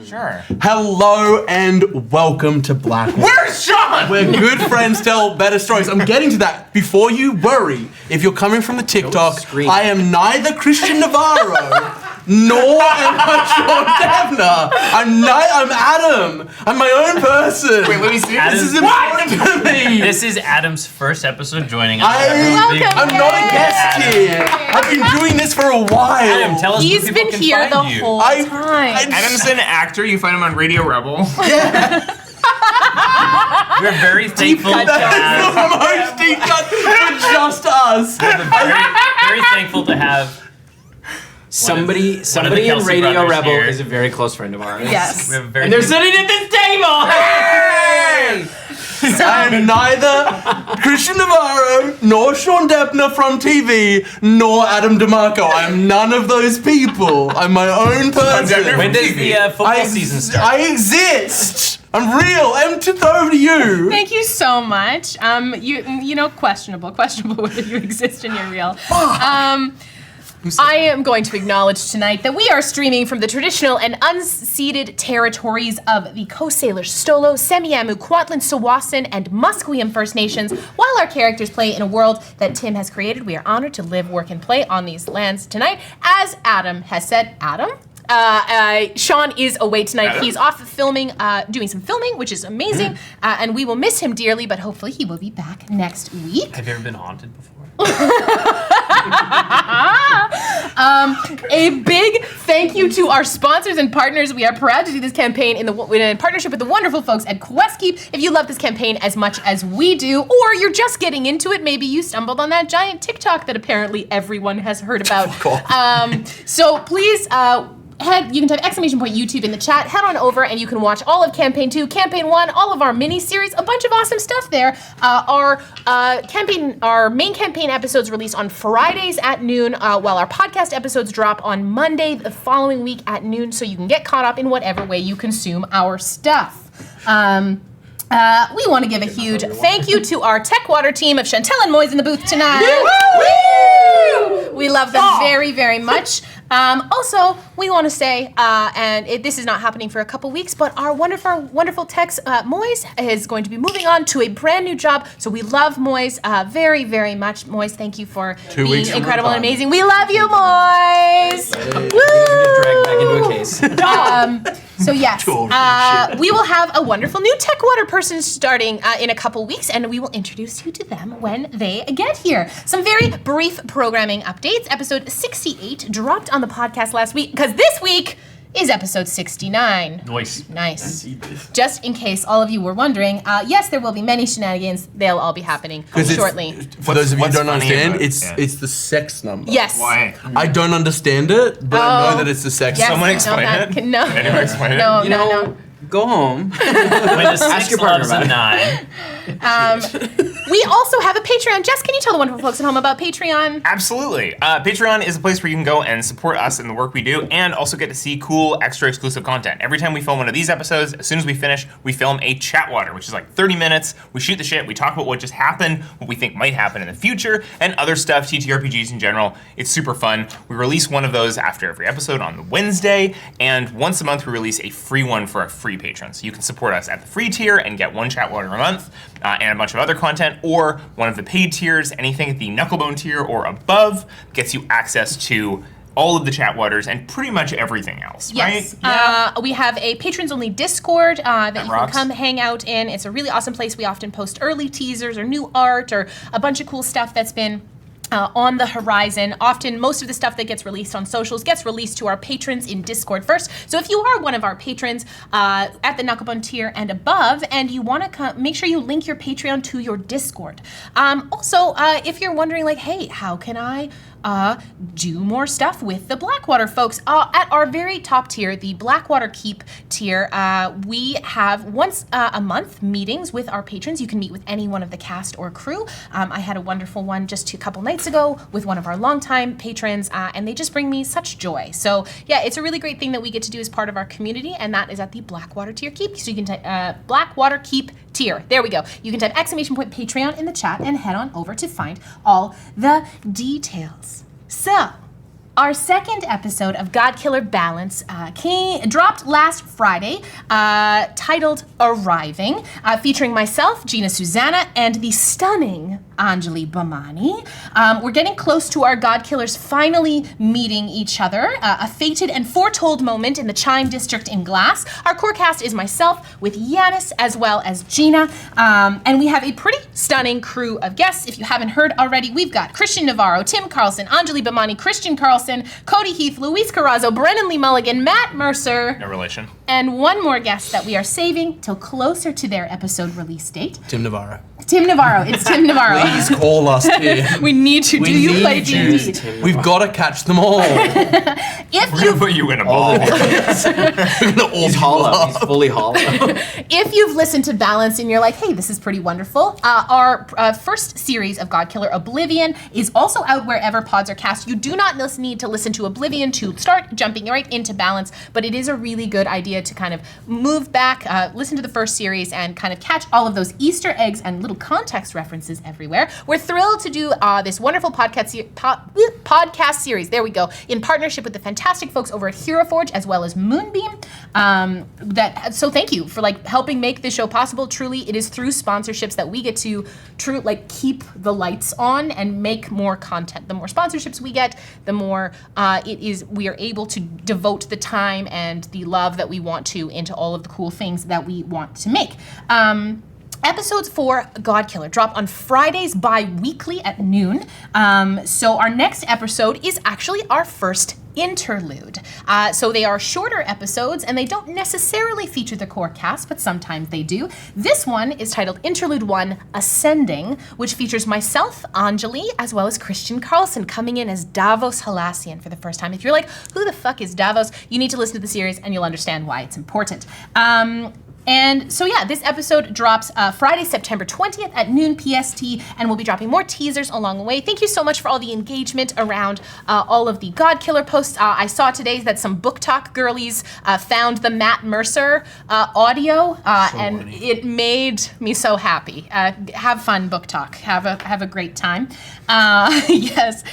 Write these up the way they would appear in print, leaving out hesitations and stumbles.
Sure. Hello and welcome to Blackwater. Where's Sean? Where good friends tell better stories. I'm getting to that. Before you worry, if you're coming from the TikTok, I am neither Christian Navarro nor am I Sean Devner. I'm Adam. I'm my own person. Wait, let me see. This is important to me. This is Adam's first episode joining us. I'm not a guest here. I've been doing this for a while. Adam, tell us He's where people been can here find the you. whole time. Adam's an actor. You find him on Radio Rebel. We're very thankful to That's have. the most deep cut for just us. Very thankful to have. Somebody in Kelsey Radio brothers Rebel here. is a very close friend of ours. Yes. We have a very And they're sitting at this table! Hey! I am neither Christian Navarro, nor Sean Deppner from TV, nor Adam DeMarco. I am none of those people. I'm my own person. When does the football season start? I exist. I'm real. Over to you. Thank you so much. You know, questionable whether you exist and you're real. I am going to acknowledge tonight that we are streaming from the traditional and unceded territories of the Coast Salish, Stolo, Semiahmoo, Kwantlen, Sawasan, and Musqueam First Nations. While our characters play in a world that Tim has created, we are honored to live, work, and play on these lands tonight. As Adam has said, Sean is away tonight. He's off filming, doing some filming, which is amazing, and we will miss him dearly, but hopefully he will be back next week. Have you ever been haunted before? A big thank you to our sponsors and partners. We are proud to do this campaign in partnership with the wonderful folks at QuestKeep. If you love this campaign as much as we do, or you're just getting into it, maybe you stumbled on that giant TikTok that apparently everyone has heard about. So please, you can type !YouTube in the chat, head on over and you can watch all of Campaign 2, Campaign 1, all of our mini-series, a bunch of awesome stuff there. Our main campaign episodes release on Fridays at noon, while our podcast episodes drop on Monday the following week at noon, so you can get caught up in whatever way you consume our stuff. We want to give a huge thank you to our TechWater team of Chantel and Moise in the booth tonight. Woo! We love them very, very much. Also, we want to say, this is not happening for a couple weeks, but our wonderful techs, Moise, is going to be moving on to a brand new job. So we love Moise very, very much. Moise, thank you for being incredible and amazing. We love you, Moise. Get dragged back into a case. So yes, we will have a wonderful new TechWater person starting in a couple weeks, and we will introduce you to them when they get here. Some very brief programming updates. Episode 68 dropped on the podcast last week, because this week is episode 69. Nice. Just in case all of you were wondering, yes, there will be many shenanigans. They'll all be happening shortly. For those of you who don't understand, about it's the sex number. Yes. Why? I don't understand it, but I know that it's the sex Yes. number. Someone explain it? No. Anyone explain it? No. Go home. When the Ask 6 your partner loves a about it. 9. We also have a Patreon. Jess, can you tell the wonderful folks at home about Patreon? Absolutely. Patreon is a place where you can go and support us in the work we do and also get to see cool, extra exclusive content. Every time we film one of these episodes, as soon as we finish, we film a chatwater, which is like 30 minutes. We shoot the shit, we talk about what just happened, what we think might happen in the future, and other stuff, TTRPGs in general. It's super fun. We release one of those after every episode on the Wednesday, and once a month we release a free one for our free patrons. So you can support us at the free tier and get one chatwater a month, and a bunch of other content, or one of the paid tiers, anything at the Knucklebone tier or above, gets you access to all of the chatwaters and pretty much everything else, yes. right? We have a patrons-only Discord that you rocks. can come hang out in. It's a really awesome place. We often post early teasers or new art or a bunch of cool stuff that's been on the horizon. Often, most of the stuff that gets released on socials gets released to our patrons in Discord first. So if you are one of our patrons at the Knucklebone tier and above, and you want to make sure you link your Patreon to your Discord. Also, if you're wondering, like, hey, how can I do more stuff with the Blackwater folks? At our very top tier, the Blackwater Keep tier, we have once a month meetings with our patrons. You can meet with any one of the cast or crew. I had a wonderful one just a couple nights ago with one of our longtime patrons, and they just bring me such joy. So yeah, it's a really great thing that we get to do as part of our community, and that is at the Blackwater tier Keep. So you can type Blackwater Keep tier. There we go. You can type !Patreon in the chat and head on over to find all the details. So, Our second episode of Godkiller Balance dropped last Friday, titled Arriving, featuring myself, Gina Susanna, and the stunning Anjali Bhamani. We're getting close to our Godkillers finally meeting each other, a fated and foretold moment in the Chime District in Glass. Our core cast is myself with Yanis as well as Gina, and we have a pretty stunning crew of guests. If you haven't heard already, we've got Christian Navarro, Tim Carlson, Anjali Bhamani, Christian Carlson, Cody Heath, Luis Carrazzo, Brennan Lee Mulligan, Matt Mercer. No relation. And one more guest that we are saving till closer to their episode release date. Tim Navarro. Tim Navarro. It's Tim Navarro. Please call us, Tim. We need to. Do you play D&D? We've got to catch them all. If We're gonna put you in a ball. We're gonna all He's be hollow. lost. He's fully hollow. If you've listened to Balance and you're like, hey, this is pretty wonderful, our first series of Godkiller Oblivion is also out wherever pods are cast. You do not need to listen to Oblivion to start jumping right into Balance, but it is a really good idea to kind of move back, listen to the first series, and kind of catch all of those Easter eggs and little context references everywhere. We're thrilled to do this wonderful podcast series, there we go, in partnership with the fantastic folks over at Hero Forge as well as Moonbeam. So thank you for helping make this show possible. Truly, it is through sponsorships that we get to keep the lights on and make more content. The more sponsorships we get, the more we are able to devote the time and the love that we want to into all of the cool things that we want to make. Episodes for Godkiller drop on Fridays bi-weekly at noon. So our next episode is actually our first interlude. So they are shorter episodes and they don't necessarily feature the core cast, but sometimes they do. This one is titled Interlude 1 Ascending, which features myself, Anjali, as well as Christian Carlson coming in as Davos Halassian for the first time. If you're like, who the fuck is Davos? You need to listen to the series and you'll understand why it's important. And so yeah, this episode drops Friday, September 20th at noon PST, and we'll be dropping more teasers along the way. Thank you so much for all the engagement around all of the Godkiller posts. I saw today that some Book Talk girlies found the Matt Mercer audio, and funny. it made me so happy. Have fun, Book Talk. Have a great time. Yes.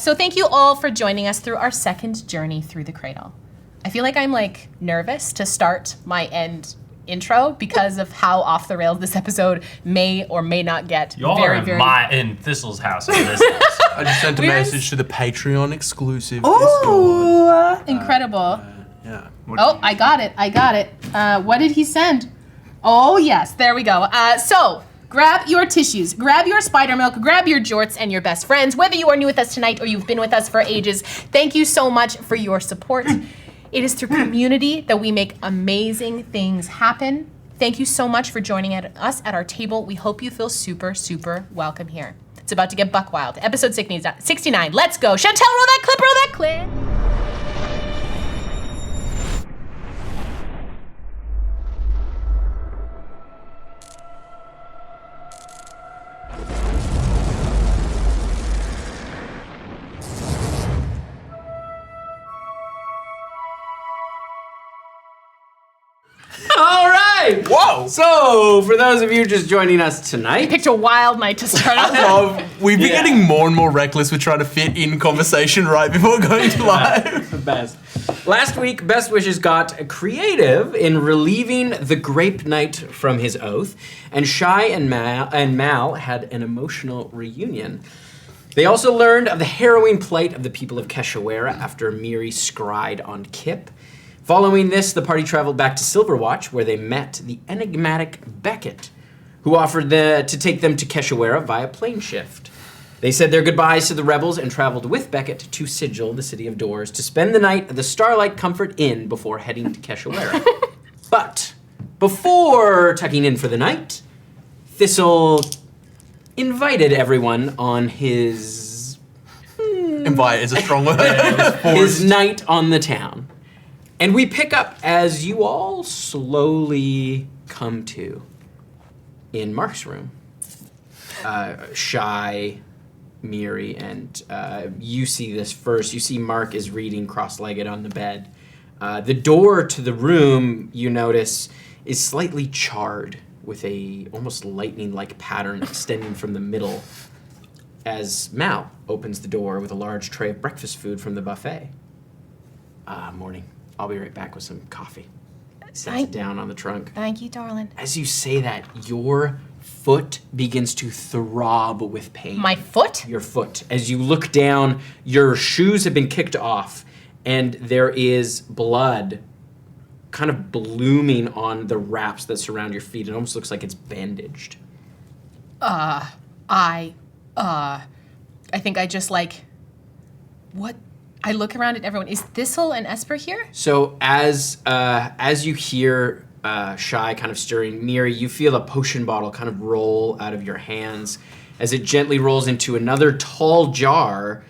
So thank you all for joining us through our second journey through the cradle. I feel like I'm nervous to start my end intro because of how off the rails this episode may or may not get. Y'all very, are very in Thistle's house. In this house. I just sent a Where's- message to the Patreon exclusive Ooh, incredible. Yeah. Oh, I got it. What did he send? Oh, yes, there we go. So, grab your tissues, grab your spider milk, grab your jorts and your best friends. Whether you are new with us tonight or you've been with us for ages, thank you so much for your support. It is through community that we make amazing things happen. Thank you so much for joining us at our table. We hope you feel super, super welcome here. It's about to get buck wild. Episode 69. Let's go. Chantel, roll that clip, roll that clip. All right. Whoa! So, for those of you just joining us tonight, Picked a wild night to start off. We've been Yeah. getting more and more reckless with trying to fit in conversation right before going to live. the best. Last week, Best Wishes got creative in relieving the Grape Knight from his oath, and Shy and Mal had an emotional reunion. They also learned of the harrowing plight of the people of Keshoera after Miri scried on Kip. Following this, the party traveled back to Silverwatch, where they met the enigmatic Beckett, who offered to take them to Keshoera via plane shift. They said their goodbyes to the rebels and traveled with Beckett to Sigil, the city of doors, to spend the night at the Starlight Comfort Inn before heading to Keshoera. But before tucking in for the night, Thistle invited everyone on his Invite is a strong word. his night on the town. And we pick up as you all slowly come to in Mark's room. Shy, Miri, and you see this first. You see Mark is reading cross-legged on the bed. The door to the room, you notice, is slightly charred with a almost lightning-like pattern extending from the middle as Mal opens the door with a large tray of breakfast food from the buffet. Morning. I'll be right back with some coffee. Sets it down on the trunk. Thank you, darling. As you say that, your foot begins to throb with pain. My foot? Your foot. As you look down, your shoes have been kicked off, and there is blood kind of blooming on the wraps that surround your feet. It almost looks like it's bandaged. I think I just what? I look around at everyone. Is Thistle and Esper here? So as you hear Shy kind of stirring, Miri, you feel a potion bottle kind of roll out of your hands as it gently rolls into another tall jar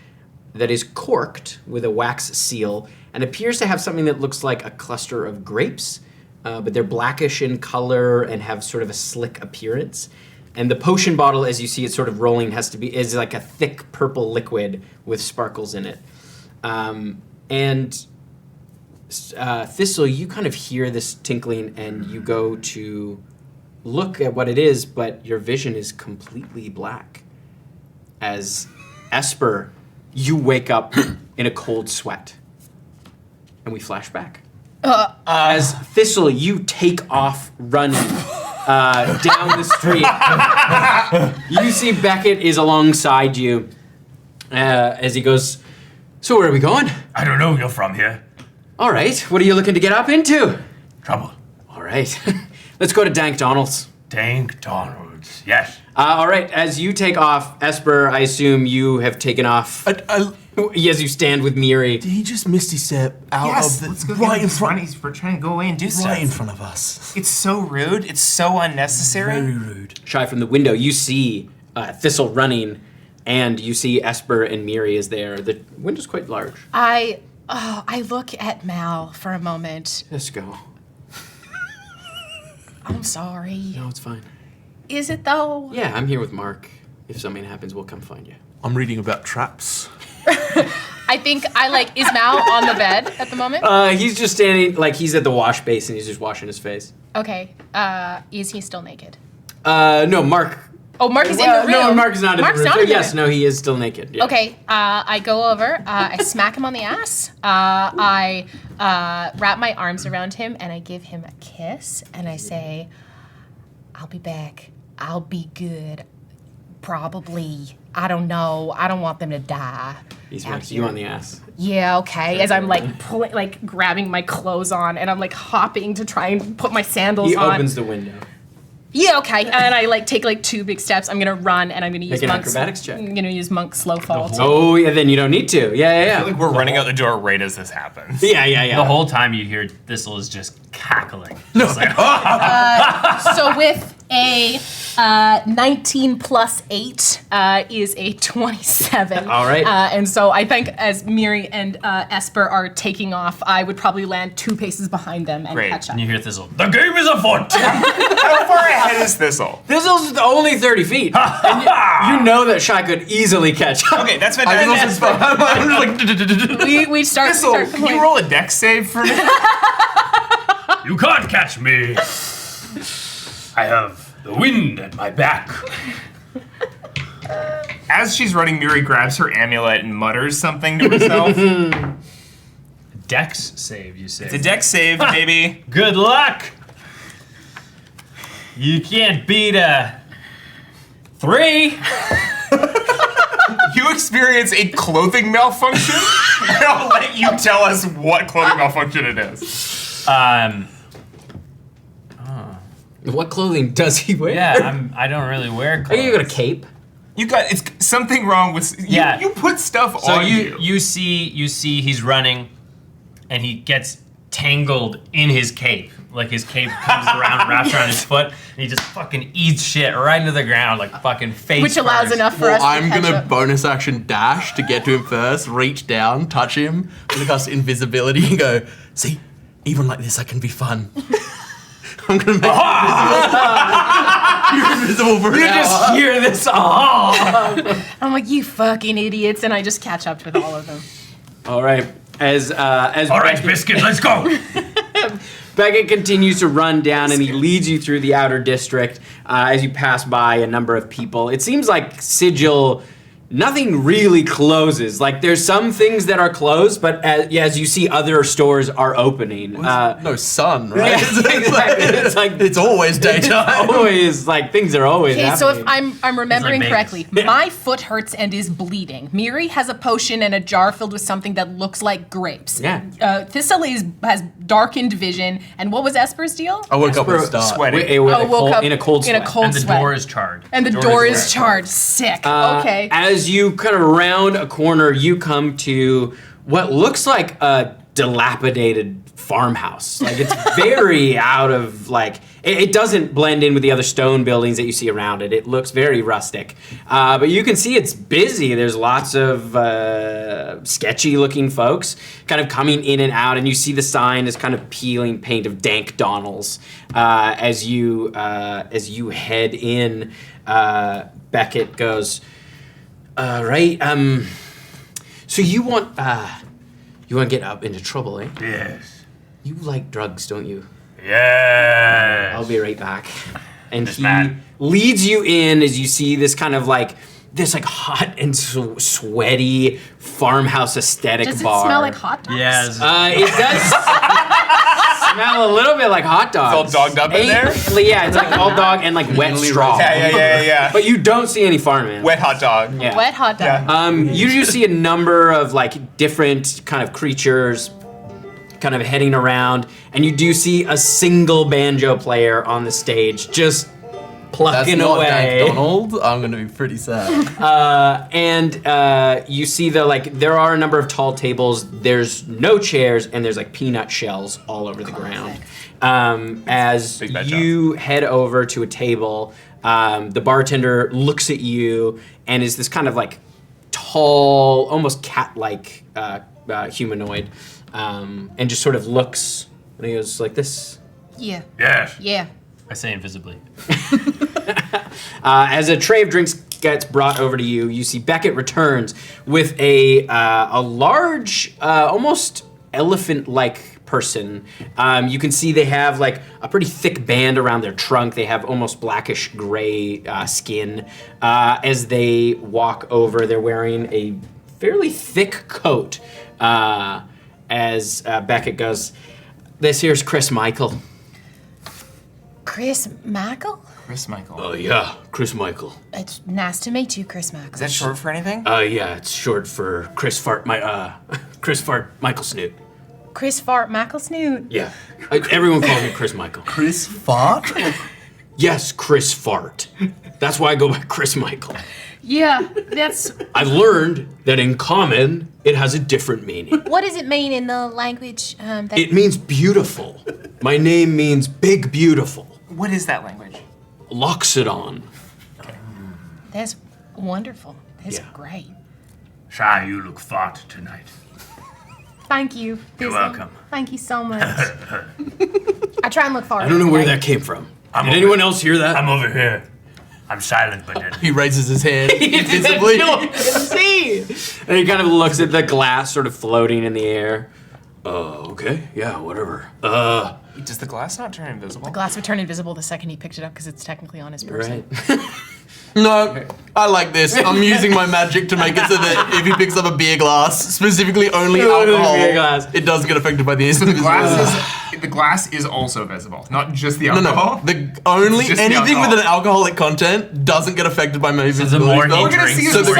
that is corked with a wax seal and appears to have something that looks like a cluster of grapes, but they're blackish in color and have sort of a slick appearance. And the potion bottle, as you see it sort of rolling, is like a thick purple liquid with sparkles in it. Thistle, you kind of hear this tinkling and you go to look at what it is, but your vision is completely black. As Esper, you wake up in a cold sweat. And we flash back. As Thistle, you take off running down the street. You see Beckett is alongside you as he goes, "So where are we going?" I don't know, you're from here. All right, what are you looking to get up into? Trouble. All right, let's go to Dank Donald's. Dank Donald, yes. All right, as you take off, Esper, I assume you have taken off. As you stand with Miri. Did he just misty step out Yes, of the let's go right in front? We're trying to go away and do stuff. Right in front of us. It's so rude. It's so unnecessary. Very rude. Shy from the window, you see Thistle running, and you see Esper and Miri is there. The window's quite large. I look at Mal for a moment. Let's go. I'm sorry. No, it's fine. Is it though? Yeah, I'm here with Mark. If something happens, we'll come find you. I'm reading about traps. I think is Mal on the bed at the moment? He's just standing, he's at the wash basin. He's just washing his face. Okay. Is he still naked? No, Mark. Oh, Mark is in the room. No, Mark is not in the room. Not in the Yes, room. no, he is still naked. Yeah. Okay, I go over, I smack him on the ass, I wrap my arms around him, and I give him a kiss, and I say, I'll be back. I'll be good. Probably. I don't know. I don't want them to die. He smacks you on the ass. Yeah, okay. As I'm grabbing my clothes on, and I'm hopping to try and put my sandals on. He opens the window. Yeah, okay. And I take 2 big steps. I'm gonna run, and I'm gonna use Make an Monk's acrobatics check. I'm gonna use Monk's slow fall. Oh, yeah, then you don't need to. Yeah. I feel like we're running out the door right as this happens. Yeah. The whole time you hear Thistle is just cackling. No. Just like, So with a 19 plus 8 is a 27. All right. And so I think as Miri and Esper are taking off, I would probably land 2 paces behind them and Great. catch up. and you hear Thistle, the game is afoot! How far ahead is Thistle? Thistle's only 30 feet. And you know that Shy could easily catch up. Okay, that's I fantastic. was also I'm just like, We start Thistle, can playing. you roll a dex save for me? You can't catch me! I have the wind at my back. As she's running, Miri grabs her amulet and mutters something to herself. Dex save, you say. It's a dex save, baby. Good luck! You can't beat a 3. You experience a clothing malfunction, and I'll let you tell us what clothing malfunction it is. What clothing does he wear? Yeah, I don't really wear clothes. You got a cape? It's something wrong with Yeah. You put stuff So on you see he's running, and he gets tangled in his cape. Like his cape comes around, wraps around his foot, and he just fucking eats shit right into the ground, like fucking face Which allows first. enough for well, us to I'm catch gonna up. bonus action dash to get to him first, reach down, touch him, and cast invisibility and go, see, even like this I can be fun. I'm gonna make you invisible for an You hour. just hear this. Oh. I'm like, you fucking idiots, and I just catch up with all of them. All right. As All right, Biscuit, let's go. Beckett continues to run down, and he leads you through the outer district as you pass by a number of people. It seems like Sigil nothing really closes. Like there's some things that are closed, but as you see, other stores are opening. No sun, right? It's like it's always daytime. It's always like things are always. Okay, so happening. if I'm remembering Vegas. correctly, my foot hurts and is bleeding. Miri has a potion and a jar filled with something that looks like grapes. Yeah. Thistle has darkened vision. And what was Esper's deal? I woke up with a start. Sweaty. Woke up in a cold sweat. And the sweat. door is charred. And the door is charred. Sick. Okay. As you kind of round a corner, you come to what looks like a dilapidated farmhouse. Like it's very out of like it doesn't blend in with the other stone buildings that you see around it. It looks very rustic, but you can see it's busy. There's lots of sketchy looking folks kind of coming in and out, and you see the sign is kind of peeling paint of Dank Donald's as you head in. Beckett goes, right. So you want to get up into trouble, eh? Yes. You like drugs, don't you? Yes. I'll be right back. And This he man. leads you in as you see this kind of like this like hot and sweaty farmhouse aesthetic Does it bar. smell like hot dogs? Yes. It does smell a little bit like hot dogs. It's all dogged up in there? Yeah, it's like all dog and like wet straw. Yeah. But you don't see any farm animals. Wet hot dog. Yeah. Wet hot dog. You do see a number of like different kind of creatures kind of heading around, and you do see a single banjo player on the stage just That's plucking not away. Dank Donald. I'm gonna be pretty sad. And you see there are a number of tall tables. There's no chairs, and there's like peanut shells all over the ground. As Big bad you head over to a table, the bartender looks at you and is this kind of like tall, almost cat-like humanoid, and just sort of looks, and he goes like this. Yeah. Yes. Yeah. I say invisibly. As a tray of drinks gets brought over to you, you see Beckett returns with a large, almost elephant-like person. You can see they have like a pretty thick band around their trunk. They have almost blackish gray skin. As they walk over, they're wearing a fairly thick coat. As Beckett goes, "This here's Chris Michael." Chris Michael? Chris Michael. Oh yeah, Chris Michael. It's nice to meet you, Chris Michael. Is that short for anything? Yeah, it's short for Chris Fart Michael Snoot. Chris Fart Michael Snoot. Yeah, everyone calls me Chris Michael. Chris Fart? Yes, Chris Fart. That's why I go by Chris Michael. Yeah, that's. I've learned that in common, it has a different meaning. What does it mean in the language that. It means beautiful. My name means big beautiful. What is that language? Loxodon. That's wonderful. That's Yeah. great. Shy, you look fat tonight. Thank you. You're Thistle. welcome. Thank you so much. I try and look forward. I don't know where that came from. Did anyone else hear that? I'm over here. I'm silent, but deadly. He raises his hand invisibly. No one can see. And he kind of looks at the glass sort of floating in the air. Okay, yeah, whatever. Does the glass not turn invisible? Glass would turn invisible the second he picked it up because it's technically on his person. Right. No, I like this. I'm using my magic to make it so that if he picks up a beer glass, specifically only Only alcohol, beer glass. it doesn't get affected by the The invisibility. glass is also visible, not just the No, alcohol. the only It's just the anything alcohol. with an alcoholic content doesn't get affected by my The invisibility more spell. he We're gonna drinks, see So the the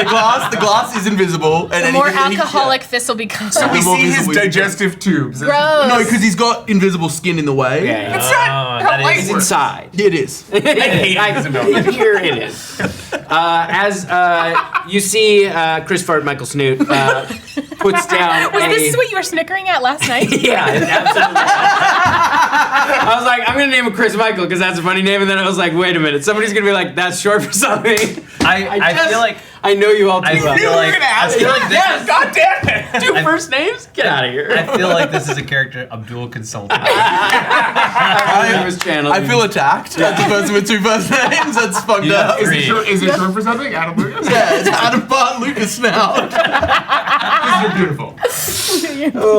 glass. the glass is invisible, and The more anything that he- alcoholic Thistle becomes. We more see his visible. digestive tubes. Gross. No, because he's got invisible skin in the way. Yeah, That's yeah. not that how light It's is- works. inside. It is. I hate invisibility. Here it is. As you see, Chris Fart Michael Snoot puts down Was a... this what you were snickering at last night? Yeah, absolutely. I was like, I'm gonna name him Chris Michael because that's a funny name, and then I was like, wait a minute, somebody's gonna be like, that's short for something. I feel like I know you all too I well. feel We're like gonna ask I feel you. like this is, God damn it! Two first names? Get out of here. I feel like this is a character Abdul consulted. I was channeling. I feel attacked as a person with two first names. That's fucked You got up. three. Is it short for something? Adam Lucas? Yeah, it's Adam Bart Lucas now. You're beautiful.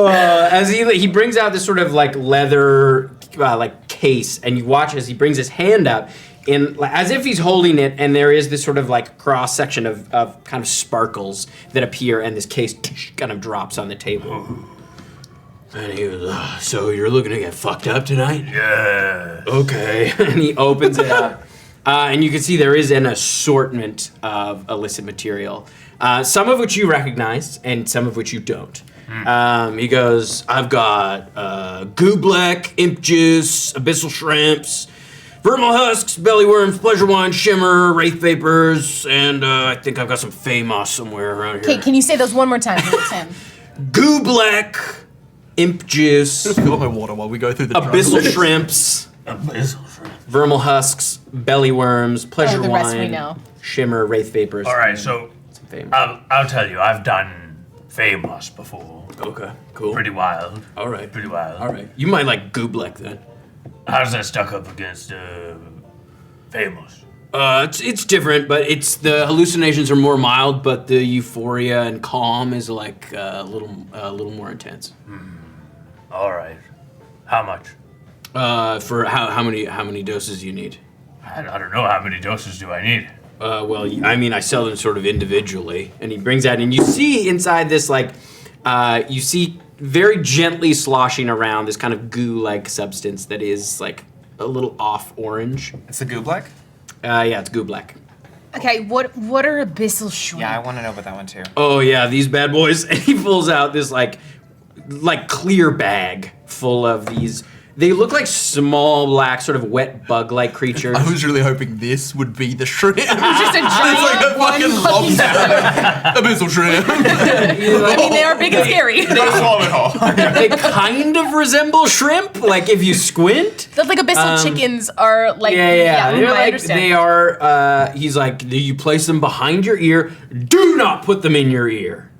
As he brings out this sort of like leather like case, and you watch as he brings his hand up, as if he's holding it, and there is this sort of like cross section of kind of sparkles that appear, and this case kind of drops on the table. And he was, so you're looking to get fucked up tonight? Yeah. Okay. And he opens it up. And you can see there is an assortment of illicit material. Some of which you recognize, and some of which you don't. He goes, I've got Goobleck, Imp Juice, Abyssal Shrimps, Vermal Husks, Belly Worms, Pleasure Wine, Shimmer, Wraith Vapors, and I think I've got some Fae Moss somewhere around here. Okay, can you say those one more time, Tim? Goobleck, Imp Juice, Just fill up my water while we go through the Abyssal Shrimps, Abyssal shrimp. Vermal Husks, Belly Worms, Pleasure the rest we Wine, know. Shimmer, Wraith Vapors. All right, so Some Fae Moss. I'll tell you, I've done famous before. Okay, cool. Pretty wild. All right. Pretty wild. All right. You might like Goobleck then. How's that stuck up against famous? It's different, but the hallucinations are more mild, but the euphoria and calm is like a little more intense. All right. How much? For how many doses do you need? I don't know. How many doses do I need? Well, I mean, I sell them sort of individually, and he brings that, and you see inside this you see very gently sloshing around this kind of goo-like substance that is like a little off orange. It's the Goobleck? Yeah, it's Goobleck. Okay, what are abyssal shrimp? Yeah, I want to know about that one too. Oh yeah, these bad boys. And he pulls out this like clear bag full of these. They look like small, black, sort of wet bug-like creatures. I was really hoping this would be the shrimp. It's just a giant It's like a one fucking lobster. Abyssal shrimp. I mean, they are big and scary. Swallow it all. They kind of resemble shrimp, like if you squint. That's like abyssal chickens are like. Yeah. They're I like, understand. they are. He's like, do you place them behind your ear? Do not put them in your ear.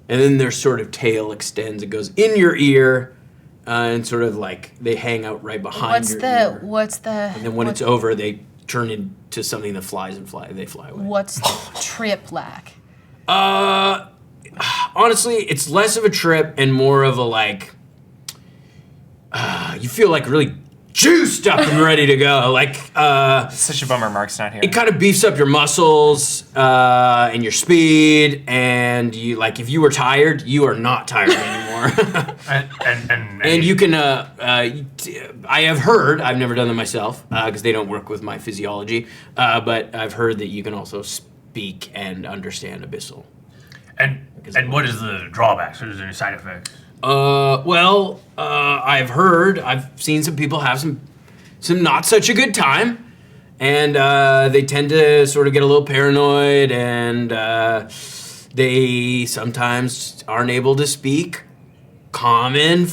And then their sort of tail extends. It goes in your ear, and sort of like they hang out right behind your ear. What's the? And then when it's over, they turn into something that flies and they fly away. What's the trip like? Honestly, it's less of a trip and more of a like. You feel like really juiced up and ready to go. Like Such a bummer Mark's not here. it kind of beefs up your muscles and your speed, and you like if you were tired, you are not tired anymore. And you can. I have heard. I've never done them myself because they don't work with my physiology. But I've heard that you can also speak and understand abyssal. And what is the drawbacks? Or is there any side effects? I've seen some people have some not such a good time, and they tend to sort of get a little paranoid, and they sometimes aren't able to speak common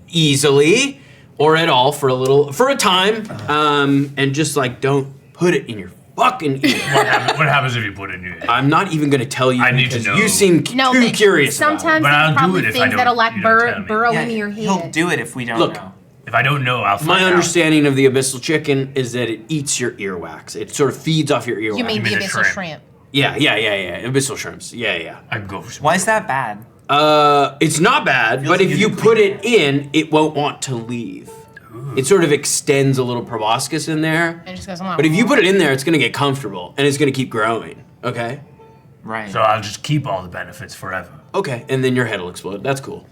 easily or at all for a time, and just like don't put it in your fucking ear. What happens if you put it in your ear? I'm not even going to tell you I need to because know. you seem No, too curious about it. sometimes But I'll there's do probably it if I things don't- that'll like you don't tell me. burrow Yeah, into your head. he'll do it if we don't Look, know. If I don't know, I'll find My out. understanding of the abyssal chicken is that it eats your earwax. It sort of feeds off your earwax. You mean the mean a abyssal shrimp. shrimp? Yeah. Abyssal shrimps. Yeah. I can go for some. Why is that bad? It's not bad, but if you put it in, it won't want to leave. It sort of extends a little proboscis in there. And it just goes, But if you put it in there, it's going to get comfortable and it's going to keep growing. Okay? Right. So I'll just keep all the benefits forever. Okay. And then your head will explode. That's cool.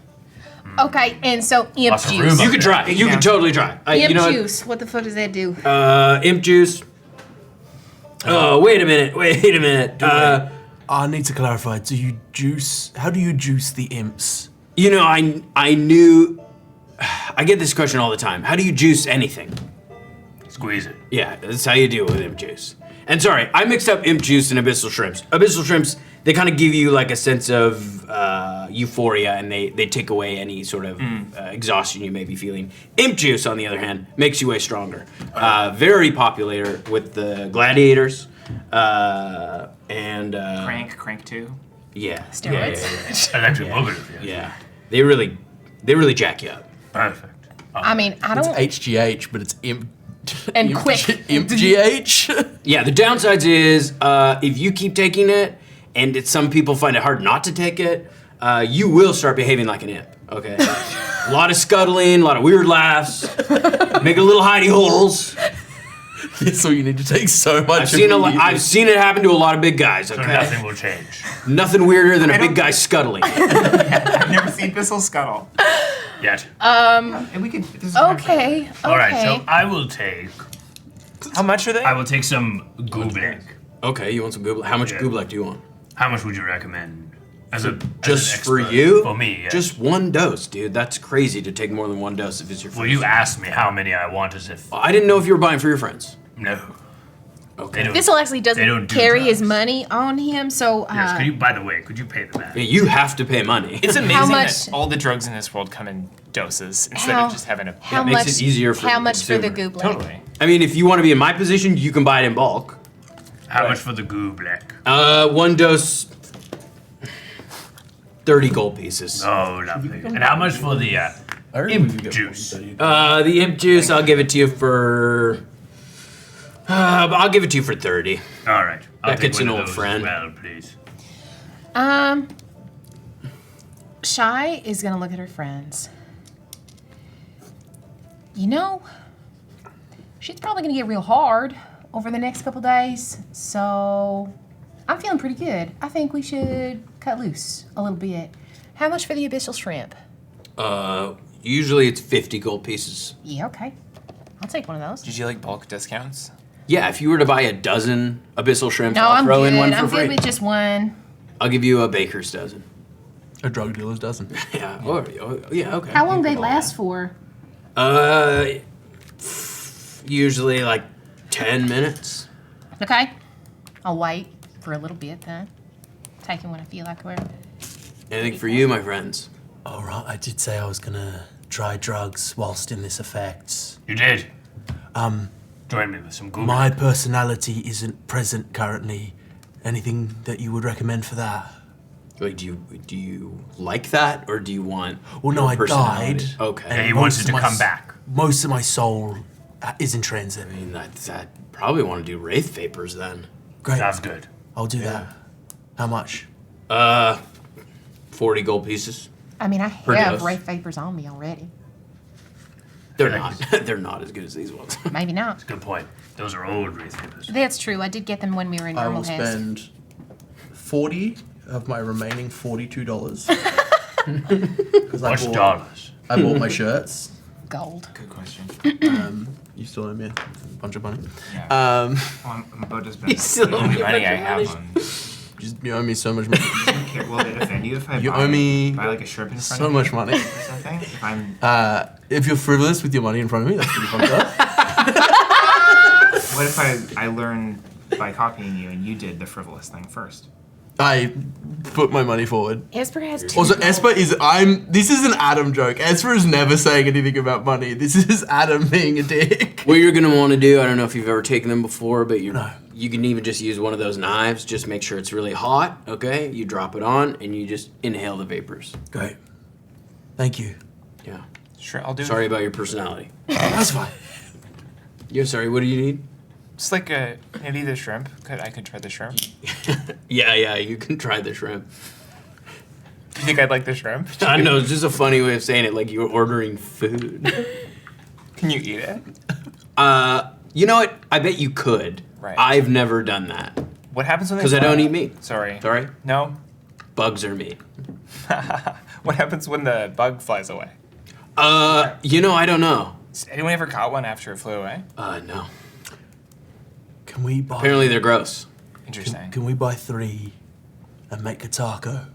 Okay, and so imp Lots of juice. room. You could try. You could totally try. Imp you know what? juice. What the fuck does that do? Imp juice. Oh, wait a minute. I need to clarify. How do you juice the imps? You know, I knew. I get this question all the time. How do you juice anything? Squeeze it. Yeah, that's how you deal with imp juice. And sorry, I mixed up imp juice and abyssal shrimps. Abyssal shrimps, they kind of give you like a sense of euphoria, and they take away any sort of exhaustion you may be feeling. Imp juice, on the other hand, makes you way stronger. Very popular with the gladiators. And Crank 2. yeah, Steroids? Electric boogaloo. yeah. They really jack you up. Perfect. I mean, I It's don't. HGH, but it's imp. And quick. Imp GH. Yeah, the downsides is if you keep taking it, and some people find it hard not to take it, you will start behaving like an imp. Okay, a lot of scuttling, a lot of weird laughs, making little hidey holes. Thistle, you need to take so much. I've seen it happen to a lot of big guys. So Okay, nothing will change. nothing weirder than a big guy scuttling. I've never seen Thistle scuttle. Yet. And we could. This is Okay. All right, so I will take. How much are they? I will take some gooblik. Okay, you want some gooblik? How much Yeah. gooblik do you want? How much would you recommend? As an For expert? you? For me, yeah. Just one dose, dude. That's crazy to take more than one dose if it's your first. Well, you asked me how many I want as if. I didn't know if you were buying for your friends. No. Okay. don't- Thistle actually They don't doesn't do carry his drugs. money on him, so Yes, could you, by the way, could you pay the man? Yeah, you have to pay money. It's amazing much- that all the drugs in this world come in doses instead How- of just having a. how makes much? it easier for how the much for the consumer. gooblik? Totally. I mean, if you want to be in my position, you can buy it in bulk. How much for the gooblik? One dose, 30 gold pieces. Oh, lovely. And how much for the imp juice? The imp juice, I'll give it to you for. I'll give it to you for 30. All right. I'll That take gets one an of old those friend. As well, please. Shy is gonna look at her friends. You know, she's probably gonna get real hard over the next couple days, so I'm feeling pretty good. I think we should cut loose a little bit. How much for the abyssal shrimp? Usually it's 50 gold pieces. Yeah, okay. I'll take one of those. Did you like bulk discounts? Yeah, if you were to buy a dozen abyssal shrimps, No, I'll I'm throw good. in one for I'm free. good with just one. I'll give you a baker's dozen. A drug dealer's dozen. Yeah. Yeah. Okay. How long they last for? Usually like 10 minutes. Okay. I'll wait for a little bit then. Taking when I feel like we're. Anything for you, my friends? All right, I did say I was gonna try drugs whilst in this effect. You did? Join me with some gooblik. My personality isn't present currently. Anything that you would recommend for that? Like, do you like that, or do you want? Well, no, your I personality? died. Okay. Yeah, he Most wanted of to my come s- back. Most of my soul is in transit. I mean, that probably want to do wraith vapors then. Great. Sounds good. I'll do that. How much? 40 gold pieces. I mean, I Per have dose. wraith vapors on me already. They're not. They're not as good as these ones. Maybe not. Good point. Those are old wraith vapors. That's true. I did get them when we were in I normal will haste. spend 40 of my remaining $42. Because What's dollars? I bought my shirts. Gold. Good question. You still owe me a bunch of money. Yeah. Um, I'm about to spend still the owe only me a money bunch I of have money. on. you owe me so much money. Okay, will it offend you if I You buy, owe me buy like a shrimp in front so of much you money. or something? If I'm, If you're frivolous with your money in front of me, that's pretty fucked up. what if I learn by copying you and you did the frivolous thing first? I put my money forward. Esper has two. Also, gold. Esper is this is an Adam joke. Esper is never saying anything about money. This is Adam being a dick. What you're gonna want to do, I don't know if you've ever taken them before, but No. you can even just use one of those knives. Just make sure it's really hot, okay? You drop it on, and you just inhale the vapors. Great. Thank you. Yeah. Sure, I'll do Sorry about your personality. That's fine. You're sorry, what do you need? Just like maybe the shrimp. I could try the shrimp. Do Yeah, you can try the shrimp. you think I'd like the shrimp? I know, it's just a funny way of saying it, like you're ordering food. Can you eat it? You know what? I bet you could. Right. I've never done that. What happens when they? Because I fly don't out? eat meat. Sorry. Sorry? No. Bugs are meat. What happens when the bug flies away? You know, I don't know. Has anyone ever caught one after it flew away? No. Can we buy? Apparently they're gross. Interesting. Can we buy 3 and make a taco?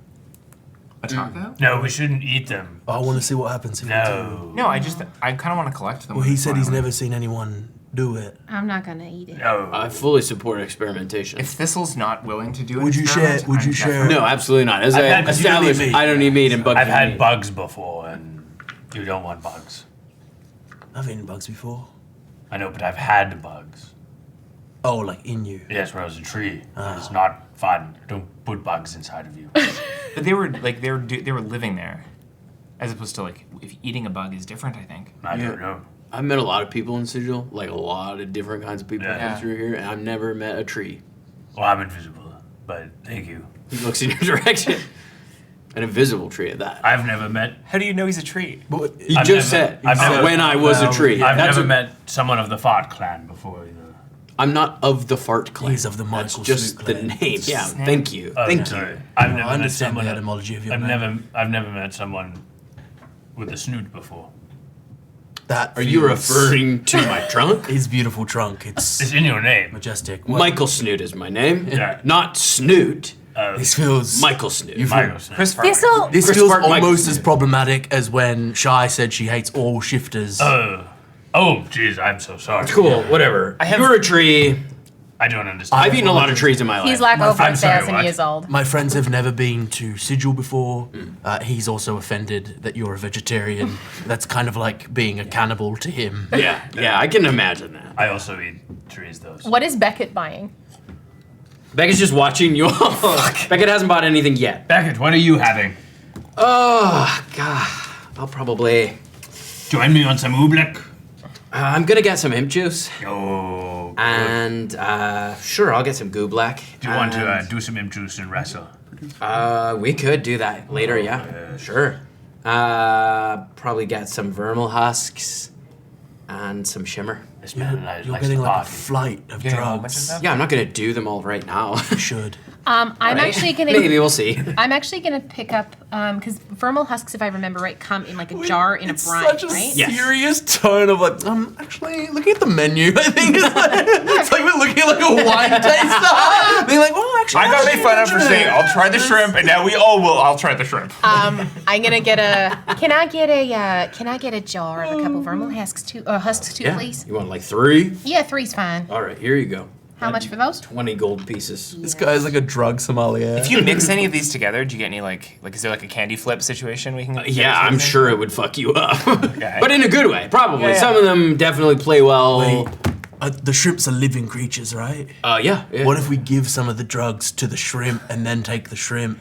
A taco? No, we shouldn't eat them. I want to see what happens if we do. No. No, I kind of want to collect them. Well, when he they said fly he's away. never seen anyone do it. I'm not gonna eat it. No. I fully support experimentation. If Thistle's not willing to do it, Would you share- would you share- No, absolutely not. As I've I had- established, you don't need meat. I don't need meat and bugs. I've are had meat. bugs before, and you don't want bugs. I've eaten bugs before. I know, but I've had bugs. Oh, like in you. Yes, when I was a tree. It's not fun. Don't put bugs inside of you. But they were living there, as opposed to like if eating a bug is different. I think. I don't know. I've met a lot of people in Sigil, like a lot of different kinds of people Yeah. come through here, and I've never met a tree. Well, I'm invisible, but thank you. He looks in your direction. An invisible tree at that. I've never met. How do you know he's a tree? But You I've just never- said I've never- when I was a tree. I've That's never a- met someone of the Fart clan before either. I'm not of the fart clan. He's of the That's Michael just Snoot the clan. name. Yeah, Snap. thank you. Oh, Thank sorry. you. I've never I met understand the someone. etymology of your I've name. never met someone with a snoot before. That Are you feels- referring to my trunk? His beautiful trunk. It's It's in your name. majestic. Michael Snoot is my name. Yeah. Not Snoot. This feels... Michael Snoot. Michael Snoot. Chris Farley. Thistle. This Chris feels Martin, Michael almost as Snoot. problematic as when Shai said she hates all shifters. Oh, jeez, I'm so sorry. Cool, whatever. have- You're a tree. I don't understand. I've eaten a lot of trees in my life. He's like over I'm sorry, 1,000 what? years old. My friends have never been to Sigil before. He's also offended that you're a vegetarian. That's kind of like being a cannibal to him. yeah, I can imagine that. I also eat trees, though. so- What is Beckett buying? Becca's just watching you. Beckett hasn't bought anything yet. Beckett, what are you having? Oh, God. I'll probably... Join me on some oobleck. I'm gonna get some imp juice. Oh, And, sure, I'll get some gooblack. do you want to do some imp juice and wrestle? We could do that later, yeah. Sure. Probably get some vermal husks and some shimmer. This man likes You're to getting like a party. flight of Getting a whole bunch of drugs. stuff? Yeah, I'm not gonna do them all right now. You should. I'm actually gonna. Maybe we'll see. I'm actually gonna pick up because vermal husks, if I remember right, come in like a jar in a It's brine, such a right? Yes. serious tone of like, actually looking at the menu. I think it's like we're looking at like a wine taster. Being like, oh, actually, I got made fun of for saying I'll try the shrimp, and now we all will. I'll try the shrimp. I'm gonna get a. Can I get a jar of a couple vermal husks too, Yeah. please? You want like 3? Yeah, 3's fine. All right, here you go. How much for those? 20 gold pieces. This guy's like a drug sommelier. If you mix any of these together, do you get any like is there like a candy flip situation we can? Yeah, I'm sure it would fuck you up. Okay. But in a good way, probably. Yeah. Some of them definitely play well. Wait, the shrimps are living creatures, right? Yeah. What if we give some of the drugs to the shrimp and then take the shrimp?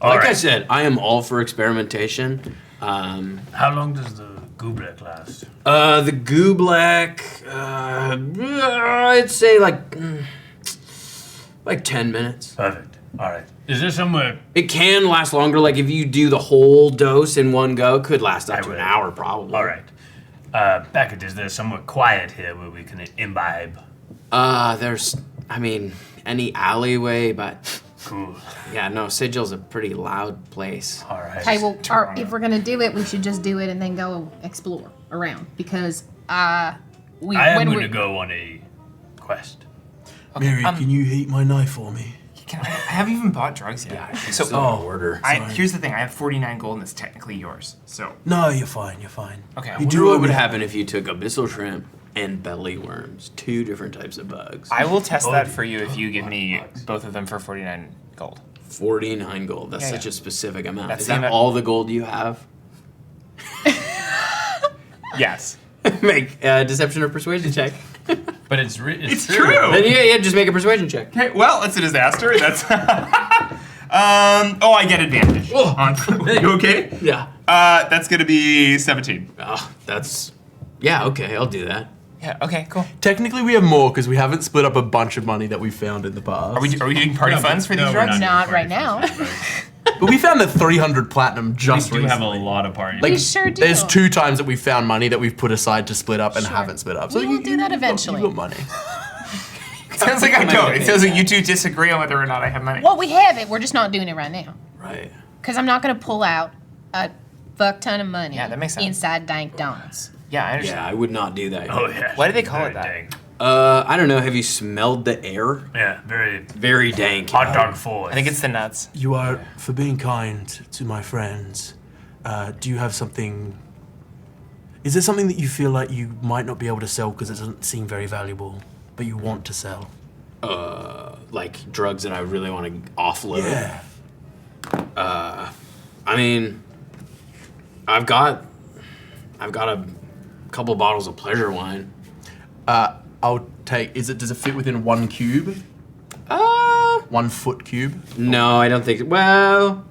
All Like I right. said, I am all for experimentation. How long does the goobleck last? The goobleck, I'd say like 10 minutes. Perfect. All right. Is there somewhere? It can last longer. Like if you do the whole dose in one go, could last up I to would. an hour probably. All right. Beckett, is there somewhere quiet here where we can imbibe? There's, any alleyway, but Cool. yeah, no, Sigil's a pretty loud place. All right. Okay, well, if we're gonna do it, we should just do it and then go explore around because I am going to go on a quest. Mary, can you heat my knife for me? I haven't even bought drugs yet. Yeah, so order. here's the thing. I have 49 gold, and it's technically yours. So No, you're fine. You're fine. okay. I You wonder do what owe would me- happen if you took abyssal shrimp and belly worms, 2 different types of bugs. I will test that for you if you give me both of them for 49 gold. 49 gold. That's Yeah, such yeah. a specific amount. That's Is the that amount- all the gold you have? Yes. Make a deception or persuasion check. But it's true. Then yeah, just make a persuasion check. Okay. Well, it's a disaster. That's. I get advantage. You okay? Yeah. That's gonna be 17. Oh, yeah, okay, I'll do that. Yeah. Okay. Cool. Technically, we have more because we haven't split up a bunch of money that we found in the past. Are we doing party funds for these drugs? Not right now. But we found the 300 platinum We just do have a recently. lot of parties. Like, We sure do. There's 2 times that we've found money that we've put aside to split up and Sure. haven't split up. We will do that eventually. You got money. Sounds like I don't. It sounds like you two disagree on whether or not I have money. Well, we have it. We're just not doing it right now Right. because I'm not gonna pull out a fuck ton of money. Yeah, that makes sense. Inside Dank Donald's. Yeah, I understand. Yeah, I would not do that. Oh, yeah. Why do they call it that? Dang. I don't know, have you smelled the air? Yeah, very Very dank. hot dog forward. I think it's the nuts. You are, for being kind to my friends, do you have something... Is there something that you feel like you might not be able to sell because it doesn't seem very valuable, but you want to sell? Like drugs that I really want to offload. Yeah. I've got a couple bottles of pleasure wine. I'll take... Does it fit within 1 cube? 1 foot cube? No, I don't think. Well,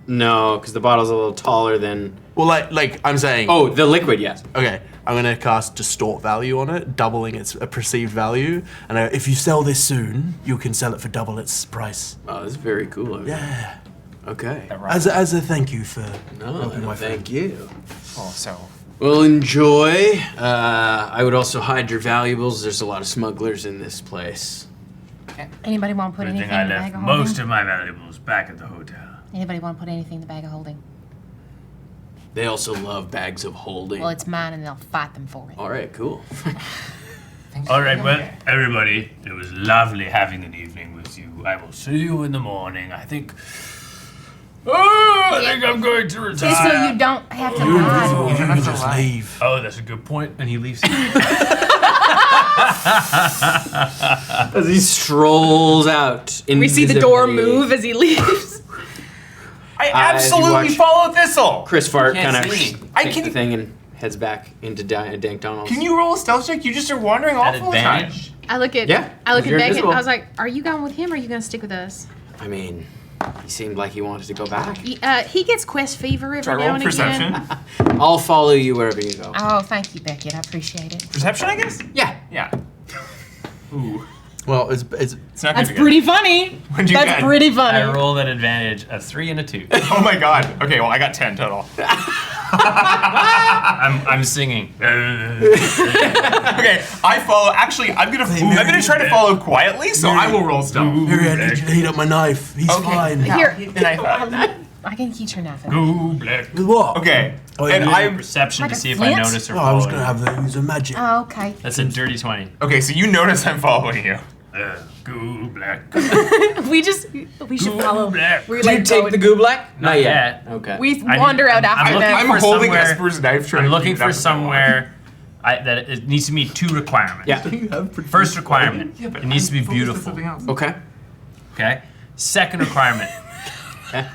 no, because the bottle's a little taller than. Well, like I'm saying... Oh, the liquid, yes. Okay, I'm gonna cast Distort Value on it, doubling its perceived value. And if you sell this soon, you can sell it for double its price. Oh, that's very cool. Of you. Yeah. Okay. As a thank you for No, helping my friend. thank you. Cool. So Well, enjoy. I would also hide your valuables. There's a lot of smugglers in this place. Anybody want to put Good anything thing I in the bag left of holding? most of my valuables back at the hotel. Anybody want to put anything in the bag of holding? They also love bags of holding. Well, it's mine, and they'll fight them for it. All right, cool. All right, well, everybody, it was lovely having an evening with you. I will see you in the morning. I think I'm going to retire. Just so you don't have to You hide. can just leave. Oh, that's a good point. And he leaves. As he strolls out, We see the door invisibly, move as he leaves. I as you absolutely watch- follow Thistle. Chris Fart Can't kind of see. takes the thing and heads back into Dank Donald. Can you roll a stealth check? You just are wandering off At all the time. advantage. I look at Yeah, Beckett. you're invisible. I was like, "Are you going with him, or are you going to stick with us?" I mean, he seemed like he wanted to go back. He gets quest fever every Try now roll and perception. again. I'll follow you wherever you go. Oh, thank you, Beckett. I appreciate it. Perception, I guess? Yeah. Yeah. Ooh. Well, it's It's not That's good. pretty funny. What'd you That's get? pretty funny. I rolled at advantage a 3 and a 2. Oh my god. Okay, well, I got 10 total. I'm singing. Okay, I follow. Actually, I'm gonna try to follow quietly, so I will roll stealth. Mary, I need you to heat up my knife. He's fine. Yeah, Here. heat the knife up. I can heat your knife. Go black. With what? Okay, Oh, and yeah. I'm Perception Like to a see if flint? I notice her Oh, I was following. gonna have the use of magic. Oh, okay. That's a dirty 20. okay. So you notice I'm following you. Go black. we should follow. black. We Do you like take the goo black? Not yet. Okay. We I wander need- out I'm after looking them. I'm for holding somewhere- Esper's knife. Trying I'm to looking keep it up for with the wall. somewhere that it needs to meet 2 requirements. Yeah. First requirement, Yeah, but it needs to be I'm focused on beautiful. something else. Okay. Okay. Second requirement, Okay.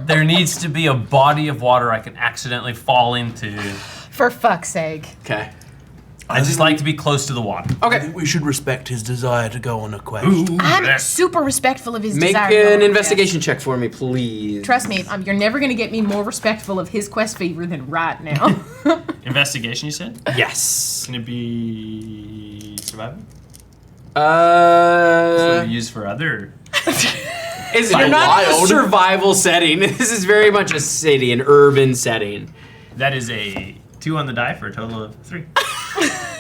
there needs to be a body of water I can accidentally fall into. For fuck's sake. Okay. I just like to be close to the water. I Okay. think we should respect his desire to go on a quest. I'm super respectful of his Make desire. to go an on a investigation check for me, please. quest. Trust me, you're never gonna get me more respectful of his quest fever than right now. Investigation, you said? Yes. Can it be survival? What do we use for other? You're not in a wild. survival setting. This is very much a city, an urban setting. That is a 2 on the die for a total of 3.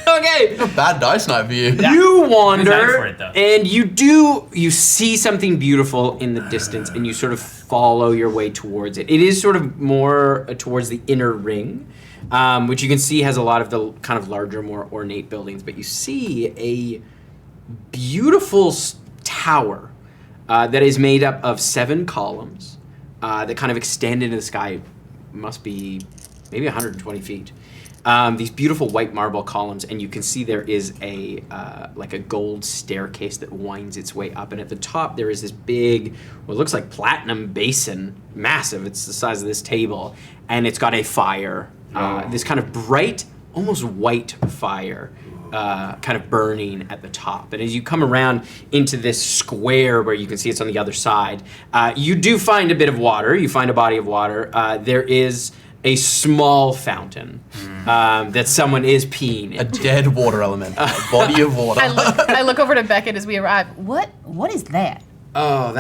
Okay. Bad dice night for you. You wander, Design for it, though. and you see something beautiful in the distance, and you sort of follow your way towards it. It is sort of more towards the inner ring, which you can see has a lot of the kind of larger, more ornate buildings. But you see a beautiful tower that is made up of 7 columns that kind of extend into the sky. Must be maybe 120 feet. These beautiful white marble columns, and you can see there is a like a gold staircase that winds its way up, and at the top there is this big, what looks like platinum basin, massive. It's the size of this table, and it's got a fire, this kind of bright, almost white fire, kind of burning at the top. And as you come around into this square where you can see it's on the other side, you do find a bit of water. You find a body of water. There is a small fountain that someone is peeing A in. dead water element. A body of water. I look over to Beckett as we arrive. What is that? Oh,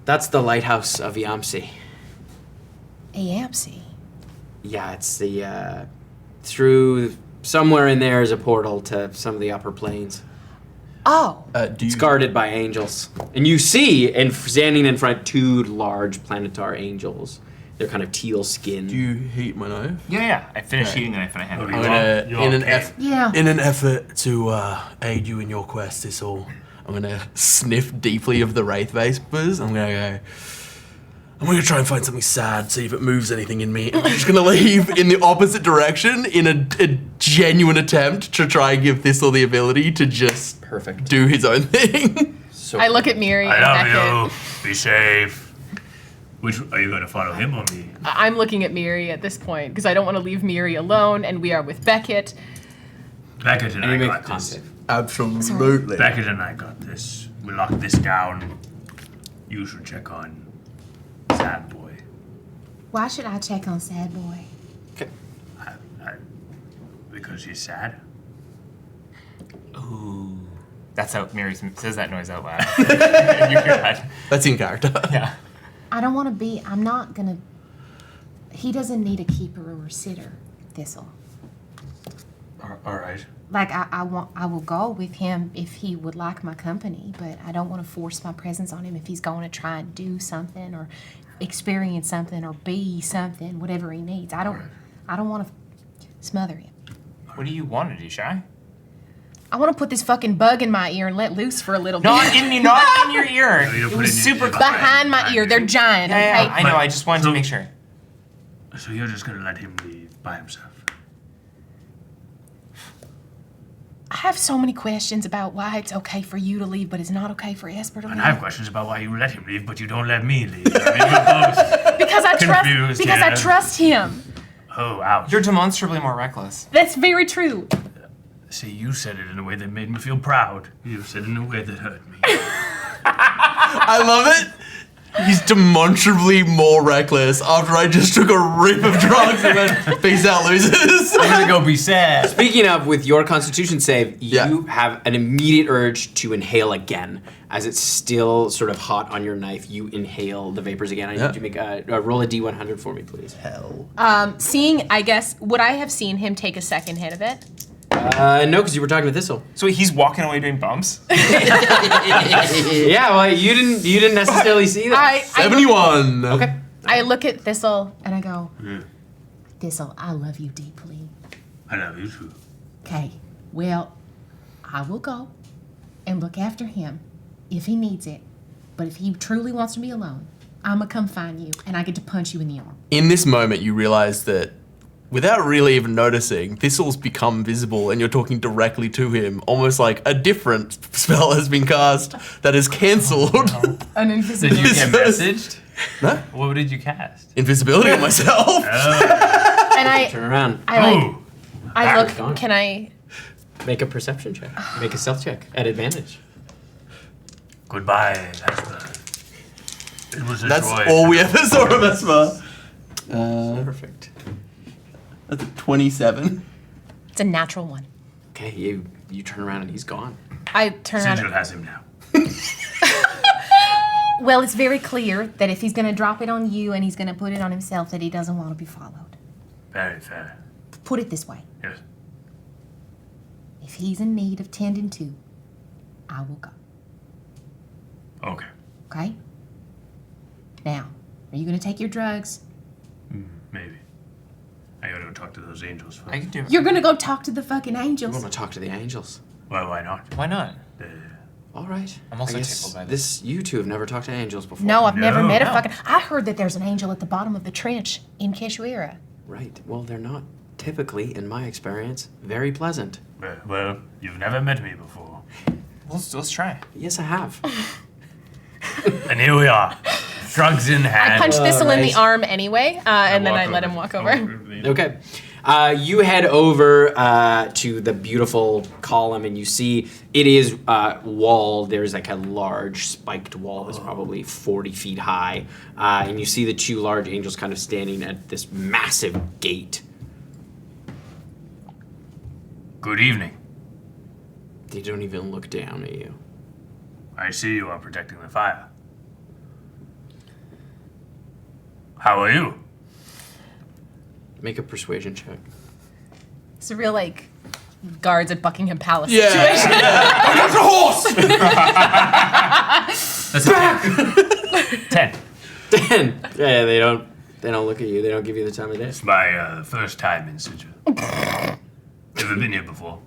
that's the lighthouse of Yamsi. Ampsy. Yeah, it's the through somewhere in there is a portal to some of the upper planes. Oh. Do you It's guarded by angels, and you see, and standing in front, 2 large planetar angels. They're kind of teal skinned. Do you heat my knife? Yeah. I finished heating the knife and I handed I'm it. gonna, You in an okay? Yeah. in an effort to aid you in your quest, Thistle, I'm gonna sniff deeply of the wraith vapors. I'm gonna try and find something sad, see if it moves anything in me. And I'm just gonna leave in the opposite direction in a genuine attempt to try and give Thistle the ability to just Perfect. do his own thing. So I look at Miri I and love Beckett. you. Be safe. Which are you going to follow him or me? I'm looking at Miri at this point because I don't want to leave Miri alone, and we are with Beckett. Beckett and and I you make a got con this. save. Absolutely. Beckett and I got this. We locked this down. You should check on Sad Boy. Why should I check on Sad Boy? Okay. Because he's sad. Ooh. That's how Mary says that noise out loud. You hear that? That's in character. Yeah. I don't want to be. I'm not gonna He doesn't need a keeper or a sitter, Thistle. All right. Like, I will go with him if he would like my company, but I don't want to force my presence on him if he's going to try and do something or experience something or be something, whatever he needs. I don't want to smother him. What do you want to do, Shy? I want to put this fucking bug in my ear and let loose for a little bit. Not in your ear. No, you don't It put was it in super your- close. Behind my ear. They're giant, Yeah, okay? I know. I just wanted to make sure. So you're just gonna let him leave by himself? I have so many questions about why it's okay for you to leave, but it's not okay for Esper to leave. And I have questions about why you let him leave, but you don't let me leave. I mean, we're both Because I confused, I yeah. trust him. Oh, ouch. You're demonstrably more reckless. That's very true. See, you said it in a way that made me feel proud. You said it in a way that hurt me. I love it. He's demonstrably more reckless after I just took a rip of drugs and went, peace out, losers. I'm gonna go be sad. Speaking of, with your Constitution save, you Yeah. have an immediate urge to inhale again. As it's still sort of hot on your knife, you inhale the vapors again. I need Yeah. you to make a roll a D100 for me, please. Hell. Would I have seen him take a second hit of it? No, because you were talking to Thistle. So he's walking away doing bumps? Yeah, well, you didn't necessarily see that. 71. Okay. I look at Thistle and I go, Thistle, I love you deeply. I love you too. Okay, well, I will go and look after him if he needs it. But if he truly wants to be alone, I'm gonna come find you and I get to punch you in the arm. In this moment, you realize that without really even noticing, Thistle's become visible and you're talking directly to him, almost like a different spell has been cast that is cancelled. An Did invisible. you get messaged? No? What did you cast? Invisibility on myself. And Turn around. Oh, I look, gone. can I, Make a perception check. Make a stealth check at advantage. goodbye, Esper. It was a That's joy. all we ever saw of Esper. Perfect. That's a 27. it's a natural one. Okay, you turn around and he's gone. I turn Sigil around. has him now. Well, it's very clear that if he's gonna drop it on you and he's gonna put it on himself, that he doesn't want to be followed. Very fair. Put it this way. Yes. If he's in need of tending to, I will go. Okay. Okay? Now, are you gonna take your drugs? Maybe. I gotta go talk to those angels first. I can do it. You're gonna go talk to the fucking I angels. want to talk to the angels. Well, why not? Why not? All right. I'm also I guess tickled by this. You two have never talked to angels before. No, I've never No. met a No. fucking. I heard that there's an angel at the bottom of the trench in Keshoera. Right. Well, they're not typically, in my experience, very pleasant. Well, you've never met me before. Let's try. Yes, I have. And here we are. Drugs in hand. I punched Thistle in the nice. arm anyway, and then walk I let over. him walk over. Okay. You head over to the beautiful column, and you see it is walled. There's like a large spiked wall that's probably 40 feet high. And you see the two large angels kind of standing at this massive gate. Good evening. They don't even look down at you. I see you are protecting the fire. How are you? Make a persuasion check. It's a real like guards at Buckingham Palace Yeah. situation. That's a horse! That's a 10. 10. Yeah, they don't look at you. They don't give you the time of day. It's my first time in Sigil. Never been here before.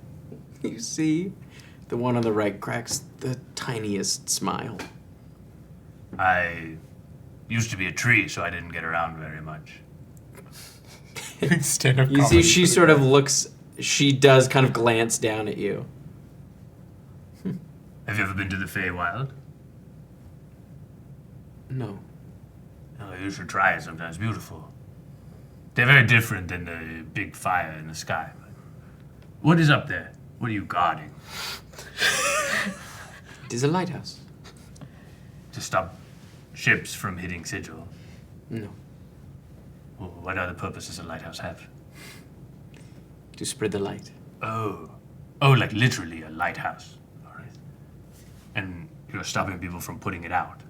You see, the one on the right cracks the tiniest smile. I used to be a tree, so I didn't get around very much. Stand-up You see, she sort of looks. She does kind of glance down at you. Have you ever been to the Feywild? No. Oh, you should try it sometime. It's beautiful. They're very different than the big fire in the sky. But what is up there? What are you guarding? It is a lighthouse. To stop ships from hitting Sigil? No. Well, what other purpose does a lighthouse have? To spread the light. Oh, like literally a lighthouse. All right. And you're stopping people from putting it out.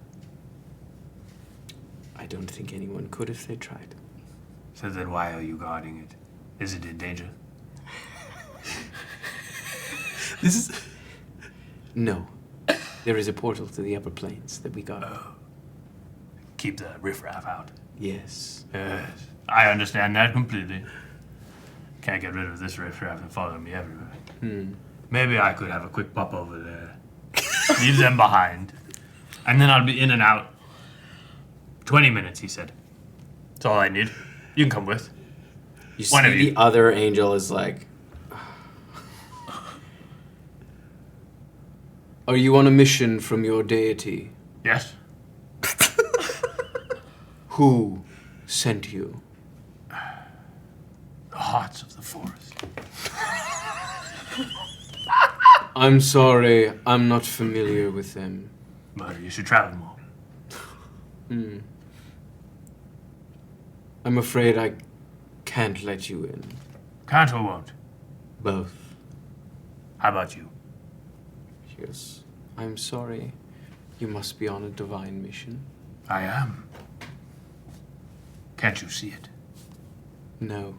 I don't think anyone could if they tried. So then why are you guarding it? Is it in danger? This is. No. There is a portal to the upper planes that we got. Keep the riffraff out. Yes. Yes. I understand that completely. Can't get rid of this riffraff and follow me everywhere. Maybe I could have a quick pop over there. Leave them behind. And then I'll be in and out. 20 minutes, he said. That's all I need. You can come with. You One of see you. the other angel is like, are you on a mission from your deity? Yes? Who sent you? The hearts of the forest. I'm sorry, I'm not familiar with them. But you should travel more. I'm afraid I can't let you in. Can't or won't? Both. How about you? Yes. I'm sorry. You must be on a divine mission. I am. Can't you see it? No.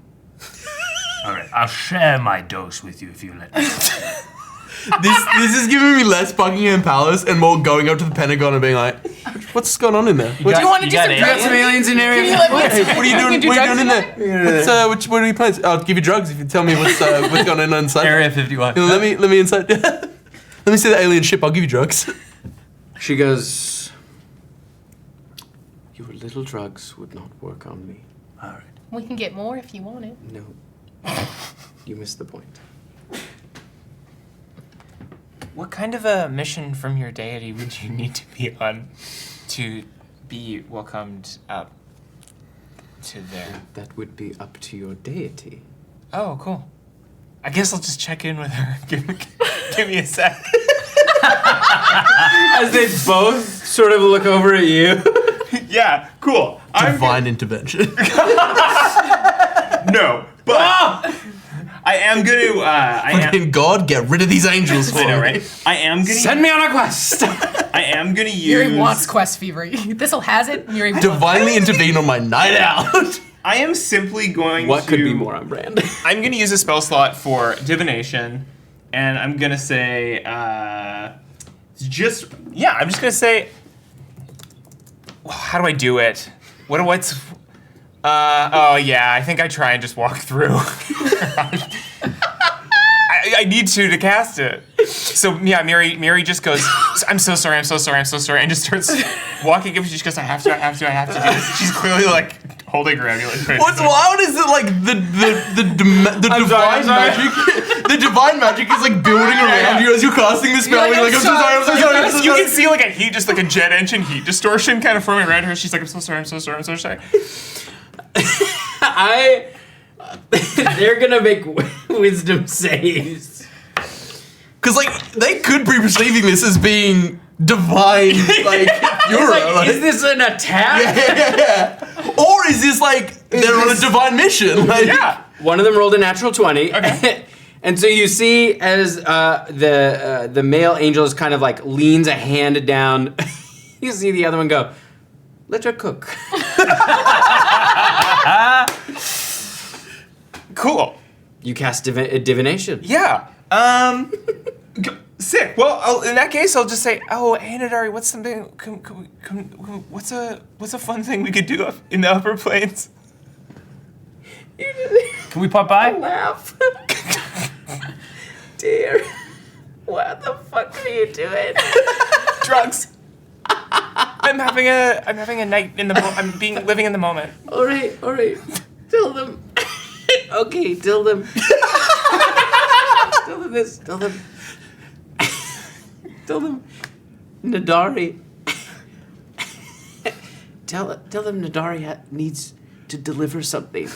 All right, I'll share my dose with you if you let me. This is giving me less Buckingham Palace and more going up to the Pentagon and being like, what's going on in there? Do you want to do some got drugs? aliens in Can you area. let me- Hey, what are you doing? do What are you drugs doing in there? What are your plans? I'll give you drugs if you tell me what's going on inside. Area 51. Let me inside. Let me see the alien ship. I'll give you drugs. She goes, your little drugs would not work on me. All right. We can get more if you want it. No. You missed the point. What kind of a mission from your deity would you need to be on to be welcomed up to there? That would be up to your deity. Oh, cool. I guess I'll just check in with her. Give me a sec. As they both sort of look over at you. Yeah, cool. Divine intervention. No, but I am gonna. Fucking God, get rid of these angels for I know, me. right? I am gonna. Send me on a quest! I am gonna use. Yuri wants quest fever. Thistle has it. Yuri wants. Divinely intervene on my night out. I am simply going What to. could be more on brand? I'm gonna use a spell slot for divination, and I'm gonna say, I'm just gonna say. How do I do it? What's? Oh yeah, I think I try and just walk through. I need to cast it. So yeah, Miri just goes, I'm so sorry, and just starts walking up. She just goes, I have to do this. She's clearly like holding her amulet. What's wild is that like the divine magic, the divine magic is like building around you as you're casting the spell. You're like, You're like, I'm so sorry. You can see like a heat, just like a jet engine heat distortion kind of forming around her. She's like, I'm so sorry. They're gonna make wisdom saves. Because like they could be perceiving this as being divine, like Euro. Is this an attack? Yeah. Or is this like they're on a divine mission? Like, Yeah. One of them rolled a natural 20. Okay. And so you see as the male angel is kind of like leans a hand down. You see the other one go, let her cook. Cool. You cast divination. Yeah. Sick. Well, in that case, I'll just say, oh, hey, Nadari, what's something? What's a fun thing we could do up in the upper plains? Can we pop by? Laugh. Dear, what the fuck are you doing? Drugs. I'm having a night in the. Living in the moment. All right. Tell them. Okay, tell them. Tell them this. Tell them. Tell them. Nadari. Tell them Nadari needs to deliver something.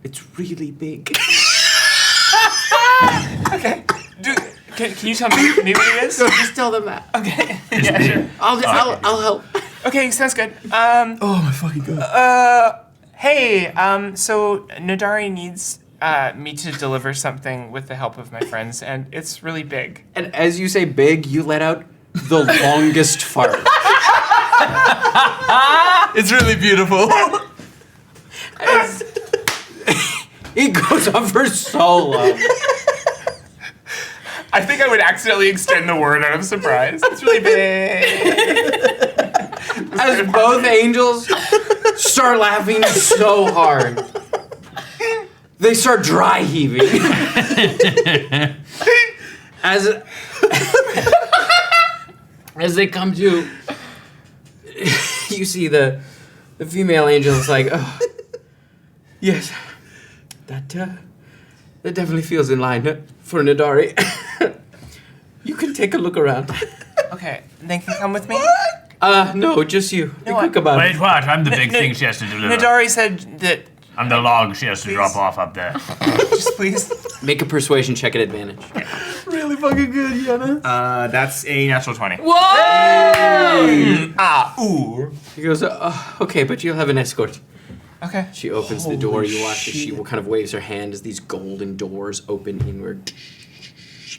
It's really big. Okay. Can you tell me what it is? So just tell them that. Okay. Yeah, sure. I'll help. Okay, sounds good. oh my fucking God. Hey, so Nadari needs me to deliver something with the help of my friends, and it's really big. And as you say big, you let out the longest fart. It's really beautiful. It goes on for so long. I think I would accidentally extend the word out of surprise. It's really big. As both angels start laughing so hard, they start dry heaving. As they come to, you see the female angel is like, oh, yes, that definitely feels in line for Nadari. You can take a look around. Okay, they can come with me? No, just you. Be No, quick about Wait, it. what? I'm the big thing she has to deliver. Nadari said that. I'm the log she has to drop off up there. Just please. Make a persuasion check at advantage. Really fucking good, Yana. That's a natural 20. Whoa! Ooh. He goes, okay, but you'll have an escort. Okay. She opens the door. You watch as she kind of waves her hand as these golden doors open inward.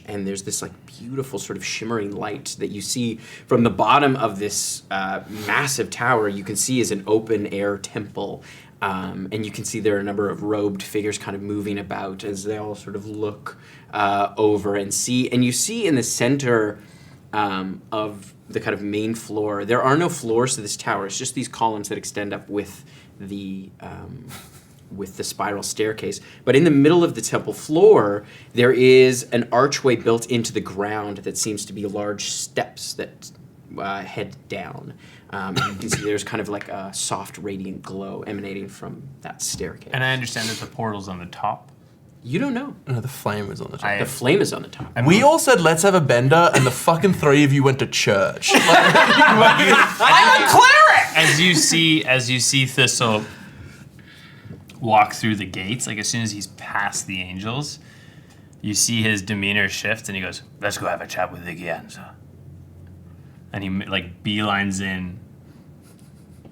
And there's this like beautiful sort of shimmering light that you see from the bottom of this massive tower. You can see is an open air temple. And you can see there are a number of robed figures kind of moving about as they all sort of look over and see. And you see in the center of the kind of main floor, there are no floors to this tower. It's just these columns that extend up with the spiral staircase. But in the middle of the temple floor, there is an archway built into the ground that seems to be large steps that head down. And you can see there's kind of like a soft radiant glow emanating from that staircase. And I understand that the portal's on the top. You don't know. No, the flame was on the top. The flame is on the top. We all said let's have a bender, and the fucking three of you went to church. I'm a cleric! As you see Thistle walk through the gates, like as soon as he's past the angels, you see his demeanor shift, and he goes, "Let's go have a chat with the Gianza." And he like beelines in,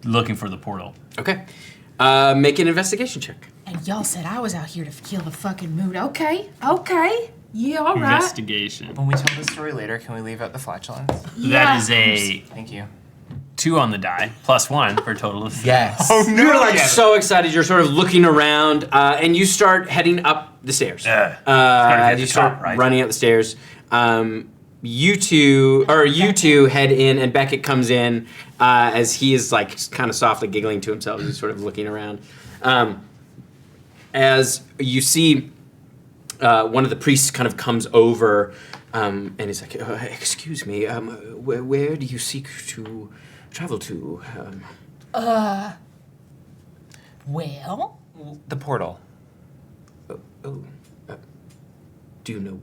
looking for the portal. Okay. Make an investigation check. And y'all said I was out here to kill the fucking mood. Okay. Yeah, all right. Investigation. When we tell the story later, can we leave out the flatulence? That is a Thank you. 2 on the die, +1 for a total of 3. Yes. Oh no! You're like so excited. You're sort of looking around, and you start heading up the stairs. gotta be at You the start top, right? running up the stairs. You two head in, and Beckett comes in as he is like kind of softly giggling to himself. He's sort of looking around. As you see, one of the priests kind of comes over, and he's like, "Excuse me, where do you seek to travel to?" Well, The portal. Do you know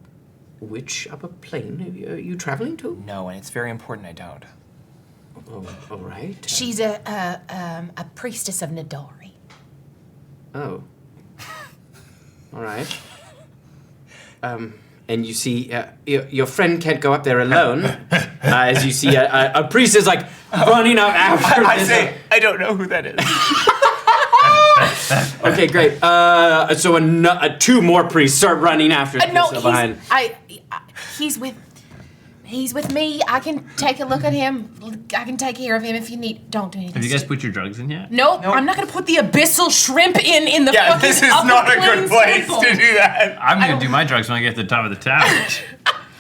which upper plane are you traveling to? No, and it's very important I don't. Oh, all right. she's a priestess of Nadari. Oh. All right. And you see, your friend can't go up there alone. As you see, a priest is like running up after I this. say, I don't know who that is. Okay, great. So 2 more priests start running after this No, behind. he's with me. I can take a look at him. I can take care of him if you need. Don't do anything. Have you guys put your drugs in yet? Nope, I'm not gonna put the abyssal shrimp in the Yeah, fucking this is upper not a good plains place temple. to do that. I'm gonna do my drugs when I get to the top of the tower,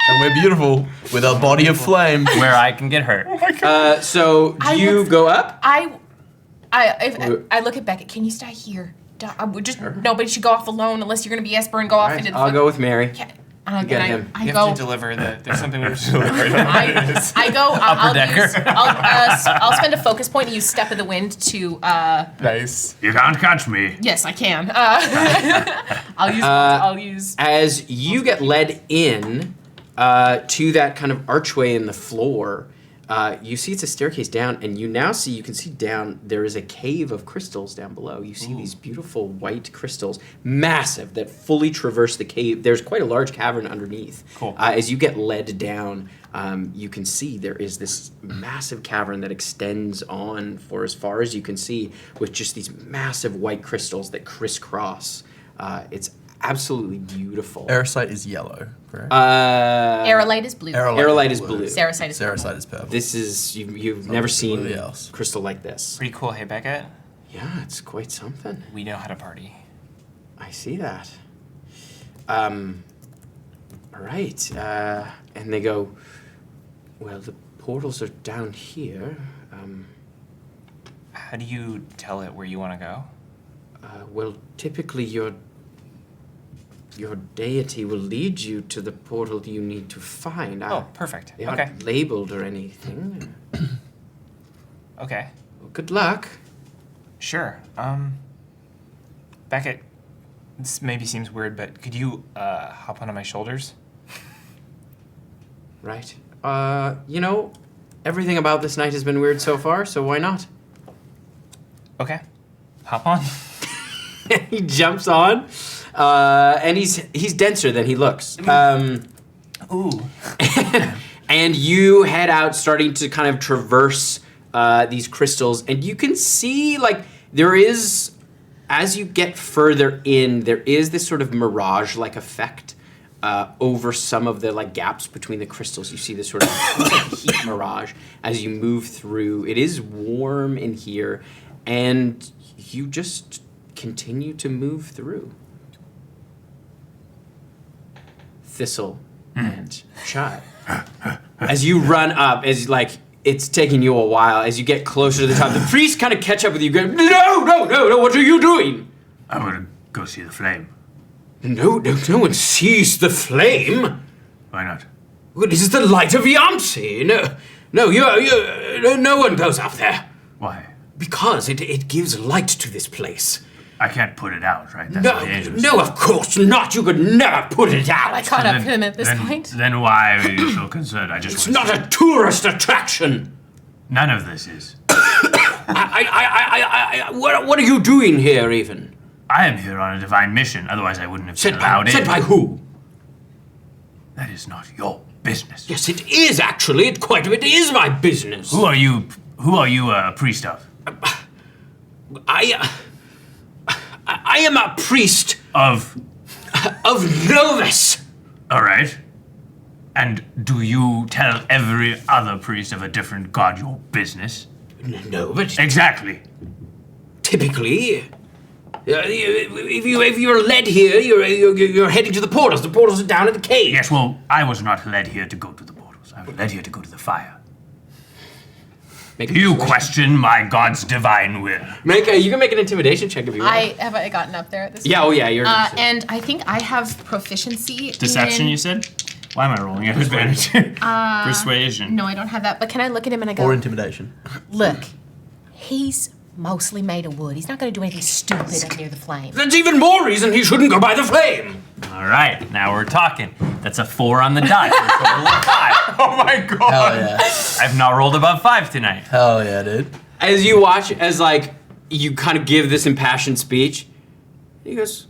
And we're beautiful with our body of flame. where I can get hurt. So do you go up? I look at Beckett. Can you stay here? I would just nobody should go off alone unless you're gonna be Esper and go off into the. I'll go with Mary. I get him. I You go. have to deliver there's something we have to deliver. I don't know what it is. I go. Decker. I'll spend a focus point and use Step of the Wind to. Nice. You can't catch me. Yes, I can. I'll use. As you get led in to that kind of archway in the floor, you see it's a staircase down, and you can see down, there is a cave of crystals down below. You see these beautiful white crystals, massive, that fully traverse the cave. There's quite a large cavern underneath. Cool. As you get led down, you can see there is this massive cavern that extends on for as far as you can see, with just these massive white crystals that crisscross. It's absolutely beautiful. Aerosite is yellow, correct? Aerolite is blue. Aerolite is blue. Serosite is purple. Saracite is purple. This is you've never seen Something else. crystal like this. Pretty cool. Hey, Beckett. Yeah, it's quite something. We know how to party. I see that. All right. And they go, well, the portals are down here. How do you tell it where you want to go? Well, typically your deity will lead you to the portal you need to find. Oh, perfect. They Okay. aren't labeled or anything. Okay. Well, good luck. Sure. Beckett, this maybe seems weird, but could you hop onto my shoulders? Right. Everything about this night has been weird so far, so why not? Okay. Hop on. He jumps on, and he's denser than he looks. Ooh. And you head out, starting to kind of traverse these crystals, and you can see, like, there is, as you get further in, there is this sort of mirage-like effect over some of the, like, gaps between the crystals. You see this sort of heat mirage as you move through. It is warm in here, and you just continue to move through. Thistle and Shy. As you run up, as like it's taking you a while, as you get closer to the top, the priests kind of catch up with you. Go, no! What are you doing? I'm gonna go see the flame. No one sees the flame. Why not? Well, this is the light of Yamsi. No one goes up there. Why? Because it gives light to this place. I can't put it out, right? That's dangerous. No, of course not. You could never put it out. I caught up to him at this point. Then why are you so concerned? I just It's want not a tourist attraction. None of this is. What are you doing here, even? I am here on a divine mission, otherwise I wouldn't have been allowed in. Sent by who? That is not your business. Yes, it is actually. It is my business. Who are you a priest of? I am a priest Of Novus. all right. And do you tell every other priest of a different god your business? No, but Exactly. typically, if you're led here, you're heading to the portals. The portals are down in the cave. Yes, well, I was not led here to go to the portals. I was led here to go to the fire. Make a You persuasion- question my god's divine will. You can make an intimidation check if you want. Have I gotten up there at this Yeah, point? oh yeah, you're. And I think I have proficiency Deception, in... you said? Why am I rolling at advantage? Persuasion. No, I don't have that. But can I look at him and I go, Or intimidation. look, he's mostly made of wood. He's not going to do anything stupid up near the flame. That's even more reason he shouldn't go by the flame. All right, now we're talking. That's a 4 on the die for a total of 5. Oh my god. Hell yeah. I've not rolled above 5 tonight. Hell yeah, dude. As you watch, as like you kind of give this impassioned speech, he goes,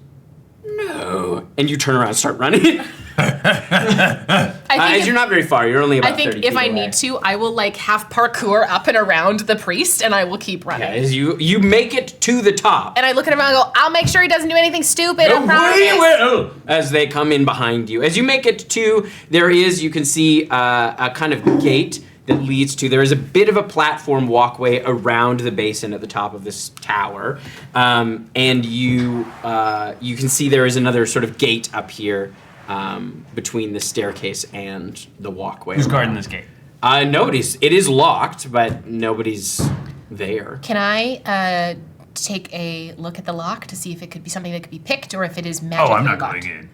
"No," and you turn around and start running. I think You're not very far. You're only about I think 30 if feet I away. need to, I will like half parkour up and around the priest, and I will keep running. Yeah, as you make it to the top. And I look at him and I go, I'll make sure he doesn't do anything stupid. I promise. We will! As they come in behind you. As you make it to, you can see a kind of gate that leads to, there is a bit of a platform walkway around the basin at the top of this tower. And you can see there is another sort of gate up here between the staircase and the walkway. Who's guarding this gate? Nobody's. It is locked, but nobody's there. Can I take a look at the lock to see if it could be something that could be picked or if it is magically Oh, I'm not locked? going in.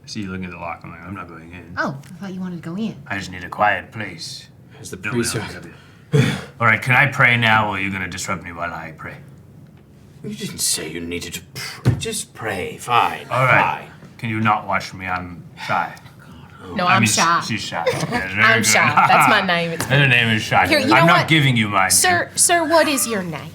I see you looking at the lock. I'm like, I'm not going in. Oh, I thought you wanted to go in. I just need a quiet place. As the No, priest. no, All right, can I pray now, or are you going to disrupt me while I pray? You didn't say you needed to pray. Just pray. Fine. All right. Fine. Can you not watch me? I'm shy. No, I I'm mean, shy. She's shy. Yeah, very I'm good. shy. That's my name. It's And her name is Shy. Here, you know I'm not what? giving you mine. Sir, what is your name?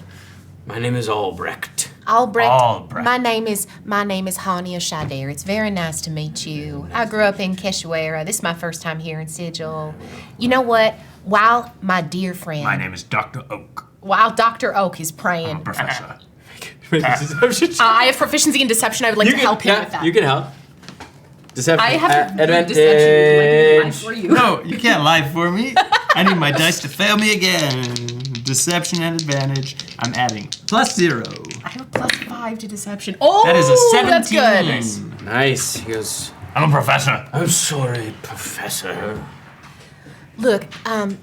My name is Albrecht. Albrecht. Albrecht. My name is Hania Shader. It's very nice to meet you. I grew up in Keshoera. This is my first time here in Sigil. You know what? While my dear friend, My name is Dr. Oak. while Dr. Oak is I'm a praying, professor. I have proficiency in deception. I would like to help him with that. You can help. Deception. I have to do advantage. deception like for you. No, you can't lie for me. I need my dice to fail me again. Deception and advantage. I'm adding +0. I have a +5 to deception. Oh, That is a 17. That's good. Nice. He goes, I'm a professor. I'm sorry, Professor. Look,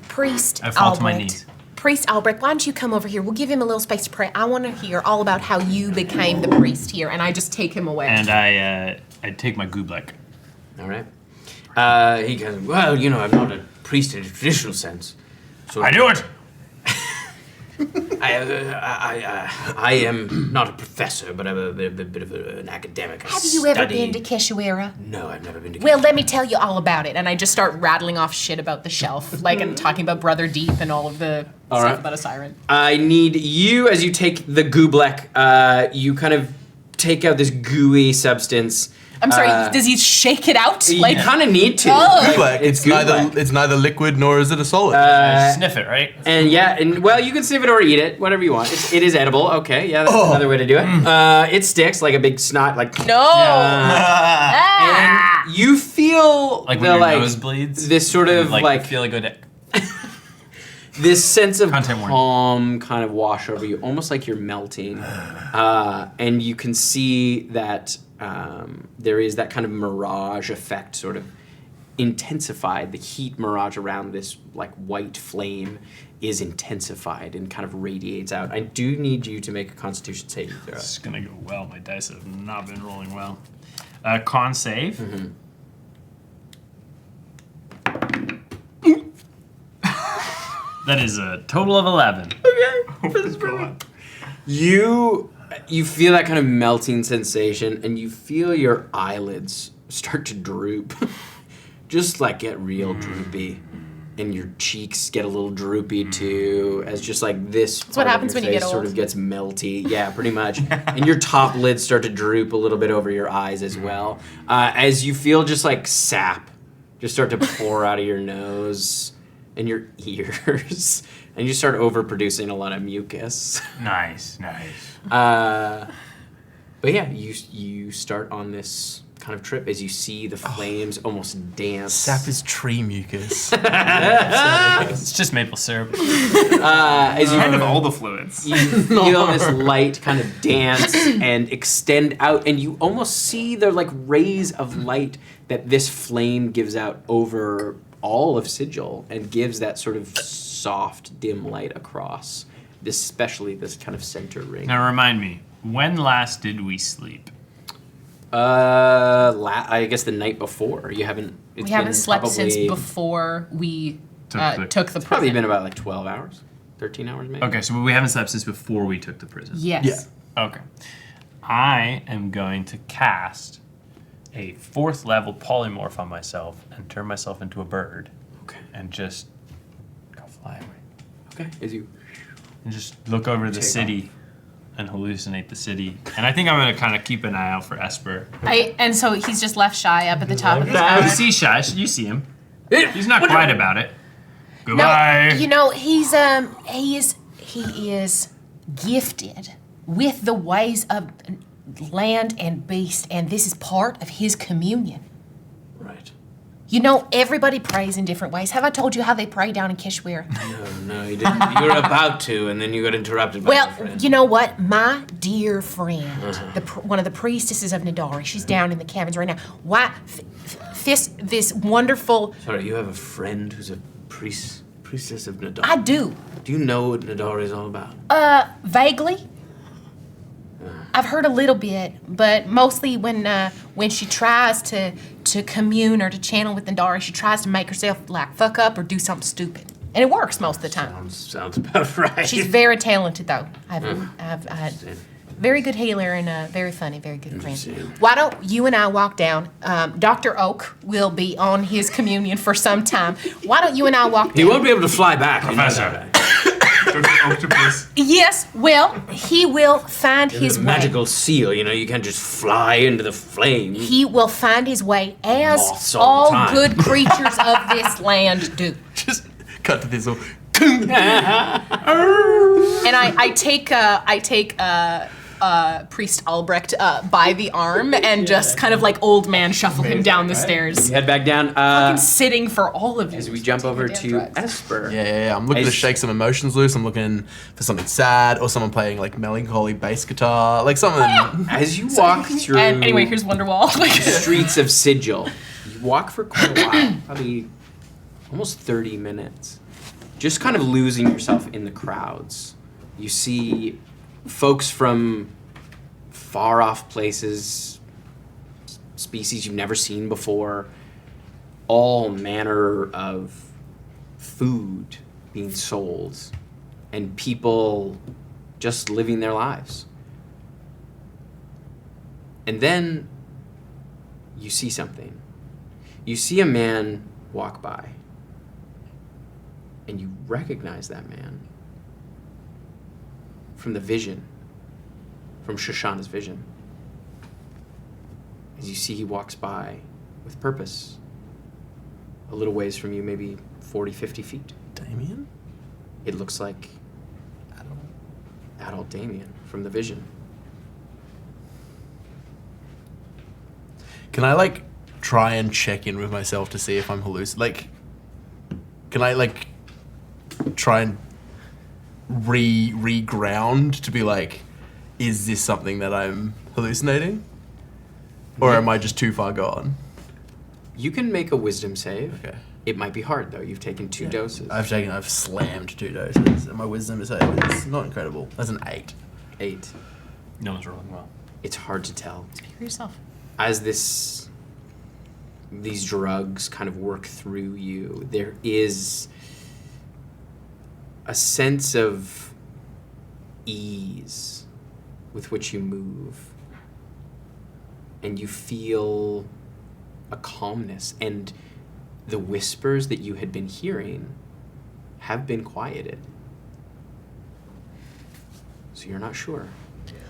Priest I fall to my Albrecht. knees. Priest Albrecht, why don't you come over here? We'll give him a little space to pray. I want to hear all about how you became the priest here, and I just take him away. And I take my Gublek. All right. He goes, well, you know, I'm not a priest in a traditional sense. So I knew it. I am not a professor, but I'm a bit of an academic. Have you ever been to Keshoera? No, I've never been to Well, let me tell you all about it. And I just start rattling off shit about the shelf, like and talking about Brother Deep and all of the stuff right. about a siren. I need you, as you take the Gublek, you kind of take out this gooey substance. I'm sorry, does he shake it out? You Like, kind of need to. Oh. Like, it's neither Gublek. it's neither liquid nor is it a solid. Sniff it, right? And yeah, and well, you can sniff it or eat it, whatever you want. It is edible. Okay, yeah, that's Oh. another way to do it. It sticks like a big snot, like. no. Ah. And you feel Like the, when your nose bleeds? this sort of like feel it go down. this sense of Content warning. calm kind of wash over you, almost like you're melting. And you can see that there is that kind of mirage effect sort of intensified. The heat mirage around this like white flame is intensified and kind of radiates out. I do need you to make a Constitution saving throw. It's gonna go well. My dice have not been rolling well. Con save. That is a total of 11. You feel that kind of melting sensation, and you feel your eyelids start to droop, just like get real droopy, and your cheeks get a little droopy too, as just like this. That's what happens when you get Sort old. of gets melty, yeah, pretty much, and your top lids start to droop a little bit over your eyes as well, as you feel just like sap, just start to pour out of your nose and your ears, and you start overproducing a lot of mucus. Nice. But yeah, you start on this kind of trip as you see the flames almost dance. Sap is tree mucus. It's just maple syrup. As you Kind of all the fluids. you feel this light kind of dance and extend out, and you almost see the like rays of light that this flame gives out over all of Sigil, and gives that sort of soft, dim light across, especially this kind of center ring. Now remind me, when last did we sleep? I guess the night before. You haven't. We haven't slept since probably- before we Took took the Probably prison. been about like 12 hours, 13 hours maybe. Okay, so we haven't slept since before we took the prison. Yes. Yeah. Okay. I am going to cast a 4th level polymorph on myself and turn myself into a bird Okay. and just go fly away. Okay. As you. And just look over the Take city and hallucinate the city. And I think I'm going to kind of keep an eye out for Esper. And so he's just left shy up at the top of his You tower. see Shash, you see him. He's not quiet about it. Goodbye. No, you know, he is gifted with the ways of land and beast, and this is part of his communion. Right. You know, everybody prays in different ways. Have I told you how they pray down in Keshoera? No, you didn't. You were about to, and then you got interrupted by Well, your friend. you know what? My dear friend, one of the priestesses of Nadari, she's down in the caverns right now. Why? This wonderful. Sorry, you have a friend who's a priestess of Nadar. I do. Do you know what Nadar is all about? Vaguely. I've heard a little bit, but mostly when she tries to commune or to channel with Nadari, she tries to make herself like fuck up or do something stupid, and it works most of the time. Sounds about right. She's very talented though. I've had very good healer and very funny, very good friend. Why don't you and I walk down? Dr. Oak will be on his communion for some time. Why don't you and I walk down? He won't be able to fly back. you know Professor. that. Octopus. Yes, well, he will find his The way. magical seal, you can't just fly into the flame. He will find his way as Moths all all the time. good creatures of this land do. Just cut to Thistle. And I take Priest Albrecht by the arm and just kind of like old man shuffle him down the stairs. You head back down. Fucking sitting for all of you. As we jump over Taking to damn drugs. Esper. Yeah. I'm looking to shake some emotions loose. I'm looking for something sad or someone playing like melancholy bass guitar, like something. As you walk through And anyway, here's Wonderwall. the streets of Sigil, you walk for quite a while, probably almost 30 minutes, just kind of losing yourself in the crowds. You see folks from far off places, species you've never seen before, all manner of food being sold, and people just living their lives. And then you see something. You see a man walk by, and you recognize that man from the vision, from Shoshana's vision. As you see, he walks by with purpose, a little ways from you, maybe 40, 50 feet. Damien? It looks like adult Damien from the vision. Can I like try and check in with myself to see if I'm hallucinating? Like, can I like try and reground to be like, is this something that I'm hallucinating? Or am I just too far gone? You can make a wisdom save. Okay. It might be hard though. You've taken 2 doses. I've slammed 2 doses, and my wisdom save is not incredible. That's an 8. 8. No one's rolling well. It's hard to tell. Speak for yourself. As these drugs kind of work through you, there is a sense of ease with which you move, and you feel a calmness, and the whispers that you had been hearing have been quieted. So you're not sure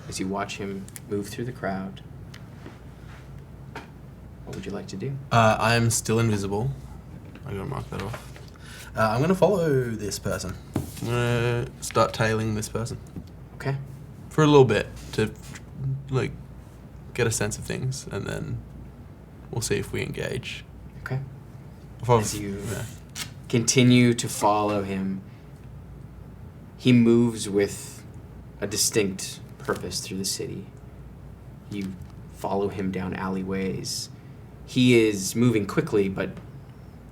as you watch him move through the crowd. What would you like to do? I'm still invisible. I'm gonna mark that off. I'm gonna follow this person. I'm gonna start tailing this person Okay. for a little bit to like get a sense of things, and then we'll see if we engage. Okay. If As you continue to follow him, he moves with a distinct purpose through the city. You follow him down alleyways. He is moving quickly, but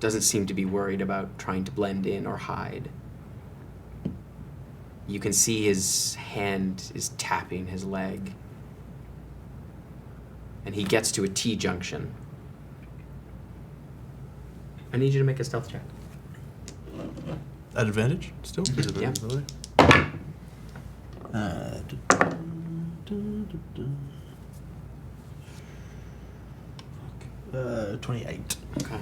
doesn't seem to be worried about trying to blend in or hide. You can see his hand is tapping his leg. And he gets to a T-junction. I need you to make a stealth check. At advantage still? Yeah. Invisibility? 28. Okay.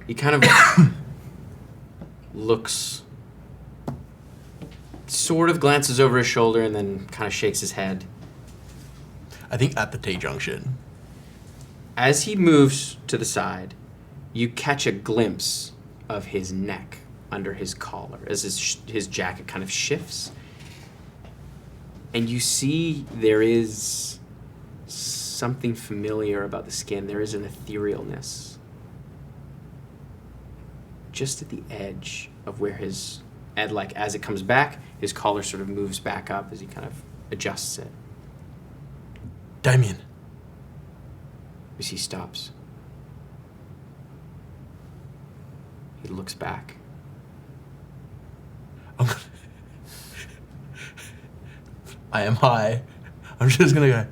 He kind of looks, sort of glances over his shoulder and then kind of shakes his head. I think at the T-junction. As he moves to the side, you catch a glimpse of his neck under his collar as his jacket kind of shifts. And you see there is something familiar about the skin. There is an etherealness just at the edge of where his, as it comes back, his collar sort of moves back up as he kind of adjusts it. Damien. As he stops. He looks back. I am high. I'm just gonna go,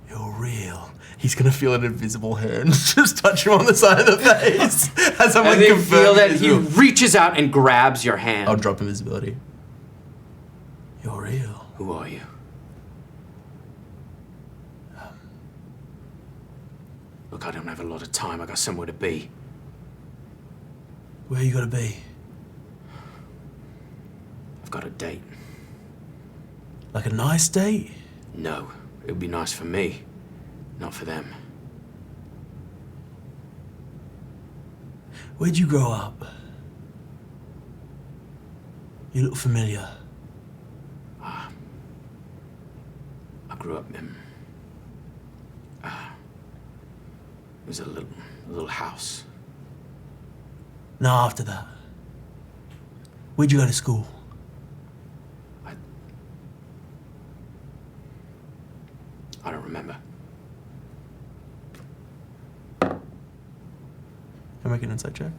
you're real. He's gonna feel an invisible hand just touch him on the side of the face. As I'm And like, then you confirming feel that he's he real. reaches out and grabs your hand. I'll drop invisibility. You're real. Who are you? Look, I don't have a lot of time. I got somewhere to be. Where you gotta be? I've got a date. Like a nice date? No, it would be nice for me, not for them. Where'd you grow up? You look familiar. grew up in... it was a little house. No, after that. Where'd you go to school? I don't remember. Can I make an insight check?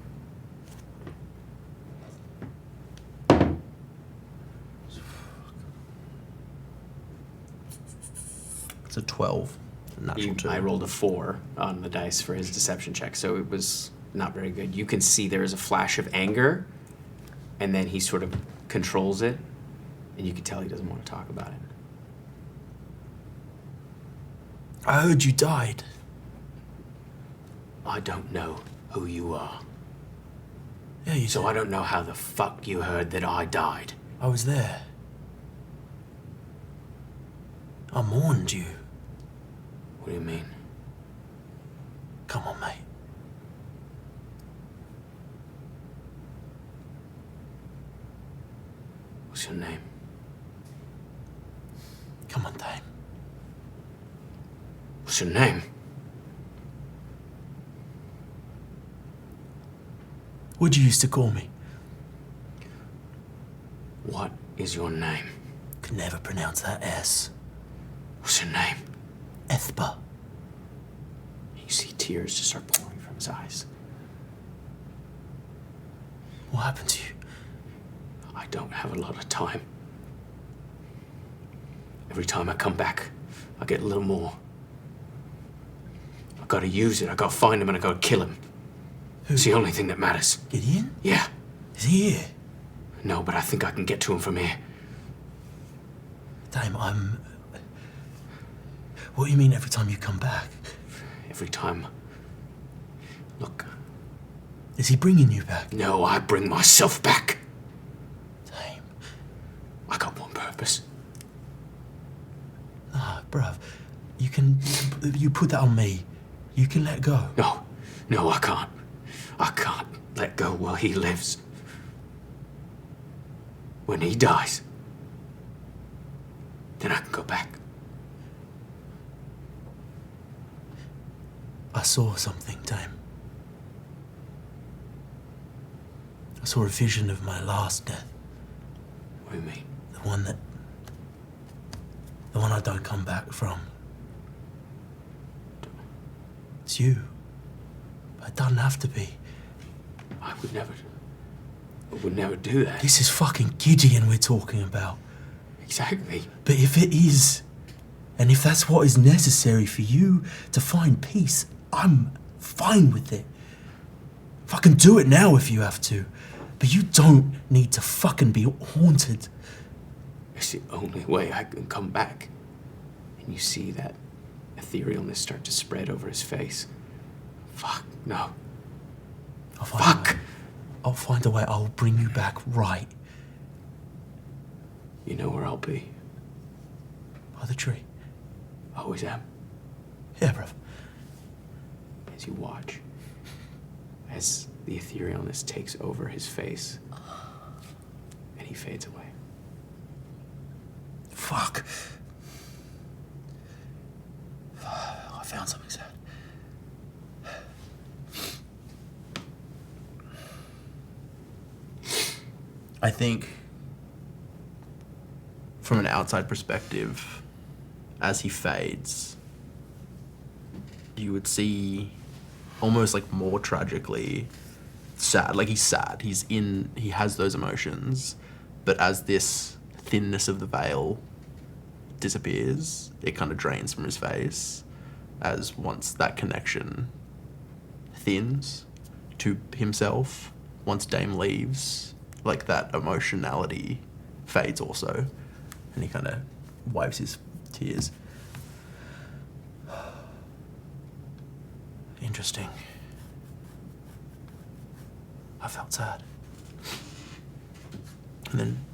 It's a 12. Natural 2. I rolled a 4 on the dice for his deception check, so it was not very good. You can see there is a flash of anger, and then he sort of controls it, and you can tell he doesn't want to talk about it. I heard you died. I don't know who you are, Yeah, you so did. I don't know how the fuck you heard that I died. I was there. I mourned you. What do you mean? Come on, mate. What's your name? Come on, Dame. What's your name? What'd you used to call me? What is your name? Could never pronounce that S. What's your name? Esper. You see tears just start pouring from his eyes. What happened to you? I don't have a lot of time. Every time I come back, I get a little more. I gotta use it, I gotta find him, and I gotta kill him. It's the only thing that matters. Gideon? Yeah. Is he here? No, but I think I can get to him from here. Dame, What do you mean every time you come back? Every time. Look, Is he bringing you back? no, I bring myself back. Dame. I got one purpose. Nah, bruv. You put that on me. You can let go. No, I can't. I can't let go while he lives. When he dies, then I can go back. I saw something, Dame. I saw a vision of my last death. What do you mean? The one I don't come back from. It's you. But it doesn't have to be. I would never do that. This is fucking Gideon we're talking about. Exactly. But if it is, and if that's what is necessary for you to find peace, I'm fine with it. Fucking do it now if you have to. But you don't need to fucking be haunted. It's the only way I can come back. And you see that etherealness start to spread over his face. Fuck, no. Fuck! I'll find a way. I'll bring you back right. You know where I'll be. By the tree. Always am. Yeah, bruv. As you watch, as the etherealness takes over his face, and he fades away. Fuck. I found something sad. I think from an outside perspective, as he fades, you would see almost like more tragically sad. Like he's sad. He has those emotions, but as this thinness of the veil disappears, it kind of drains from his face as once that connection thins to himself, once Dame leaves, like that emotionality fades also, and he kind of wipes his tears. Interesting. I felt sad. And then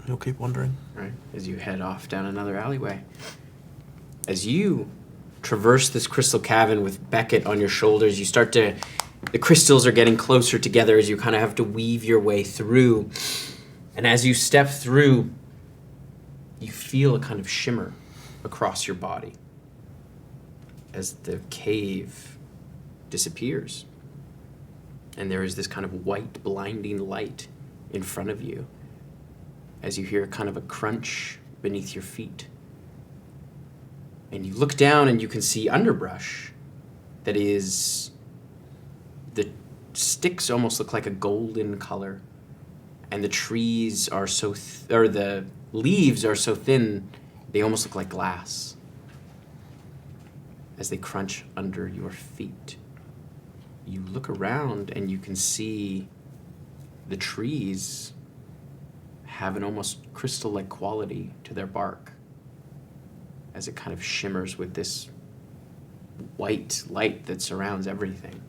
you'll keep wandering. Right, as you head off down another alleyway. As you traverse this crystal cavern with Beckett on your shoulders, the crystals are getting closer together as you kind of have to weave your way through. And as you step through, you feel a kind of shimmer across your body as the cave disappears. And there is this kind of white, blinding light in front of you as you hear kind of a crunch beneath your feet. And you look down and you can see underbrush that is... The sticks almost look like a golden color. And the trees are so... or the leaves are so thin, they almost look like glass as they crunch under your feet. You look around and you can see the trees have an almost crystal-like quality to their bark as it kind of shimmers with this white light that surrounds everything.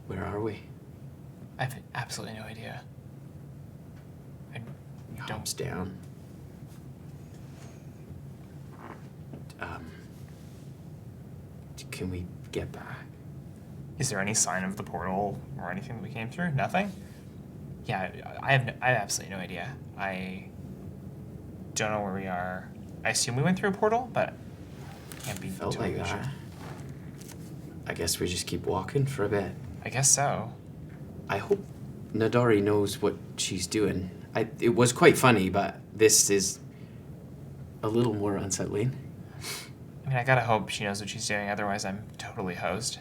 Where are we? I have absolutely no idea. He hops down. Can we get back? Is there any sign of the portal or anything that we came through? Nothing? Yeah, I have absolutely no idea. I don't know where we are. I assume we went through a portal, but can't be Felt totally like sure. that. I guess we just keep walking for a bit. I guess so. I hope Nadari knows what she's doing. It was quite funny, but this is a little more unsettling. I mean, I gotta hope she knows what she's doing, otherwise I'm totally hosed.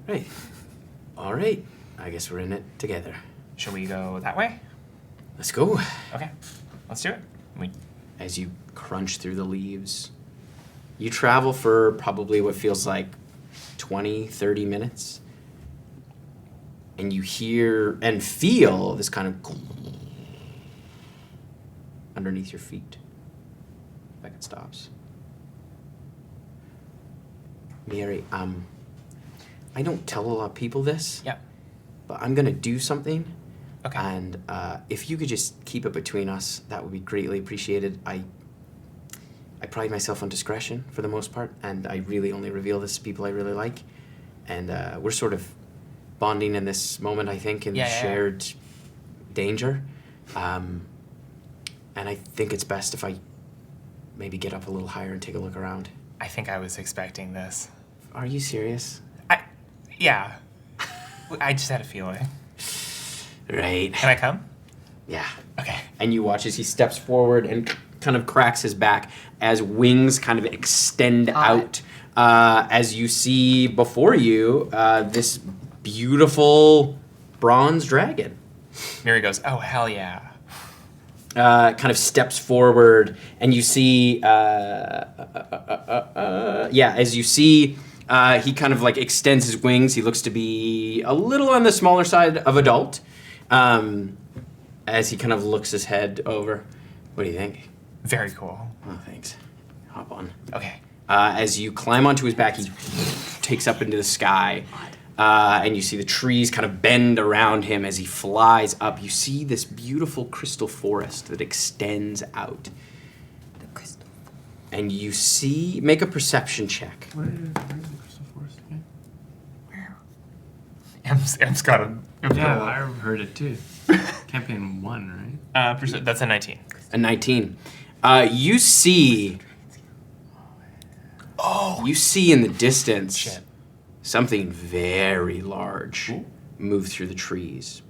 Right. All right. I guess we're in it together. Should we go that way? Let's go. Okay, let's do it. As you crunch through the leaves, you travel for probably what feels like 20, 30 minutes. And you hear and feel this kind of underneath your feet. Like it stops. Mary, I don't tell a lot of people this. Yep. But I'm gonna do something. Okay. And if you could just keep it between us, that would be greatly appreciated. I pride myself on discretion for the most part, and I really only reveal this to people I really like. And we're sort of bonding in this moment, I think, in the shared danger. And I think it's best if I maybe get up a little higher and take a look around. I think I was expecting this. Are you serious? Yeah. I just had a feeling. Right. Can I come? Yeah. Okay. And you watch as he steps forward and kind of cracks his back as wings kind of extend out. As you see before you this beautiful bronze dragon. Mary goes, oh, hell yeah. Kind of steps forward, and you see, as you see, he kind of like extends his wings. He looks to be a little on the smaller side of adult, as he kind of looks his head over. What do you think? Very cool. Oh, thanks. Hop on. Okay. As you climb onto his back, he takes up into the sky. And you see the trees kind of bend around him as he flies up. You see this beautiful crystal forest that extends out. The crystal. And you see, make a perception check. Where's the crystal forest again? Em's got a... Yeah, I heard it too. Campaign 1, right? That's a 19. A 19. You see... You see in the distance... Shit. Something very large move through the trees.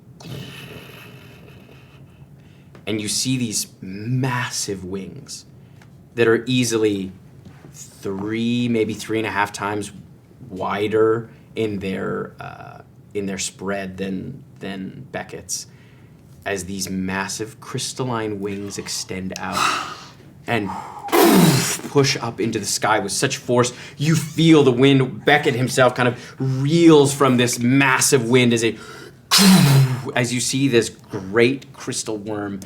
And you see these massive wings that are easily 3, maybe 3.5 times wider in their spread than Beckett's, as these massive crystalline wings extend out and push up into the sky with such force. You feel the wind. Beckett himself kind of reels from this massive wind as you see this great crystal worm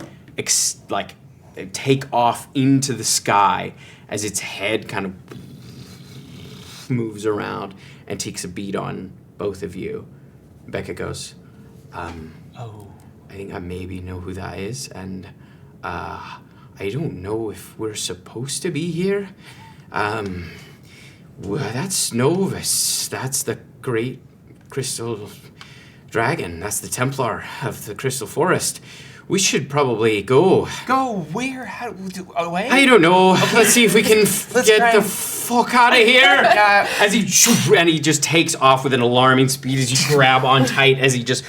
take off into the sky as its head kind of moves around and takes a beat on both of you. Beckett goes, I think I maybe know who that is, and I don't know if we're supposed to be here. Well, that's Novus. That's the great crystal dragon. That's the Templar of the Crystal Forest. We should probably go. Go where? How? Away? I don't know. Let's see if we can Let's get try the and- fuck out of here. As he just takes off with an alarming speed as you grab on tight as he just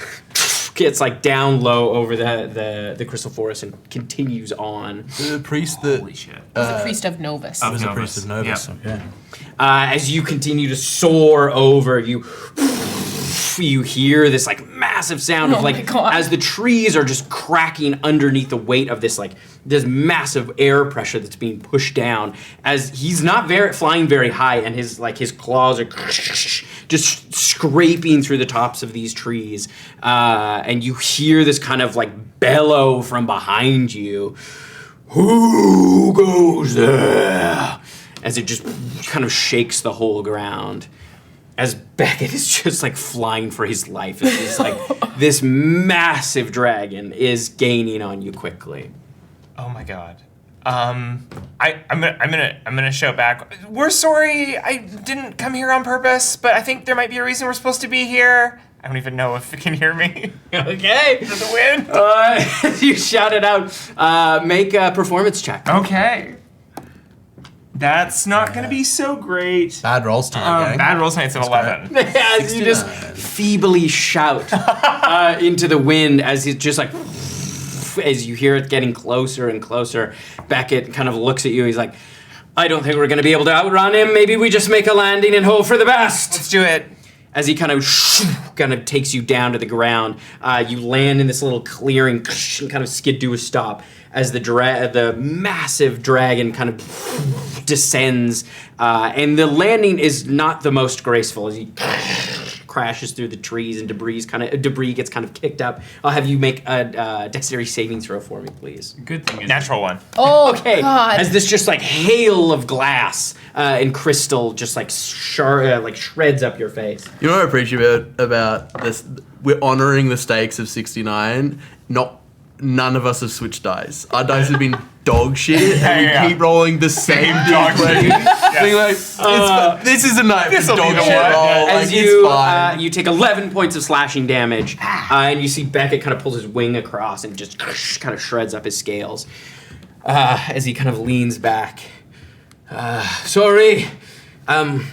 gets like down low over the crystal forest and continues on. The priest that Holy shit. He's a priest of Novus. was a priest of Novus. Yeah. Okay. As you continue to soar over, you hear this like massive sound Oh of my like God. as the trees are just cracking underneath the weight of this like this massive air pressure that's being pushed down as he's not flying very high and his claws are just scraping through the tops of these trees and you hear this kind of like bellow from behind you. Who goes there? As it just kind of shakes the whole ground. As Beckett is just like flying for his life. It's just like this massive dragon is gaining on you quickly. Oh my god. I'm gonna shout back. We're sorry. I didn't come here on purpose, but I think there might be a reason we're supposed to be here. I don't even know if it can hear me. Okay. Is it the wind? You shout it out. Make a performance check. Okay. That's not gonna be so great. Bad rolls tonight, gang. Bad rolls tonight's an 11. As you just feebly shout into the wind as it's just like as you hear it getting closer and closer. Beckett kind of looks at you. He's like, I don't think we're going to be able to outrun him. Maybe we just make a landing and hope for the best. Let's do it. As he kind of takes you down to the ground, you land in this little clearing and kind of skid to a stop as the massive dragon kind of descends, and the landing is not the most graceful as he crashes through the trees and debris gets kind of kicked up. I'll have you make a dexterity saving throw for me, please. Good thing is Natural one. Oh, Okay, God. as this just like hail of glass and crystal just like shreds up your face. You know what I appreciate about this? We're honoring the stakes of 69. None of us have switched dice. Our dice have been dog shit, and we keep rolling the same dog dog shit. Being like, this is a night for This'll be dog the shit one. roll. As Like, you it's fine. you take 11 points of slashing damage, and you see Beckett kind of pulls his wing across and just kind of shreds up his scales as he kind of leans back. Sorry,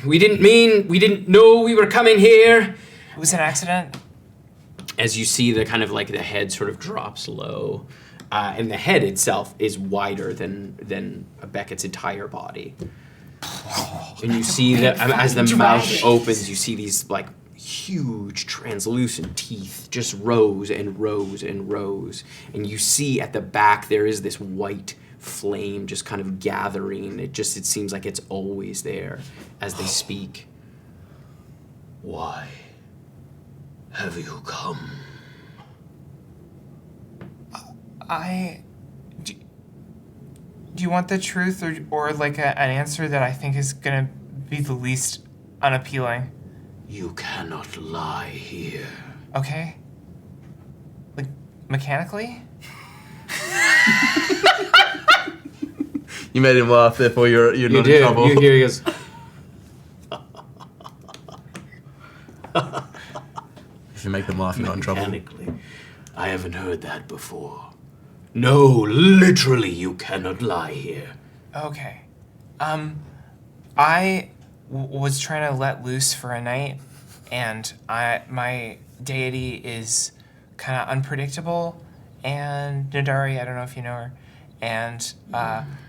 we didn't know we were coming here. It was an accident. As you see the kind of like the head sort of drops low, and the head itself is wider than Beckett's entire body. And you see that as the mouth opens, you see these like huge translucent teeth just rows and rows and rows. And you see at the back there is this white flame just kind of gathering. It seems like it's always there as they speak. Why have you come? Do you want the truth or like an answer that I think is gonna be the least unappealing? You cannot lie here. Okay. Like mechanically? You made him laugh, therefore you're not in trouble. You hear he goes, If you make them laugh, you're not in trouble. mechanically. I haven't heard that before. No, literally, you cannot lie here. Okay. I was trying to let loose for a night, and my deity is kind of unpredictable, and Nadari, I don't know if you know her, and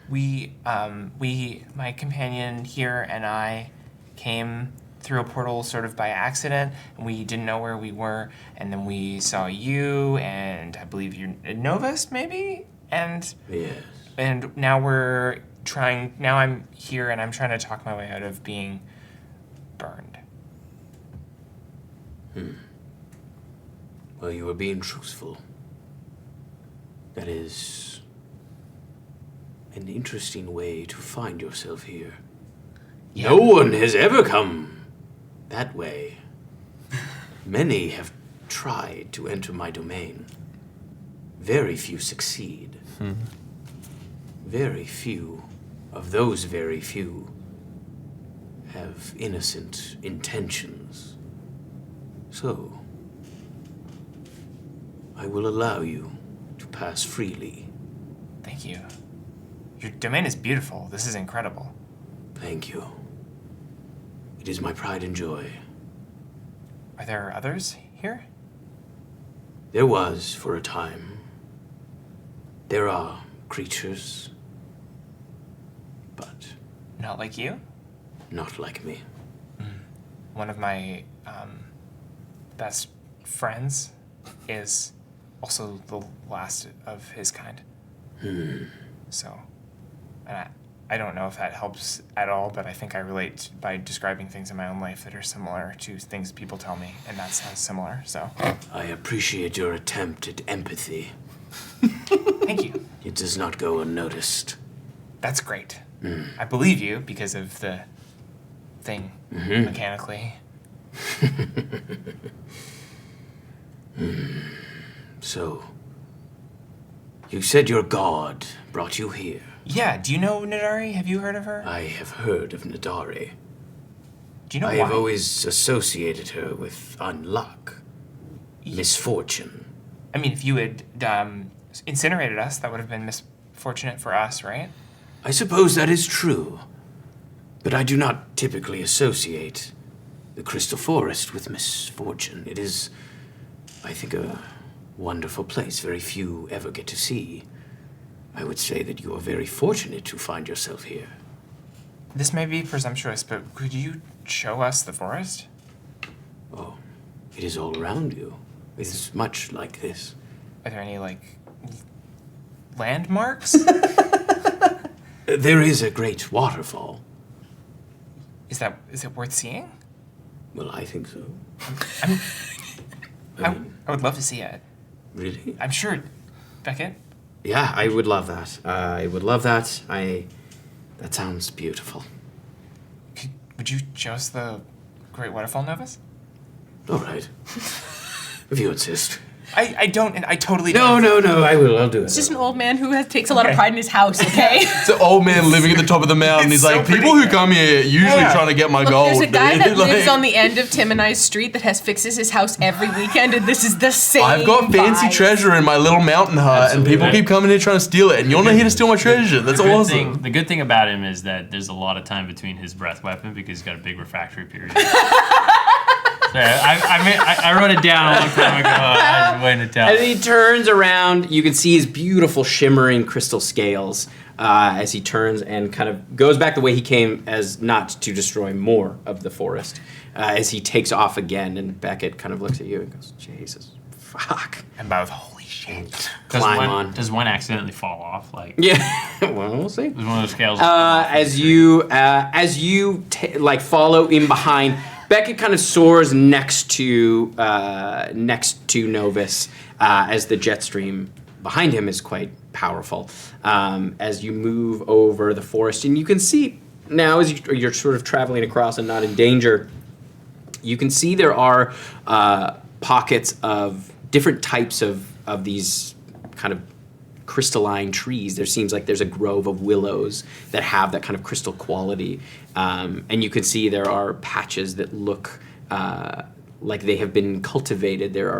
my companion here and I came through a portal sort of by accident, and we didn't know where we were, and then we saw you, and I believe you're Novus, maybe? And Yes. and now I'm here and I'm trying to talk my way out of being burned. Well, you are being truthful. That is an interesting way to find yourself here. No one has ever come that way. Many have tried to enter my domain. Very few succeed. Very few of those very few have innocent intentions. So, I will allow you to pass freely. Thank you. Your domain is beautiful. This is incredible. Thank you. It is my pride and joy. Are there others here? There was for a time. There are creatures, but Not like you? not like me. One of my best friends is also the last of his kind. So, and I don't know if that helps at all, but I think I relate by describing things in my own life that are similar to things people tell me, and that sounds similar, so. I appreciate your attempt at empathy. Thank you. It does not go unnoticed. That's great. I believe you because of the thing mechanically. So, you said your god brought you here. Yeah, do you know Nadari? Have you heard of her? I have heard of Nadari. Do you know I why? have always associated her with unluck, misfortune. I mean, if you had incinerated us, that would have been misfortunate for us, right? I suppose that is true, but I do not typically associate the Crystal Forest with misfortune. It is, I think, a wonderful place very few ever get to see. I would say that you are very fortunate to find yourself here. This may be presumptuous, but could you show us the forest? Oh, it is all around you. It is much like this. Are there any, like, landmarks? There is a great waterfall. Is it worth seeing? Well, I think so. I would love to see it. Really? I'm sure, Beckett. Yeah, I would love that. I would love that. That sounds beautiful. Would you show us the Great Waterfall, Novus? All right. If you insist. I don't, and I totally No, don't. no, I will. I'll do it. It's just an old man who takes a lot of pride in his house, okay? It's an old man living at the top of the mountain. He's It's so like, people who pretty. come here usually trying to get my Look, gold. there's a guy dude." that Like, lives on the end of Tim and I's street that fixes his house every weekend, and this is the same I've got fancy vibe. treasure in my little mountain hut, and people Absolutely. keep coming here trying to steal it, and you're not here to steal my treasure. That's awesome. The good thing about him is that there's a lot of time between his breath weapon because he's got a big refractory period. Sorry, I wrote it down a long time ago. I was waiting to tell. As he turns around, you can see his beautiful shimmering crystal scales as he turns and kind of goes back the way he came, as not to destroy more of the forest. As he takes off again, and Beckett kind of looks at you and goes, Jesus, fuck. And both, holy shit. Does one accidentally fall off? Like, Yeah, well, we'll see. does one of those scales? As you follow in behind, Beckett kind of soars next to Novus, as the jet stream behind him is quite powerful. As you move over the forest, and you can see now as you're sort of traveling across and not in danger, you can see there are pockets of different types of these kind of crystalline trees. There seems like there's a grove of willows that have that kind of crystal quality. And you can see there are patches that look like they have been cultivated. There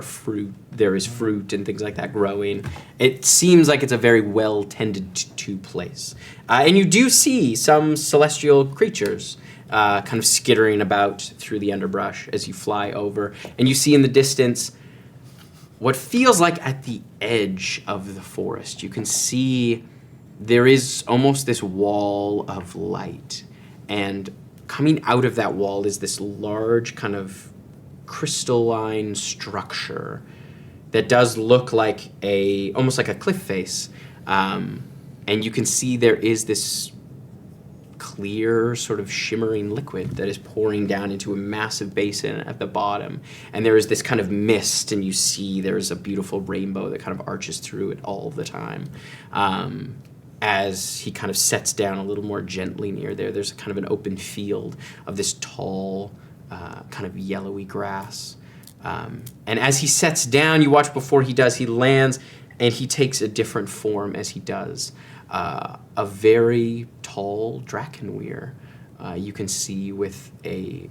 is fruit and things like that growing. It seems like it's a very well tended to place. And you do see some celestial creatures kind of skittering about through the underbrush as you fly over. And you see in the distance what feels like at the edge of the forest, you can see there is almost this wall of light. And coming out of that wall is this large kind of crystalline structure that does look like almost like a cliff face. And you can see there is this clear sort of shimmering liquid that is pouring down into a massive basin at the bottom, and there is this kind of mist, and you see there's a beautiful rainbow that kind of arches through it all the time. As he kind of sets down a little more gently near there's kind of an open field of this tall kind of yellowy grass, and as he sets down, you watch before he does, he lands and he takes a different form as he does. A very tall Drakenweir, you can see with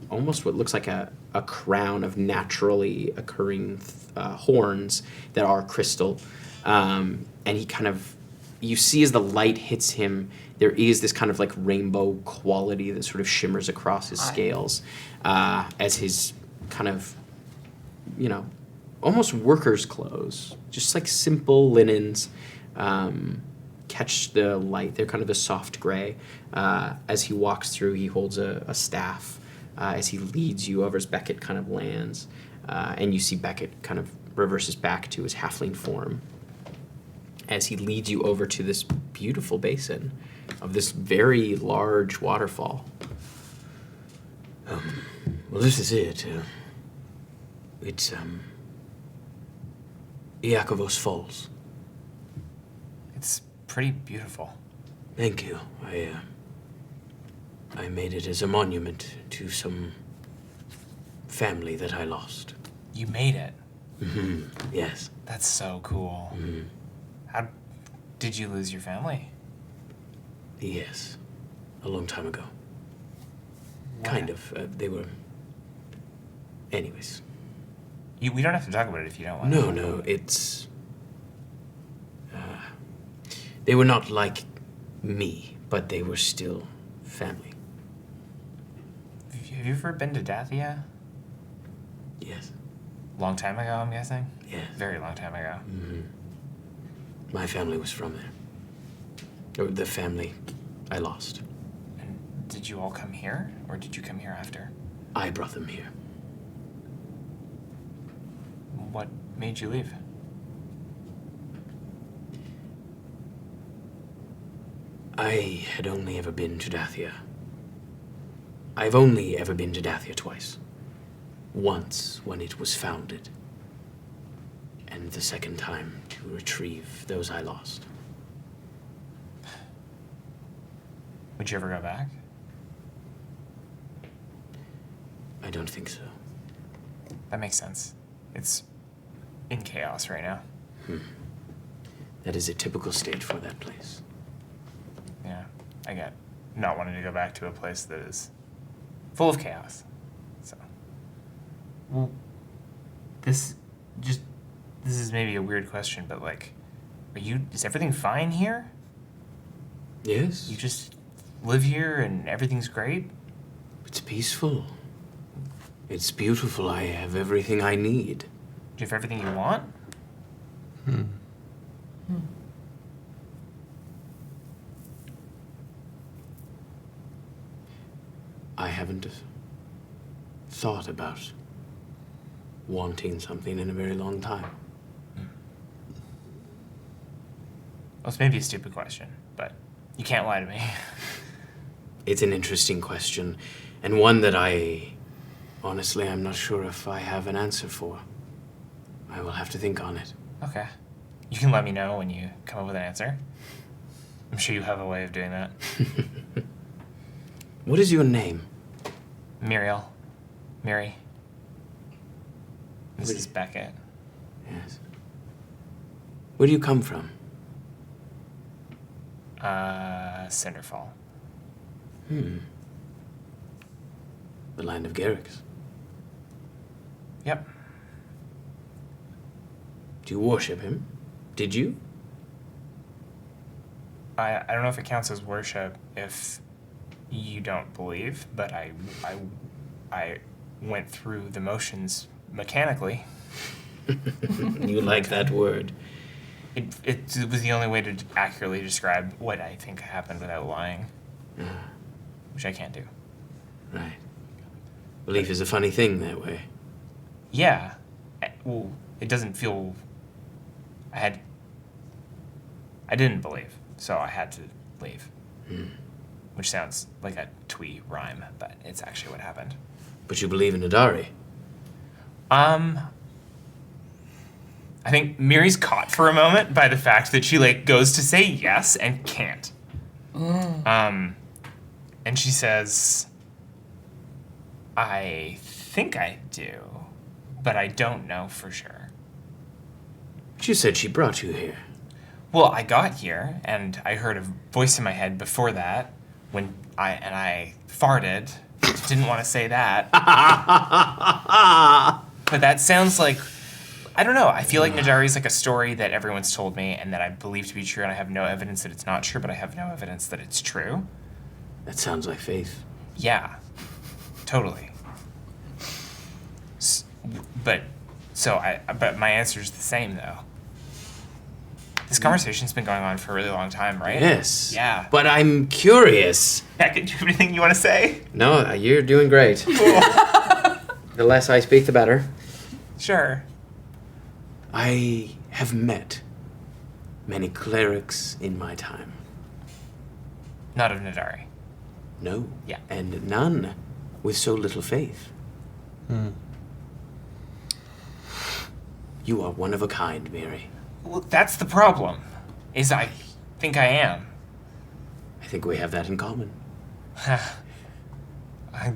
almost what looks like a crown of naturally occurring horns that are crystal. And he kind of, you see as the light hits him, there is this kind of like rainbow quality that sort of shimmers across his scales as his kind of, almost workers' clothes, just like simple linens, catch the light. They're kind of a soft gray. As he walks through, he holds a staff as he leads you over as Beckett kind of lands. And you see Beckett kind of reverses back to his halfling form as he leads you over to this beautiful basin of this very large waterfall. Well, this is it. It's, Iakovos Falls. It's pretty beautiful. Thank you. I made it as a monument to some family that I lost. You made it. Yes. That's so cool. How did you lose your family? Yes. A long time ago. What? Kind of. They were... Anyways. We don't have to talk about it if you don't want No, to. no, it's... they were not like me, but they were still family. Have you ever been to Dathia? Yes. Long time ago, I'm guessing? Yes. Very long time ago. My family was from there. Or the family I lost. And did you all come here? Or did you come here after? I brought them here. What made you leave? I had only ever been to Dathia. I've only ever been to Dathia twice. Once when it was founded, and the second time to retrieve those I lost. Would you ever go back? I don't think so. That makes sense. It's in chaos right now. That is a typical state for that place. Yeah, I get not wanting to go back to a place that is full of chaos. So, well, this is maybe a weird question, but like, is everything fine here? Yes. You just live here and everything's great? It's peaceful. It's beautiful. I have everything I need. Do you have everything you want? I haven't thought about wanting something in a very long time. Well, it's maybe a stupid question, but you can't lie to me. It's an interesting question, and one that honestly, I'm not sure if I have an answer for. I will have to think on it. Okay. You can let me know when you come up with an answer. I'm sure you have a way of doing that. What is your name? Mirielle. Miri. This is Beckett. Yes. Where do you come from? Cinderfall. The land of Garrix. Yep. Do you worship him? Did you? I don't know if it counts as worship if you don't believe, but I went through the motions mechanically. You like that word. It was the only way to accurately describe what I think happened without lying, which I can't do. Right. Belief is a funny thing that way. Yeah. Well, it doesn't feel... I didn't believe, so I had to leave. Which sounds like a twee rhyme, but it's actually what happened. But you believe in Adari. I think Miri's caught for a moment by the fact that she goes to say yes and can't. And she says, I think I do, but I don't know for sure. She said she brought you here. Well, I got here, and I heard a voice in my head before that, when I farted. Didn't want to say that. But that sounds like... I don't know. I feel like Nadari is like a story that everyone's told me and that I believe to be true, and I have no evidence that it's not true, but I have no evidence that it's true. That sounds like faith. Yeah, totally. But my answer is the same though. This conversation's been going on for a really long time, right? Yes. Yeah. But I'm curious. Beckett, do you have anything you want to say? No, you're doing great. The less I speak, the better. Sure. I have met many clerics in my time. Not of Nadari. No. Yeah. And none with so little faith. You are one of a kind, Miri. Well, that's the problem. Is I think I am. I think we have that in common. I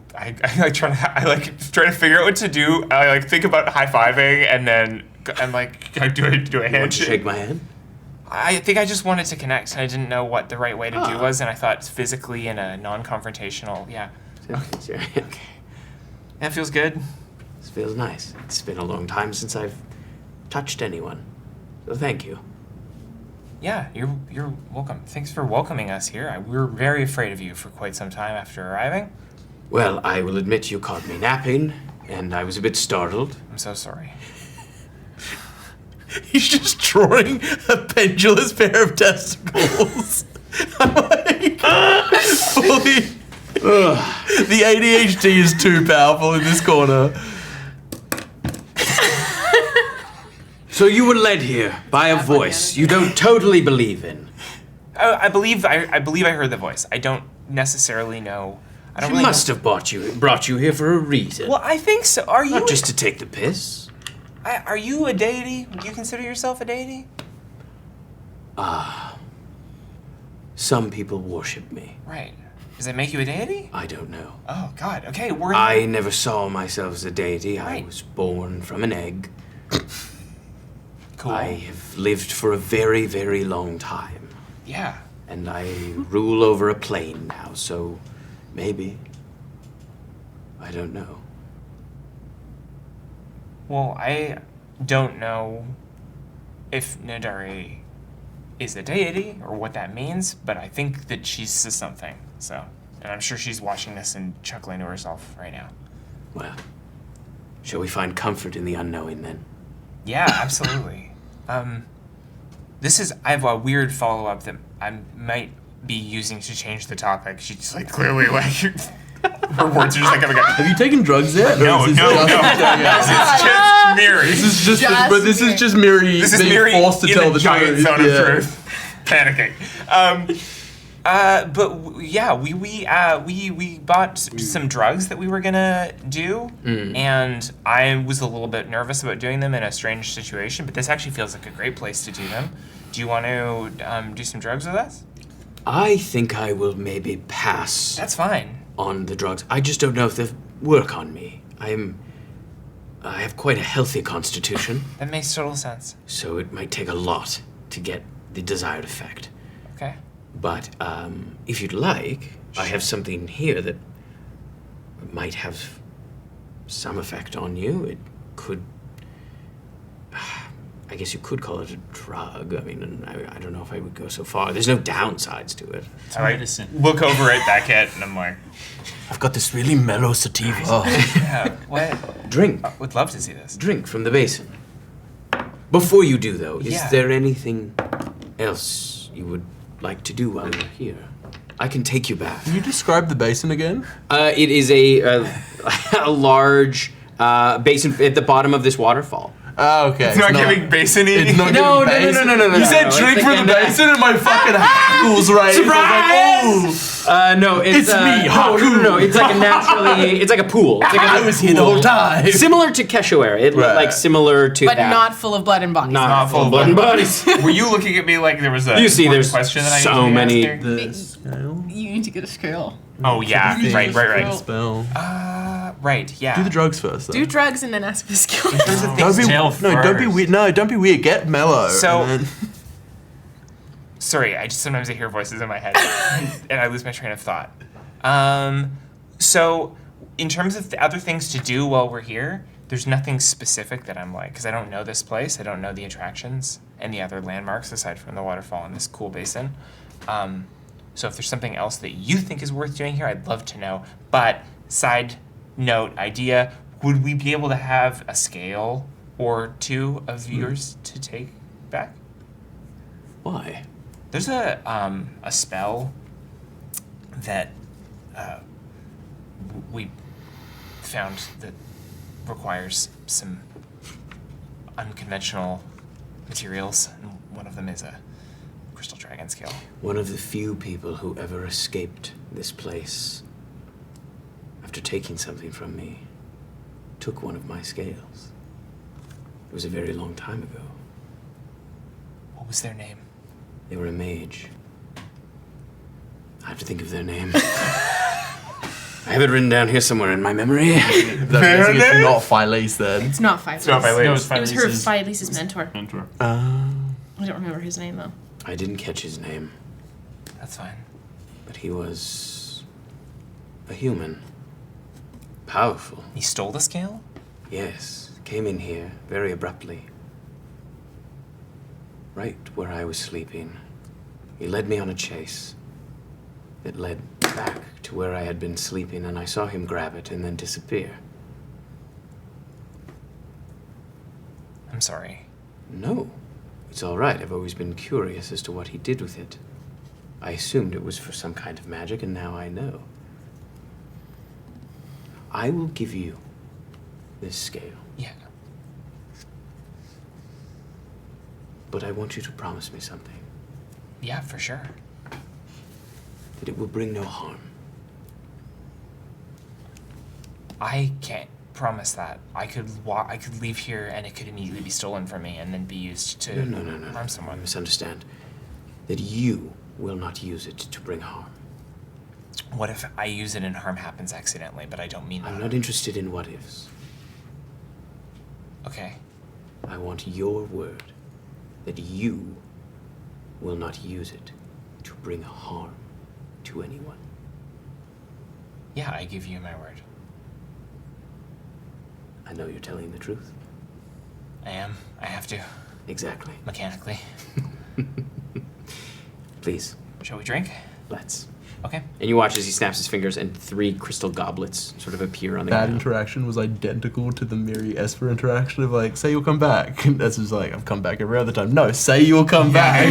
try to figure out what to do. I like think about high-fiving and then I'm like, do a You want to handshake? shake my hand? I think I just wanted to connect and I didn't know what the right way to do was, and I thought physically in a non-confrontational, Sure. that feels good. This feels nice. It's been a long time since I've touched anyone. So thank you. Yeah, you're welcome. Thanks for welcoming us here. We were very afraid of you for quite some time after arriving. Well, I will admit you caught me napping, and I was a bit startled. I'm so sorry. He's just drawing a pendulous pair of testicles. I'm like, fully. The ADHD is too powerful in this corner. So you were led here by a voice you don't totally believe in. I believe I heard the voice. I don't necessarily know. I don't She really must have brought you here for a reason. Well, I think so. Are you Not just to take the piss. Are you a deity? Would you consider yourself a deity? Some people worship me. Right. Does that make you a deity? I don't know. Oh God. Okay. I never saw myself as a deity. I Right. was born from an egg. Cool. I have lived for a very, very long time. Yeah. And I rule over a plane now, so maybe. I don't know. Well, I don't know if Nadari is a deity or what that means, but I think that she says something. So, and I'm sure she's watching this and chuckling to herself right now. Well, shall we find comfort in the unknowing then? Yeah, absolutely. I have a weird follow-up that I might be using to change the topic. She's like clearly like her words are just like coming out. Have you taken drugs yet? Or No, is this no, just- no. This is just Miri. This is just Miri This is being Miri forced to in tell the the giant truth. zone of Yeah. truth, panicking. We bought some drugs that we were gonna do, and I was a little bit nervous about doing them in a strange situation. But this actually feels like a great place to do them. Do you want to do some drugs with us? I think I will maybe pass That's fine. on the drugs. I just don't know if they'll work on me. I have quite a healthy constitution, That makes total sense. so it might take a lot to get the desired effect. Okay. But if you'd like, I have something here that might have some effect on you. It could, I guess you could call it a drug. I mean, I don't know if I would go so far. There's no downsides to it. It's medicine. Look over at Beckett, and I'm like, I've got this really mellow sativa. yeah, what? Drink. Would love to see this. Drink from the basin. Before you do, though, is Yeah. there anything else you would like to do while you're here? I can take you back. Can you describe the basin again? It is a large basin at the bottom of this waterfall. Oh, okay. It's not giving basin It's not No, giving basin. no. You said No, drink it's from like the an- basin and my fucking hackles right. Surprise! No, it's It's me, no, it's like a naturally, it's like a pool. It's like I was here the whole time. Similar to Keshoera. It looked Right. like similar to But that. not full of blood and bodies. Not full of blood and bodies. Were you looking at me like there was a You see, important there's question that I need so to be many- asking? You need to get a scale. Oh yeah, right. Spell. Right, yeah. Do the drugs first. Though. Do drugs and then ask for the skill. Don't be Tail don't be first. weird. No, don't be weird. Get mellow. So- and then- Sorry, sometimes I hear voices in my head and I lose my train of thought. So in terms of the other things to do while we're here, there's nothing specific that I'm like, because I don't know this place, I don't know the attractions and the other landmarks aside from the waterfall and this cool basin. So if there's something else that you think is worth doing here, I'd love to know. But side note idea, would we be able to have a scale or two of yours to take back? Why? There's a spell that we found that requires some unconventional materials, and one of them is a crystal dragon scale. One of the few people who ever escaped this place, after taking something from me, took one of my scales. It was a very long time ago. What was their name? They were a mage. I have to think of their name. I have it written down here somewhere in my memory. I'm guessing it's not Phileas then. It's not Phileas. It's not Phileas. No, it was It was her Phileas' Phileas' mentor. mentor. I don't remember his name though. I didn't catch his name, That's fine. but he was a human. Powerful. He stole the scale? Yes, came in here very abruptly. Right where I was sleeping. He led me on a chase that led back to where I had been sleeping, and I saw him grab it and then disappear. I'm sorry. No, it's all right. I've always been curious as to what he did with it. I assumed it was for some kind of magic, and now I know. I will give you this scale, Yeah. but I want you to promise me something. Yeah, for sure. That it will bring no harm. I can't promise that. I could leave here and it could immediately be stolen from me and then be used to No. harm I someone. misunderstand. That you will not use it to bring harm. What if I use it and harm happens accidentally, but I don't mean I'm that? not interested in what ifs. Okay. I want your word that you will not use it to bring harm to anyone. Yeah, I give you my word. I know you're telling the truth. I am. I have to. Exactly. Mechanically. Please, Shall we drink? let's. Okay. And you watch as he snaps his fingers and 3 crystal goblets sort of appear on the That ground. interaction was identical to the Miri Esper interaction of like, say you'll come back. And that's just like, I've come back every other time. No, say you'll come back.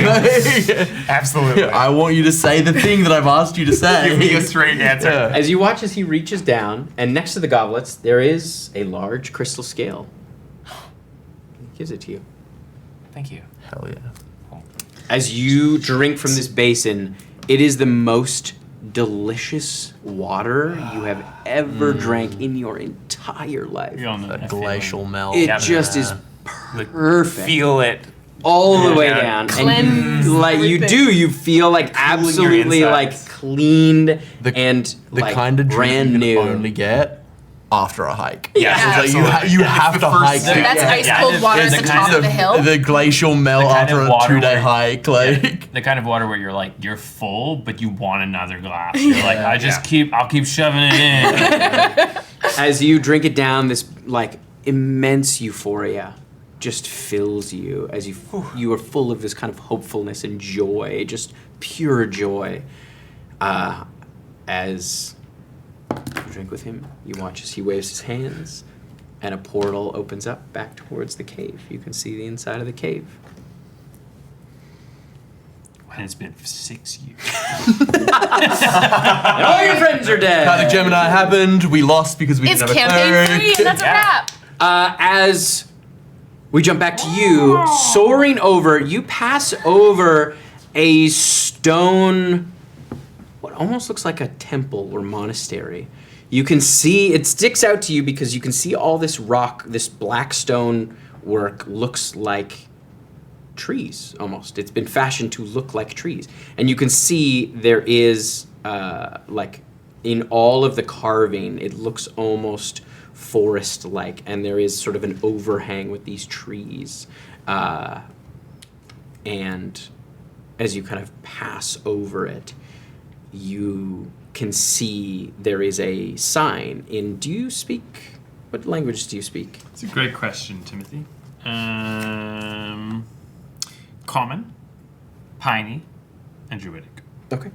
Absolutely. I want you to say the thing that I've asked you to say. Give me a straight answer. Yeah. As you watch as he reaches down, and next to the goblets, there is a large crystal scale. He gives it to you. Thank you. Hell yeah. As you drink from this basin, it is the most delicious water you have ever drank in your entire life. You all know That that glacial melt. It Yeah. just is perfect. Feel it. all the way Yeah. down. Cleanse And like you everything. do, you feel like absolutely like insides. cleaned The- and The like kind of drink brand you can new. only get after a hike. Yeah, It's like absolutely. you Yeah, have it's to the first hike. step. to- That's Yeah, ice yeah, cold it's- water at it's the the top kind of the hill. The glacial melt The kind after of a water 2-day where- hike. Like, The kind of water where you're like, you're full, but you want another glass. You're like, I'll keep shoving it in. As you drink it down, this like immense euphoria just fills you as you are full of this kind of hopefulness and joy, just pure joy. As you drink with him, you watch as he waves his hands, and a portal opens up back towards the cave. You can see the inside of the cave. And it's been 6 years. And all your friends are dead. Panic Gemini happened. We lost because we It's didn't have a campaign cleric. 3, and that's a wrap. As we jump back to you, soaring over, you pass over a stone, what almost looks like a temple or monastery. You can see, it sticks out to you because you can see all this rock, this black stone work looks like trees almost. It's been fashioned to look like trees. And you can see there is, like, in all of the carving, it looks almost forest-like, and there is sort of an overhang with these trees. And as you kind of pass over it, you can see there is a sign in, do you speak What language do you speak? It's a great question, Timothy. Common, Piney, and Druidic. Okay.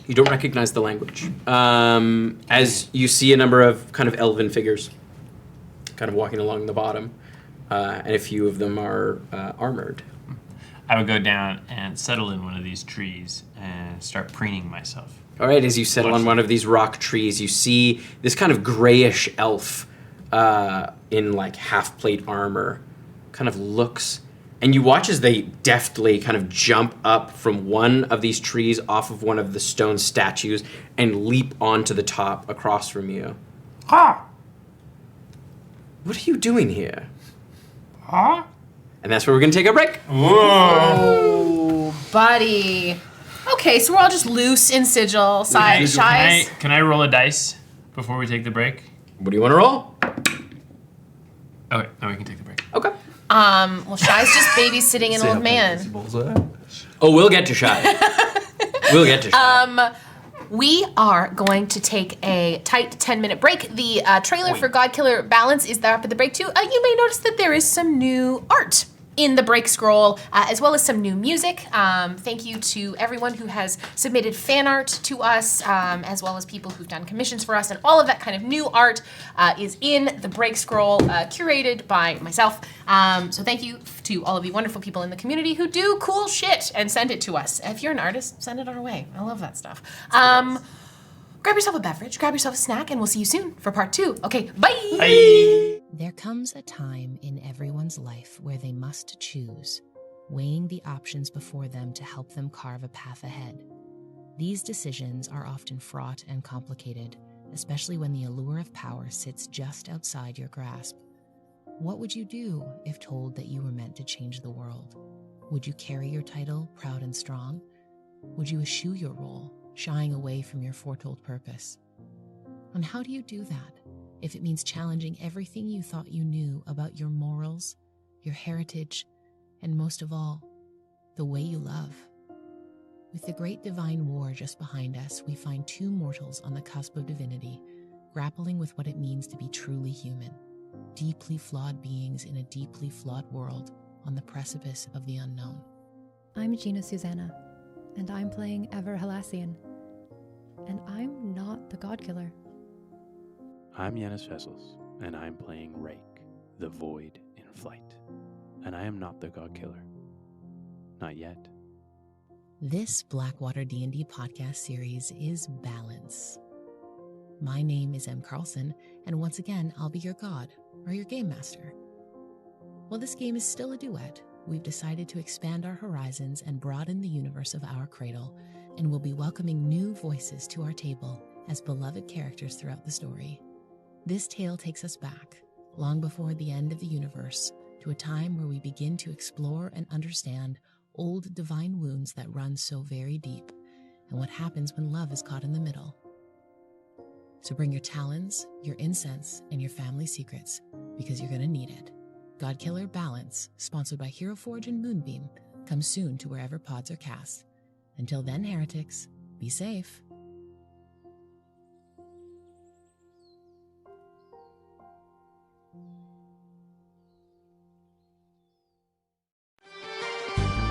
You don't recognize the language. As you see a number of kind of elven figures kind of walking along the bottom, and a few of them are armored. I would go down and settle in one of these trees and start preening myself. All right, as you settle on one of these rock trees, you see this kind of grayish elf in like half-plate armor kind of looks, and you watch as they deftly kind of jump up from one of these trees off of one of the stone statues and leap onto the top across from you. Ah! What are you doing here? Huh? And that's where we're going to take a break. Oh, buddy. Okay, so we're all just loose in Sigil. Shies. Can I roll a dice before we take the break? What do you want to roll? Okay, now we can take the break. Okay. Well, Shy's just babysitting an old man. Oh, we'll get to Shy. We'll get to Shy. We are going to take a tight 10-minute break. The trailer for Godkiller Balance is there up at the break too. You may notice that there is some new art in the break scroll, as well as some new music. Thank you to everyone who has submitted fan art to us, as well as people who've done commissions for us, and all of that kind of new art is in the break scroll, curated by myself. So thank you to all of the wonderful people in the community who do cool shit and send it to us. If you're an artist, send it our way. I love that stuff. Grab yourself a beverage, grab yourself a snack, and we'll see you soon for part 2. Okay, bye! Bye! There comes a time in everyone's life where they must choose, weighing the options before them to help them carve a path ahead. These decisions are often fraught and complicated, especially when the allure of power sits just outside your grasp. What would you do if told that you were meant to change the world? Would you carry your title proud and strong? Would you eschew your role, shying away from your foretold purpose? And how do you do that if it means challenging everything you thought you knew about your morals, your heritage, and most of all, the way you love? With the great divine war just behind us, we find 2 mortals on the cusp of divinity, grappling with what it means to be truly human, deeply flawed beings in a deeply flawed world on the precipice of the unknown. I'm Gina Susanna, and I'm playing Ever Halassian, and I'm not the godkiller. I'm Yanis Vessels, and I'm playing Rake, the Void in Flight, and I am not the godkiller. Not yet. This BlackwaterDnD podcast series is Balance. My name is M. Carlson, and once again, I'll be your god, or your game master. While this game is still a duet, we've decided to expand our horizons and broaden the universe of our cradle, and we'll be welcoming new voices to our table as beloved characters throughout the story. This tale takes us back, long before the end of the universe, to a time where we begin to explore and understand old divine wounds that run so very deep, and what happens when love is caught in the middle. So bring your talons, your incense, and your family secrets, because you're going to need it. Godkiller Balance, sponsored by Hero Forge and Moonbeam, comes soon to wherever pods are cast. Until then, heretics, be safe.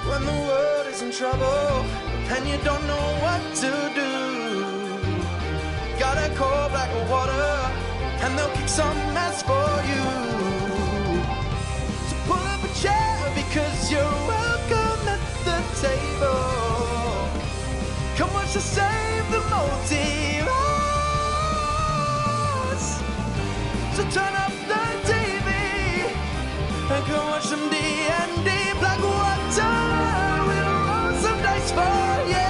When the world is in trouble and you don't know what to do, gotta call Blackwater and they'll kick some ass for you. So pull up a chair because you're welcome at the table. Come watch us save the multiverse. So turn up the TV and come watch some D&D. Blackwater, we'll roll some dice for you.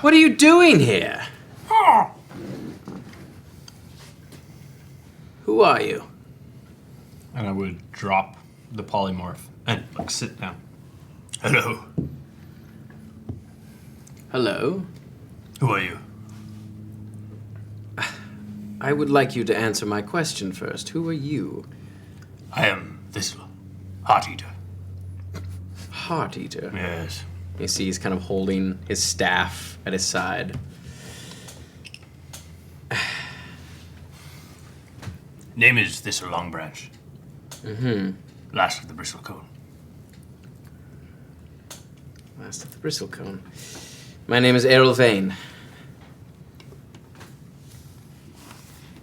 What are you doing here? Who are you? And I would drop the polymorph and like sit down. Hello. Hello. Who are you? I would like you to answer my question first. Who are you? I am Thistle, Heart Eater. Heart Eater. Yes. You see he's kind of holding his staff at his side. Name is Thistle Longbranch. Last of the bristlecone. Last of the bristlecone. My name is Errol Vane.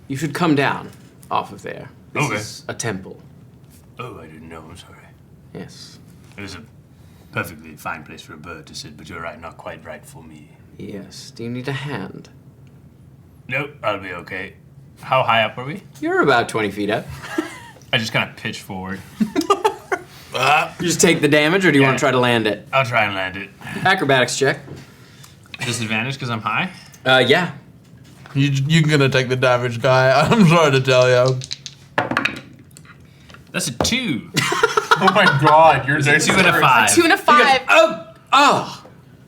You should come down off of there. This Okay. is a temple. Oh, I didn't know. I'm sorry. Yes. It is a perfectly fine place for a bird to sit, but you're right, not quite right for me. Yes. Do you need a hand? Nope, I'll be okay. How high up are we? You're about 20 feet up. I just kind of pitch forward. You just take the damage, or do you want to try to land it? I'll try and land it. Acrobatics check. Disadvantage because I'm high. Yeah. You're gonna take the damage, guy. I'm sorry to tell you. That's a 2. Oh my god, you're There's a 2 and a 5. 2 and a 5.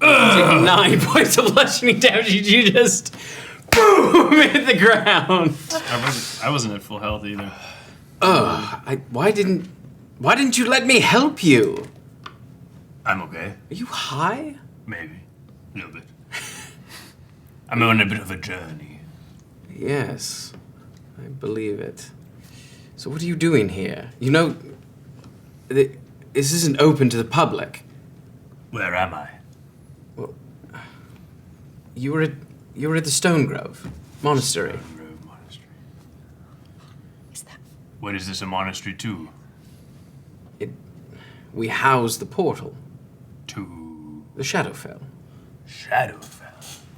Take 9 points of bludgeoning damage. You just boom hit the ground. I wasn't at full health either. Why didn't you let me help you? I'm okay. Are you high? Maybe. A little bit. I'm on a bit of a journey. Yes, I believe it. So what are you doing here? You know, this isn't open to the public. Where am I? Well, you were at the Stone Grove Monastery. Stone Grove Monastery. Is that? What is this a monastery to? We house the portal, To the Shadowfell, Shadowfell.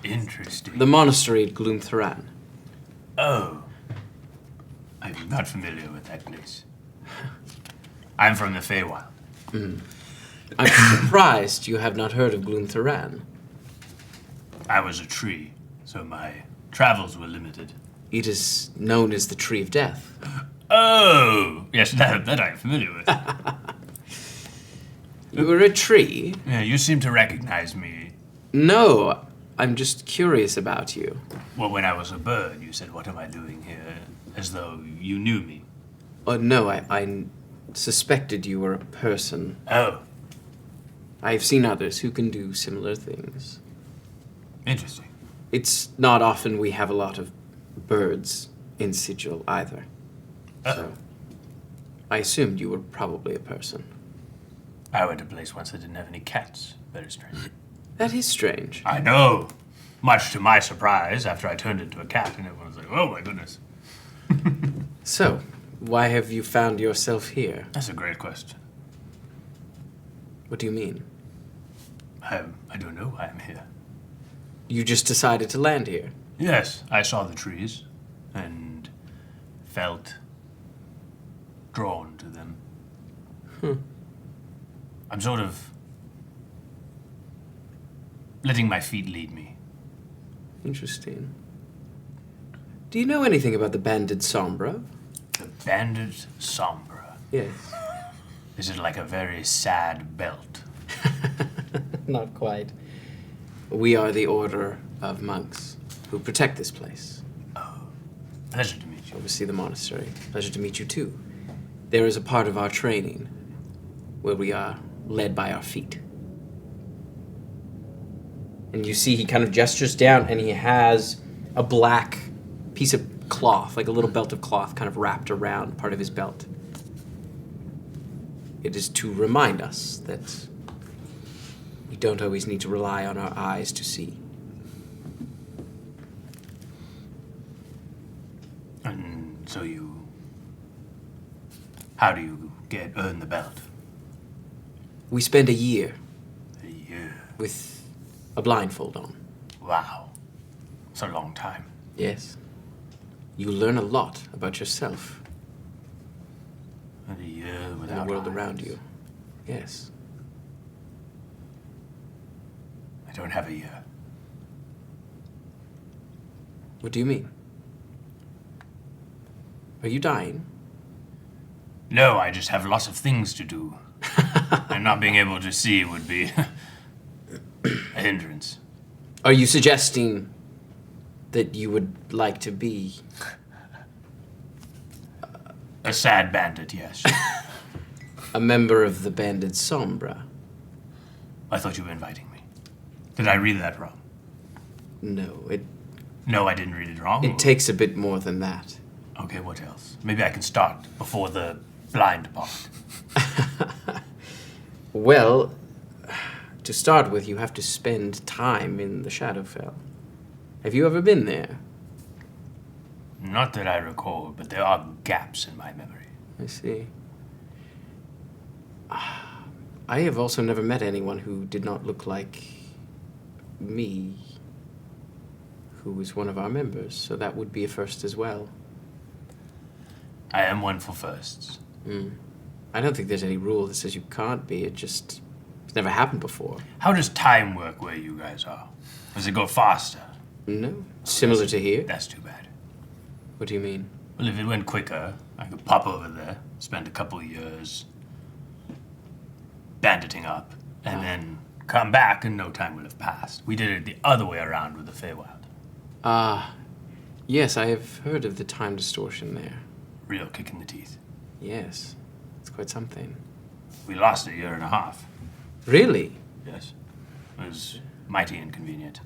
Interesting. the monastery at Gloomtharan. Oh. I'm not familiar with that place. I'm from the Feywild. I'm surprised you have not heard of Gloomtharan. I was a tree, so my travels were limited. It is known as the Tree of Death. Oh! Yes, that I'm familiar with. You were a tree? Yeah, you seem to recognize me. No, I'm just curious about you. Well, when I was a bird, you said, "What am I doing here?" As though you knew me. Oh, no, I suspected you were a person. Oh, I've seen others who can do similar things. interesting. It's not often we have a lot of birds in Sigil either. So I assumed you were probably a person. I went to a place once that didn't have any cats. Very strange. That is strange. I know. Much to my surprise, after I turned into a cat, and everyone was like, "Oh my goodness." So, why have you found yourself here? That's a great question. What do you mean? I don't know why I'm here. You just decided to land here? Yes, I saw the trees and felt drawn to them. I'm sort of letting my feet lead me. Interesting. Do you know anything about the Banded Sombra? The Banded Sombra. Yes. Is it like a very sad belt? Not quite. We are the Order of Monks who protect this place. Pleasure to meet you. Oversee the monastery. Pleasure to meet you too. There is a part of our training where we are led by our feet. And you see he kind of gestures down and he has a black piece of cloth, like a little belt of cloth kind of wrapped around part of his belt. It is to remind us that we don't always need to rely on our eyes to see. And so how do you earn the belt? We spend a year A year. with a blindfold on. Wow. It's a long time. Yes. You learn a lot about yourself And a year and without the world eyes. around you. Yes. I don't have a year. What do you mean? Are you dying? No, I just have lots of things to do. And not being able to see would be a hindrance. Are you suggesting that you would like to be a sad bandit, yes. a member of the Banded Sombra? I thought you were inviting me. Did I read that wrong? No, I didn't read it wrong. It takes a bit more than that. Okay, what else? Maybe I can start before the blind part. Well, to start with, you have to spend time in the Shadowfell. Have you ever been there? Not that I recall, but there are gaps in my memory. I see. I have also never met anyone who did not look like me, who was one of our members, so that would be a first as well. I am one for firsts. I don't think there's any rule that says you can't be. It's never happened before. How does time work where you guys are? Does it go faster? No. Similar to here? That's too bad. What do you mean? Well, if it went quicker, I could pop over there, spend a couple of years banditing up, and then come back and no time will have passed. We did it the other way around with the Feywild. Yes, I have heard of the time distortion there. Real kick in the teeth. Yes, it's quite something. We lost a year and a half. Really? Yes. It was mighty inconvenient.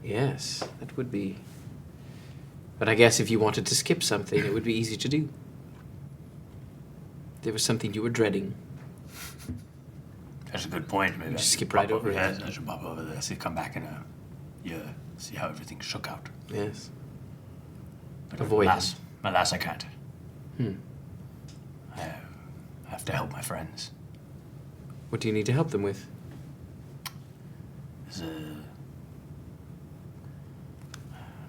Yes, that would be. But I guess if you wanted to skip something, it would be easy to do. There was something you were dreading. That's a good point. Maybe just skip right over it. Yes, I should pop over there, see, come back in a year, see how everything shook out. Yes. But Avoid alas, I can't. I have to help my friends. What do you need to help them with? Let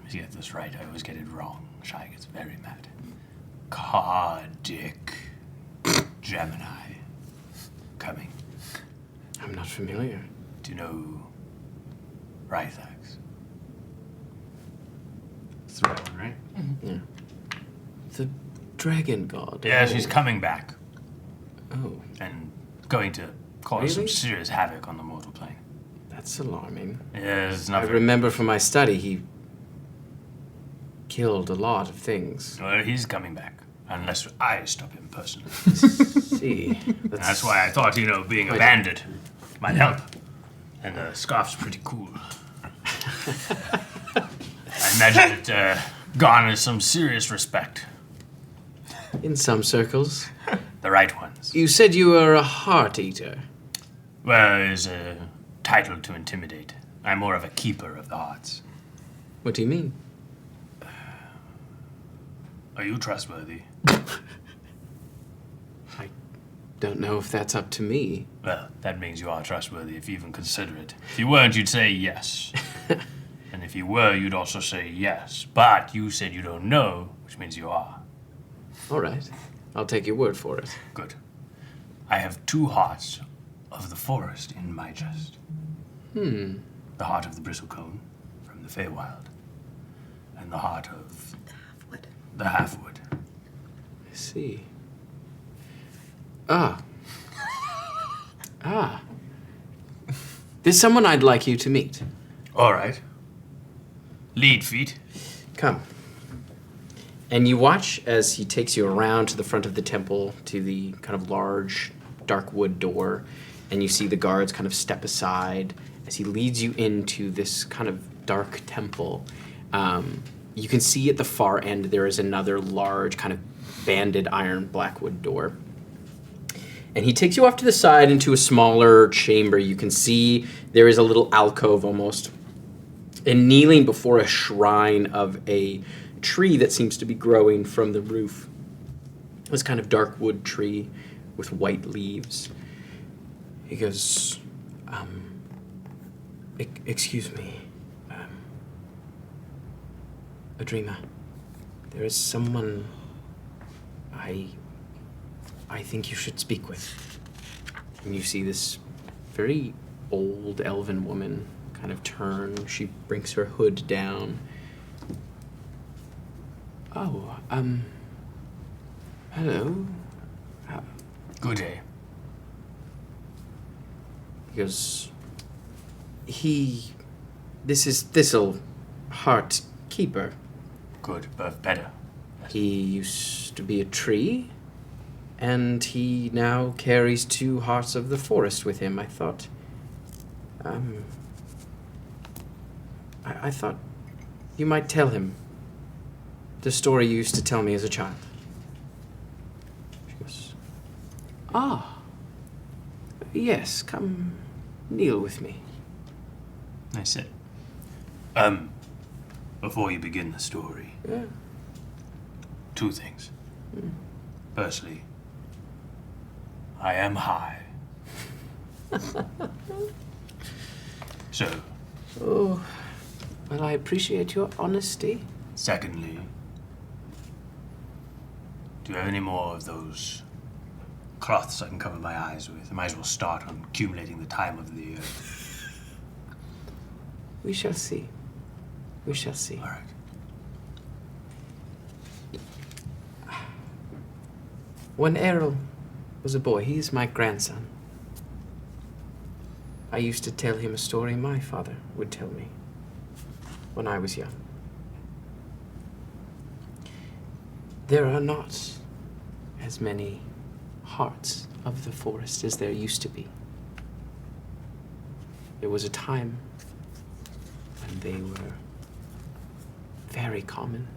me get this right. I always get it wrong. Shy gets very mad. Cardic Gemini coming. I'm not familiar. Do you know Rythax? That's the right one, right? Yeah. The dragon god. Yeah, she's coming back. Oh. And going to cause some Really? serious havoc on the mortal plane. That's alarming. Yeah, it's I not very... remember from my study he killed a lot of things. Well, he's coming back. Unless I stop him personally. See. That's why I thought, being a bandit might help. And the scarf's pretty cool. I imagine it garners some serious respect. In some circles. The right ones. You said you were a heart eater. Well, it's a title to intimidate. I'm more of a keeper of the hearts. What do you mean? Are you trustworthy? I don't know if that's up to me. Well, that means you are trustworthy if you even consider it. If you weren't, you'd say yes. And if you were, you'd also say yes. But you said you don't know, which means you are. All right. I'll take your word for it. Good. I have 2 hearts of the forest in my chest. The heart of the bristlecone from the Feywild. And the heart of the halfwood. I see. There's someone I'd like you to meet. All right. Lead feet. Come. And you watch as he takes you around to the front of the temple, to the kind of large, dark wood door, and you see the guards kind of step aside as he leads you into this kind of dark temple. You can see at the far end there is another large, kind of banded iron blackwood door. And he takes you off to the side into a smaller chamber. You can see there is a little alcove almost. And kneeling before a shrine of a tree that seems to be growing from the roof. This kind of dark wood tree with white leaves. He goes, excuse me, Adrima, there is someone I think you should speak with. And you see this very old elven woman kind of turn. She brings her hood down. Oh, hello. Good day. Because this is Thistle, Heart Keeper. Good, but better. He used to be a tree, and he now carries 2 hearts of the forest with him. I thought, I thought you might tell him the story you used to tell me as a child. She goes, Yes, come kneel with me. I sit. Before you begin the story, Yeah. 2 things. Firstly, I am high. So, Oh, well, I appreciate your honesty. secondly, do you have any more of those cloths I can cover my eyes with? I might as well start on accumulating the time of the year. We shall see. We shall see. All right. When Errol was a boy, he is my grandson. I used to tell him a story my father would tell me when I was young. There are not as many hearts of the forest as there used to be. There was a time when they were very common.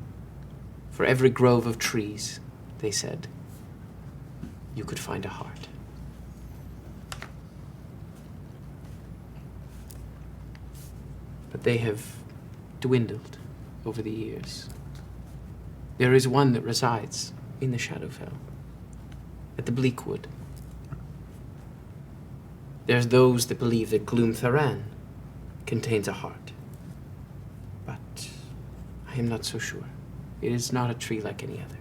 For every grove of trees, they said, you could find a heart. But they have dwindled over the years. There is one that resides in the Shadowfell, at the Bleakwood. There's those that believe that Gloomtharan contains a heart. But I am not so sure. It is not a tree like any other.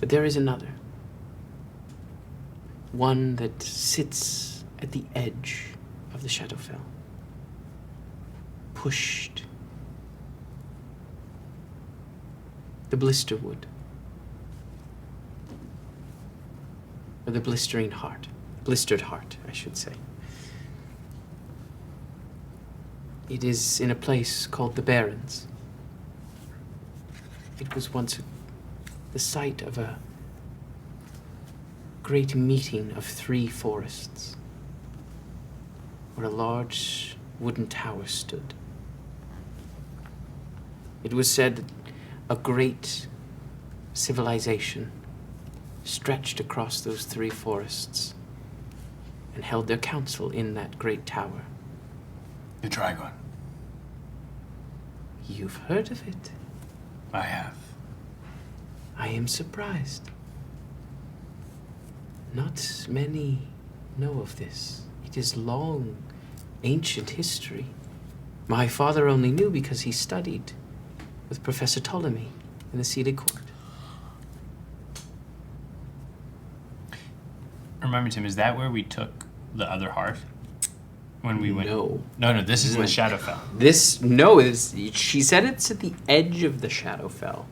But there is another. One that sits at the edge of the Shadowfell. Pushed. The Blisterwood. Or the Blistering Heart. Blistered Heart, I should say. It is in a place called the Barrens. It was once the site of a great meeting of 3 forests, where a large wooden tower stood. It was said that a great civilization stretched across those 3 forests and held their council in that great tower. The Trigon. You've heard of it? I have. I am surprised. Not many know of this. It is long, ancient history. My father only knew because he studied with Professor Ptolemy in the Seated Court. Remind me, Tim, is that where we took the other heart? When we went? No. No, this is in the Shadowfell. She said it's at the edge of the Shadowfell.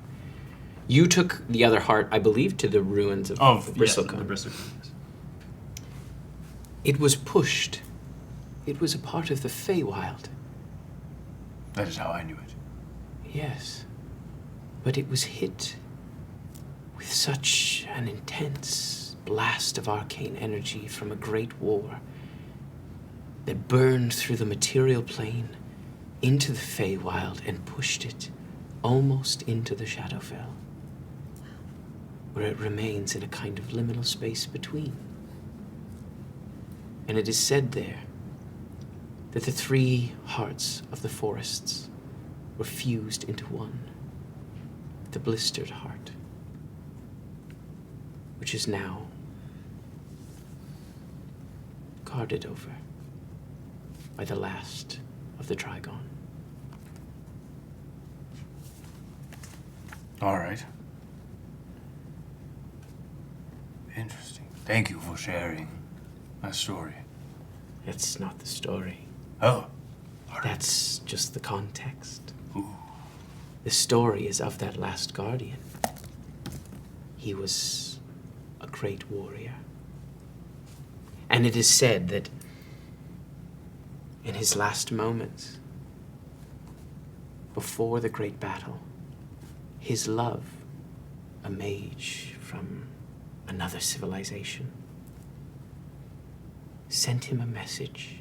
You took the other heart, I believe, to the ruins of Bristlecone. the Bristlecone. Yes. It was pushed. It was a part of the Feywild. That is how I knew it. Yes. But it was hit with such an intense blast of arcane energy from a great war that burned through the material plane into the Feywild and pushed it almost into the Shadowfell, where it remains in a kind of liminal space between. And it is said there that the 3 hearts of the forests were fused into one, the blistered heart, which is now guarded over by the last of the Trigon. All right. Interesting. Thank you for sharing that story. That's not the story. Oh. All right. That's just the context. Ooh. The story is of that last guardian. He was a great warrior. And it is said that in his last moments, before the great battle, his love, a mage from another civilization, sent him a message.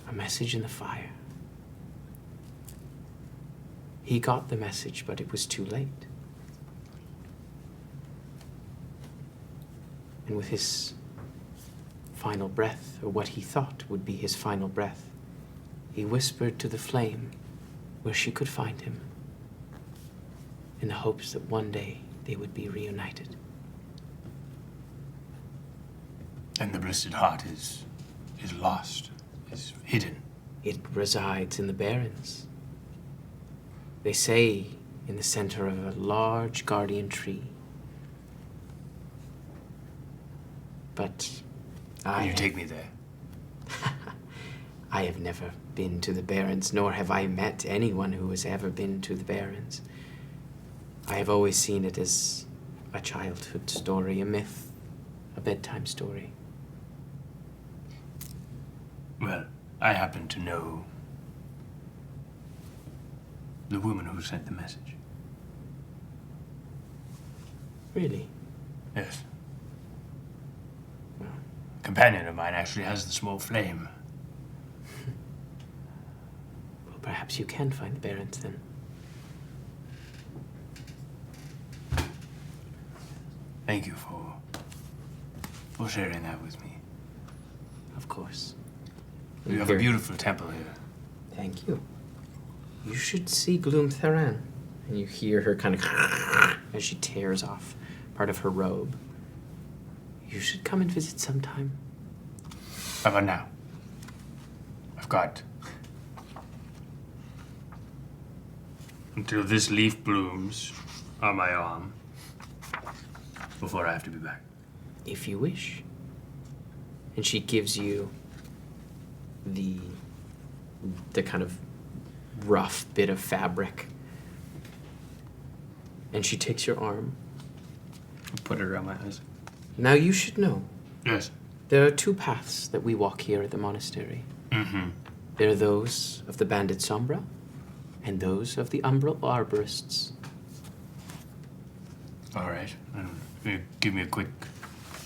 A message in the fire. He got the message, but it was too late. And with his final breath, or what he thought would be his final breath, he whispered to the flame where she could find him, in the hopes that one day they would be reunited. And the blessed heart is lost, is hidden. It resides in the barrens. They say in the center of a large guardian tree. But Will you take me there? I have never been to the Barrens, nor have I met anyone who has ever been to the Barrens. I have always seen it as a childhood story, a myth, a bedtime story. Well, I happen to know the woman who sent the message. Really? Yes. A companion of mine actually has the small flame. Well, perhaps you can find the Barrens then. Thank you for sharing that with me. Of course. You have a beautiful temple here. Thank you. You should see Gloom Theran. And you hear her kind of as she tears off part of her robe. You should come and visit sometime. How about now? I've got until this leaf blooms on my arm before I have to be back. If you wish. And she gives you the kind of rough bit of fabric. And she takes your arm. Put it around my eyes. Now you should know. Yes. There are two paths that we walk here at the monastery. Mm-hmm. There are those of the Banded Sombra and those of the Umbral Arborists. All right. Give me a quick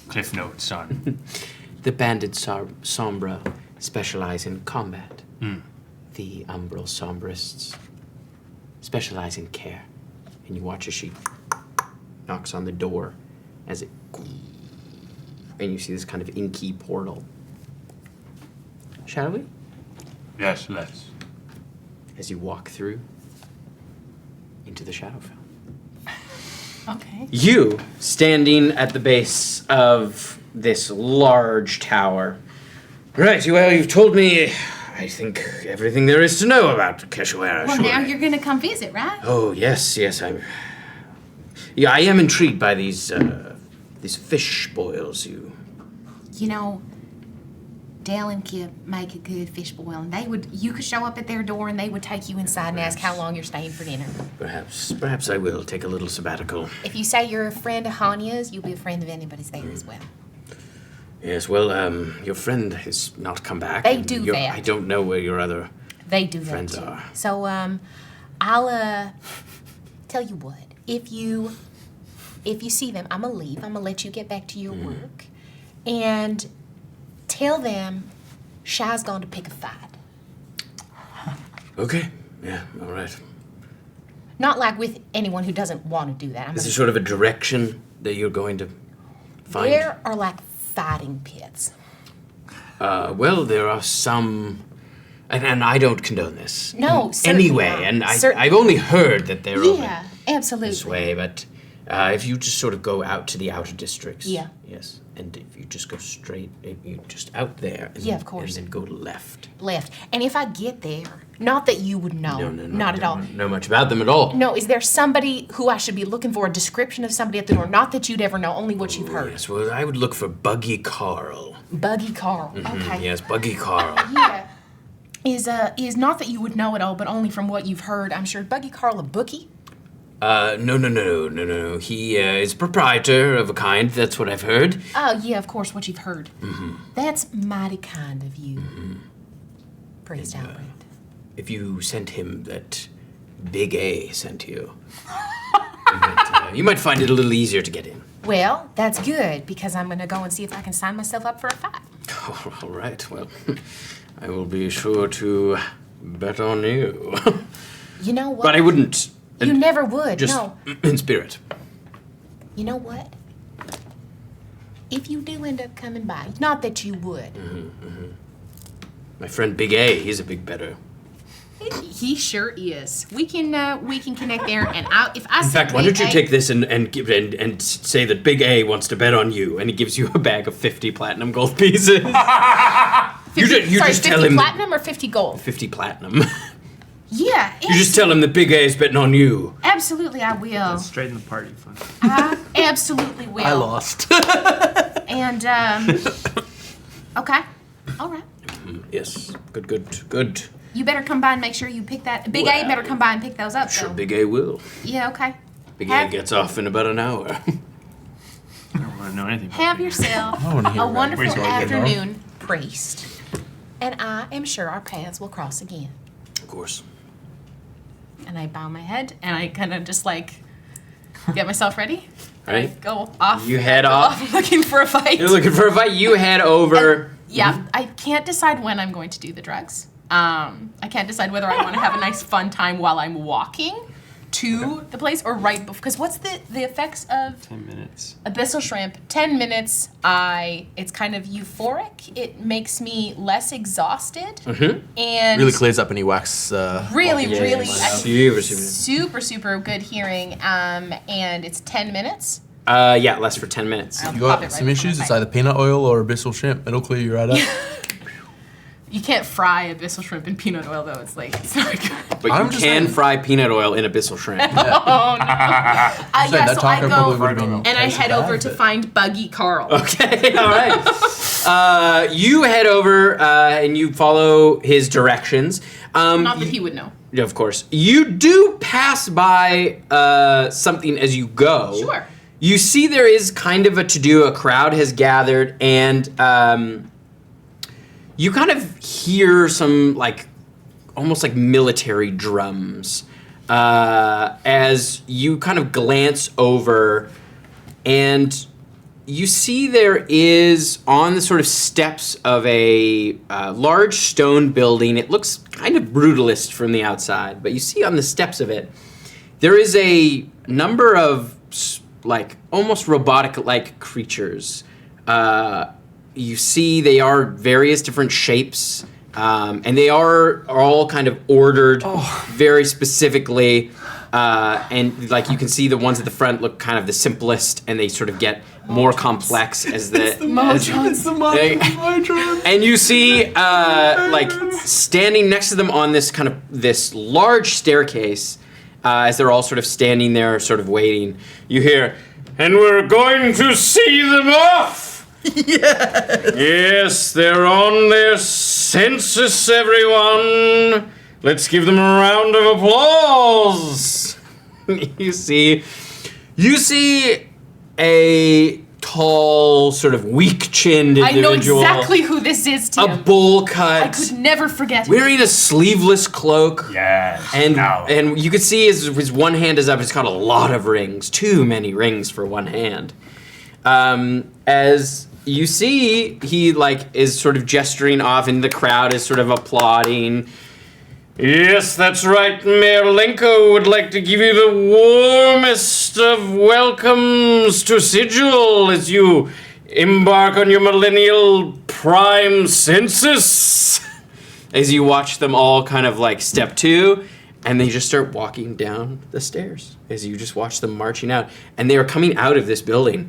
cliff note, son. The Banded Sombra specialize in combat. Mm. The Umbral Sombrists specialize in care. And you watch as she knocks on the door as it... And you see this kind of inky portal. Shall we? Yes, let's. As you walk through into the Shadowfell. Okay. You, standing at the base of this large tower. Right, well, you've told me, I think, everything there is to know about Keshoera. Well, surely. now you're gonna come visit, right? Oh, yes, I am intrigued by these fish boils You know, Dale and Kip make a good fish boil, and you could show up at their door and they would take you inside and ask how long you're staying for dinner. Perhaps I will take a little sabbatical. If you say you're a friend of Hanya's, you'll be a friend of anybody's there as well. Yes, well, your friend has not come back. They and do your- that. I don't know where your other They do that friends too. are. So, I'll tell you what. If you see them, I'm gonna leave. I'm gonna let you get back to your work, and tell them Shy's gone to pick a fight. Okay, yeah, all right. Not like with anyone who doesn't want to do that. Is there sort of a direction that you're going to find? There are like fighting pits. Well, there are some, and I don't condone this. No, certainly Anyway, not. and Certainly. I've only heard that they're over Yeah, absolutely. this way, but if you just sort of go out to the outer districts. Yeah. Yes, and if you just go straight, if you just out there. And, Yeah, of course. And then go left. Left. And if I get there, not that you would know, No, not at all. I don't know much about them at all. No, is there somebody who I should be looking for, a description of somebody at the door? Not that you'd ever know, only what you've heard. Yes, well, I would look for Buggy Carl. Buggy Carl. Okay. Yes, Buggy Carl. Yeah. is not that you would know it all, but only from what you've heard. I'm sure Buggy Carl a bookie. No. He is proprietor of a kind. That's what I've heard. Oh, yeah, of course, what you've heard. Mm-hmm. That's mighty kind of you. Praise Aberrant. If you sent him that Big A sent you, you might find it a little easier to get in. Well, that's good, because I'm going to go and see if I can sign myself up for a fight. Oh, all right. Well, I will be sure to bet on you. You know what? But I wouldn't. You never would, Just no. in spirit. You know what? If you do end up coming by, not that you would. My friend Big A, he's a big better. He sure is. We can connect there, and if I In fact, why don't you take this and say that Big A wants to bet on you, and he gives you a bag of 50 platinum gold pieces. You just tell 50 him platinum or 50 gold? 50 platinum. Yeah. You just tell him that Big A is betting on you. Absolutely, I will. That's straight in the party fund. I absolutely will. I lost. And okay, all right. Yes, good. You better come by and make sure you pick that. Big A better come by and pick those up. Sure, though. Big A will. Yeah, okay. Big A gets off in about an hour. I don't want to know anything. Have yourself wanna hear a about wonderful it. afternoon, priest. And I am sure our paths will cross again. Of course. And I bow my head and I kind of just like get myself ready. Right. I go off. You head off. Looking for a fight. You're looking for a fight. You head over. Yeah, I can't decide when I'm going to do the drugs. I can't decide whether I want to have a nice fun time while I'm walking to the place or right before. Because what's the effects of 10 minutes. Abyssal Shrimp? 10 minutes. It's kind of euphoric. It makes me less exhausted. And Really clears up any wax. really, Super. super good hearing. And it's 10 minutes. Yeah, lasts for 10 minutes. I'll You pop got it some right issues, before it's I either peanut oil or abyssal shrimp. It'll clear you right up. You can't fry Abyssal Shrimp in peanut oil though. It's like it's not good. But you can fry peanut oil in abyssal shrimp. Oh no! Yeah, that so I taco probably go would've been and I tasted head bad, over to but- find Buggy Carl. Okay, all right. You head over and you follow his directions. Not that he would know. Yeah, of course. You do pass by something as you go. Sure. You see there is kind of a to-do. A crowd has gathered, and you kind of hear some, like, almost like military drums as you kind of glance over, and you see there is, on the sort of steps of a large stone building, it looks kind of brutalist from the outside, but you see on the steps of it, there is a number of, like, almost robotic-like creatures. You see they are various different shapes, and they are all kind of ordered very specifically. And like you can see, the ones at the front look kind of the simplest, and they sort of get more complex as the and you see like standing next to them on this large staircase, as they're all sort of standing there, sort of waiting. You hear, "And we're going to see them off." Yes, they're on their senses, everyone. Let's give them a round of applause. You see a tall, sort of weak-chinned individual. I know exactly who this is, Tim. A bowl cut. I could never forget. Wearing a sleeveless cloak. Yes. And you can see his one hand is up. It's got a lot of rings. Too many rings for one hand. As you see, he is sort of gesturing off, and the crowd is sort of applauding. Yes, that's right. Mayor Lenko would like to give you the warmest of welcomes to Sigil as you embark on your millennial prime census. As you watch them all kind of step two, and they just start walking down the stairs as you just watch them marching out. And they are coming out of this building.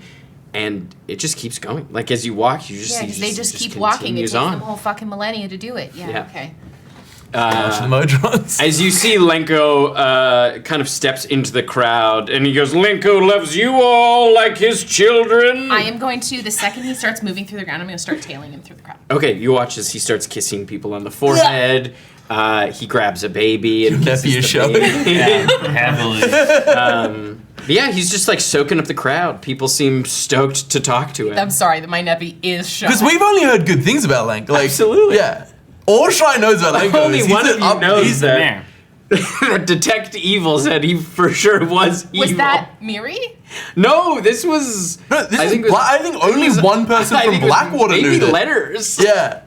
And it just keeps going. Like, as you walk, you just see they just keep walking. It takes on. them a whole fucking millennia to do it. Yeah. Yeah. Okay. Watch the Modrons. As you see, Lenko kind of steps into the crowd, and he goes, "Lenko loves you all like his children." I am going to, the second he starts moving through the ground, I'm going to start tailing him through the crowd. Okay, you watch as he starts kissing people on the forehead. He grabs a baby and kisses Nephew the showing. baby. Heavily. Yeah, he's just like soaking up the crowd. People seem stoked to talk to him. I'm sorry that my nephew is shy. Because we've only heard good things about Lenko. Like, Absolutely. Yeah. All Shy knows about Lenko Only is one he's of you knows he's that. Detect Evil said he for sure was evil. Was that Miri? No, this was. No, this I is think it was- I think only one person I from think it was Blackwater knew maybe that. letters. Yeah.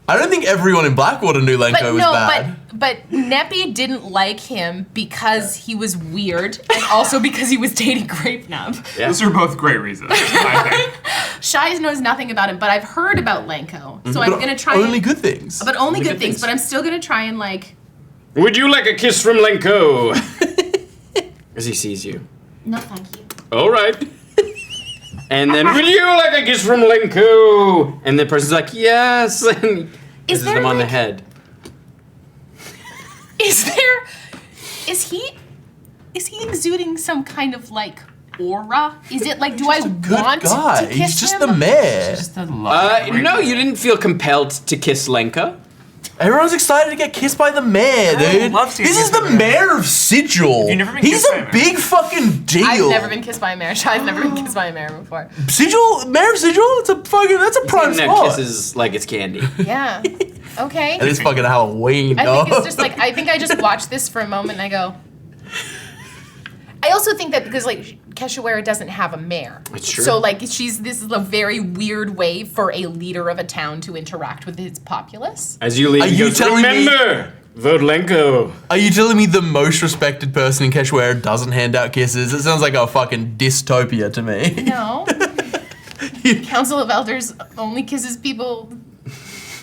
I don't think everyone in Blackwater knew Lenko But was no, bad. but Neppy didn't like him because he was weird and also because he was dating Grape Nub. Yeah. Those are both great reasons, I think. Shai knows nothing about him, but I've heard about Lenko. So I'm But gonna try only and, good things. but only good things. But I'm still gonna try and like. Would you like a kiss from Lenko? As he sees you. No, thank you. All right. And then, would you like a kiss from Lenko? And the person's like, yes. And he kisses there, them on the like- head. Is he exuding some kind of like aura? Is it like, do I Good want guy. to kiss He's just him? the mayor. Just a lot. No, you didn't feel compelled to kiss Lenka. Everyone's excited to get kissed by the mayor, dude. love to This get is kissed the by the mayor. mayor of Sigil. You've never been He's kissed by a a mayor? big fucking deal. I've never been kissed by a mayor. Shai's never been kissed by a mayor before. Sigil, mayor of Sigil. That's a prime Giving spot. out kisses like it's candy. Yeah. Okay. And it's fucking Halloween, I dog. think it's just like, I think I just watch this for a moment and I go. I also think that because like Keshoera doesn't have a mayor. It's true. So like this is a very weird way for a leader of a town to interact with its populace. As you leave, Are he you goes, telling me- remember, vote Lenko. Are you telling me the most respected person in Keshoera doesn't hand out kisses? It sounds like a fucking dystopia to me. No. Council of Elders only kisses people.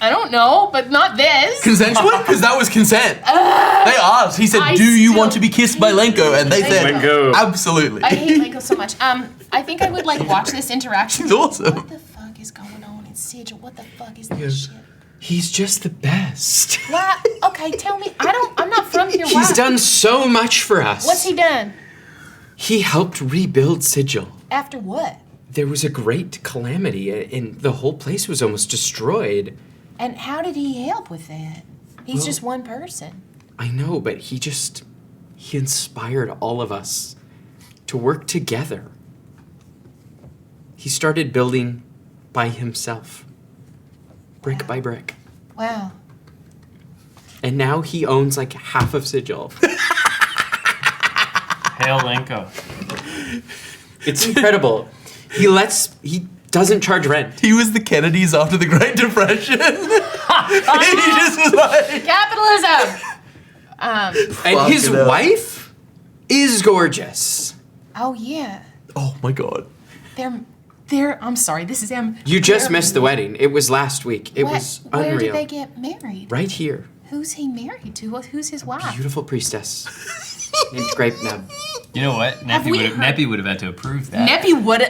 I don't know, but not this. Consensually? Because that was consent. They asked. He said, I do you still want to be kissed by Lenko? And they said, Lenko. absolutely. I hate Lenko so much. I think I would like watch this interaction. It's awesome. What the fuck is going on in Sigil? What the fuck is this shit? He's just the best. What? Okay, tell me. I'm not from here. He's Why? done so much for us. What's he done? He helped rebuild Sigil. After what? There was a great calamity, and the whole place was almost destroyed. And how did he help with that? He's just one person. I know, but he inspired all of us to work together. He started building by himself, brick by brick. Wow. And now he owns like half of Sigil. Hail Lenko. It's incredible. He doesn't charge rent. He was the Kennedys after the Great Depression. He just was like... Capitalism! And his hell. wife is gorgeous. Oh, yeah. Oh my god. I'm sorry, this is M. You just missed the wedding. It was last week. It was Where unreal. did they get married? Right here. Who's he married to? Who's his wife? Beautiful priestess named Grape Nub. You know what? Neppy would have had to approve that. Neppy would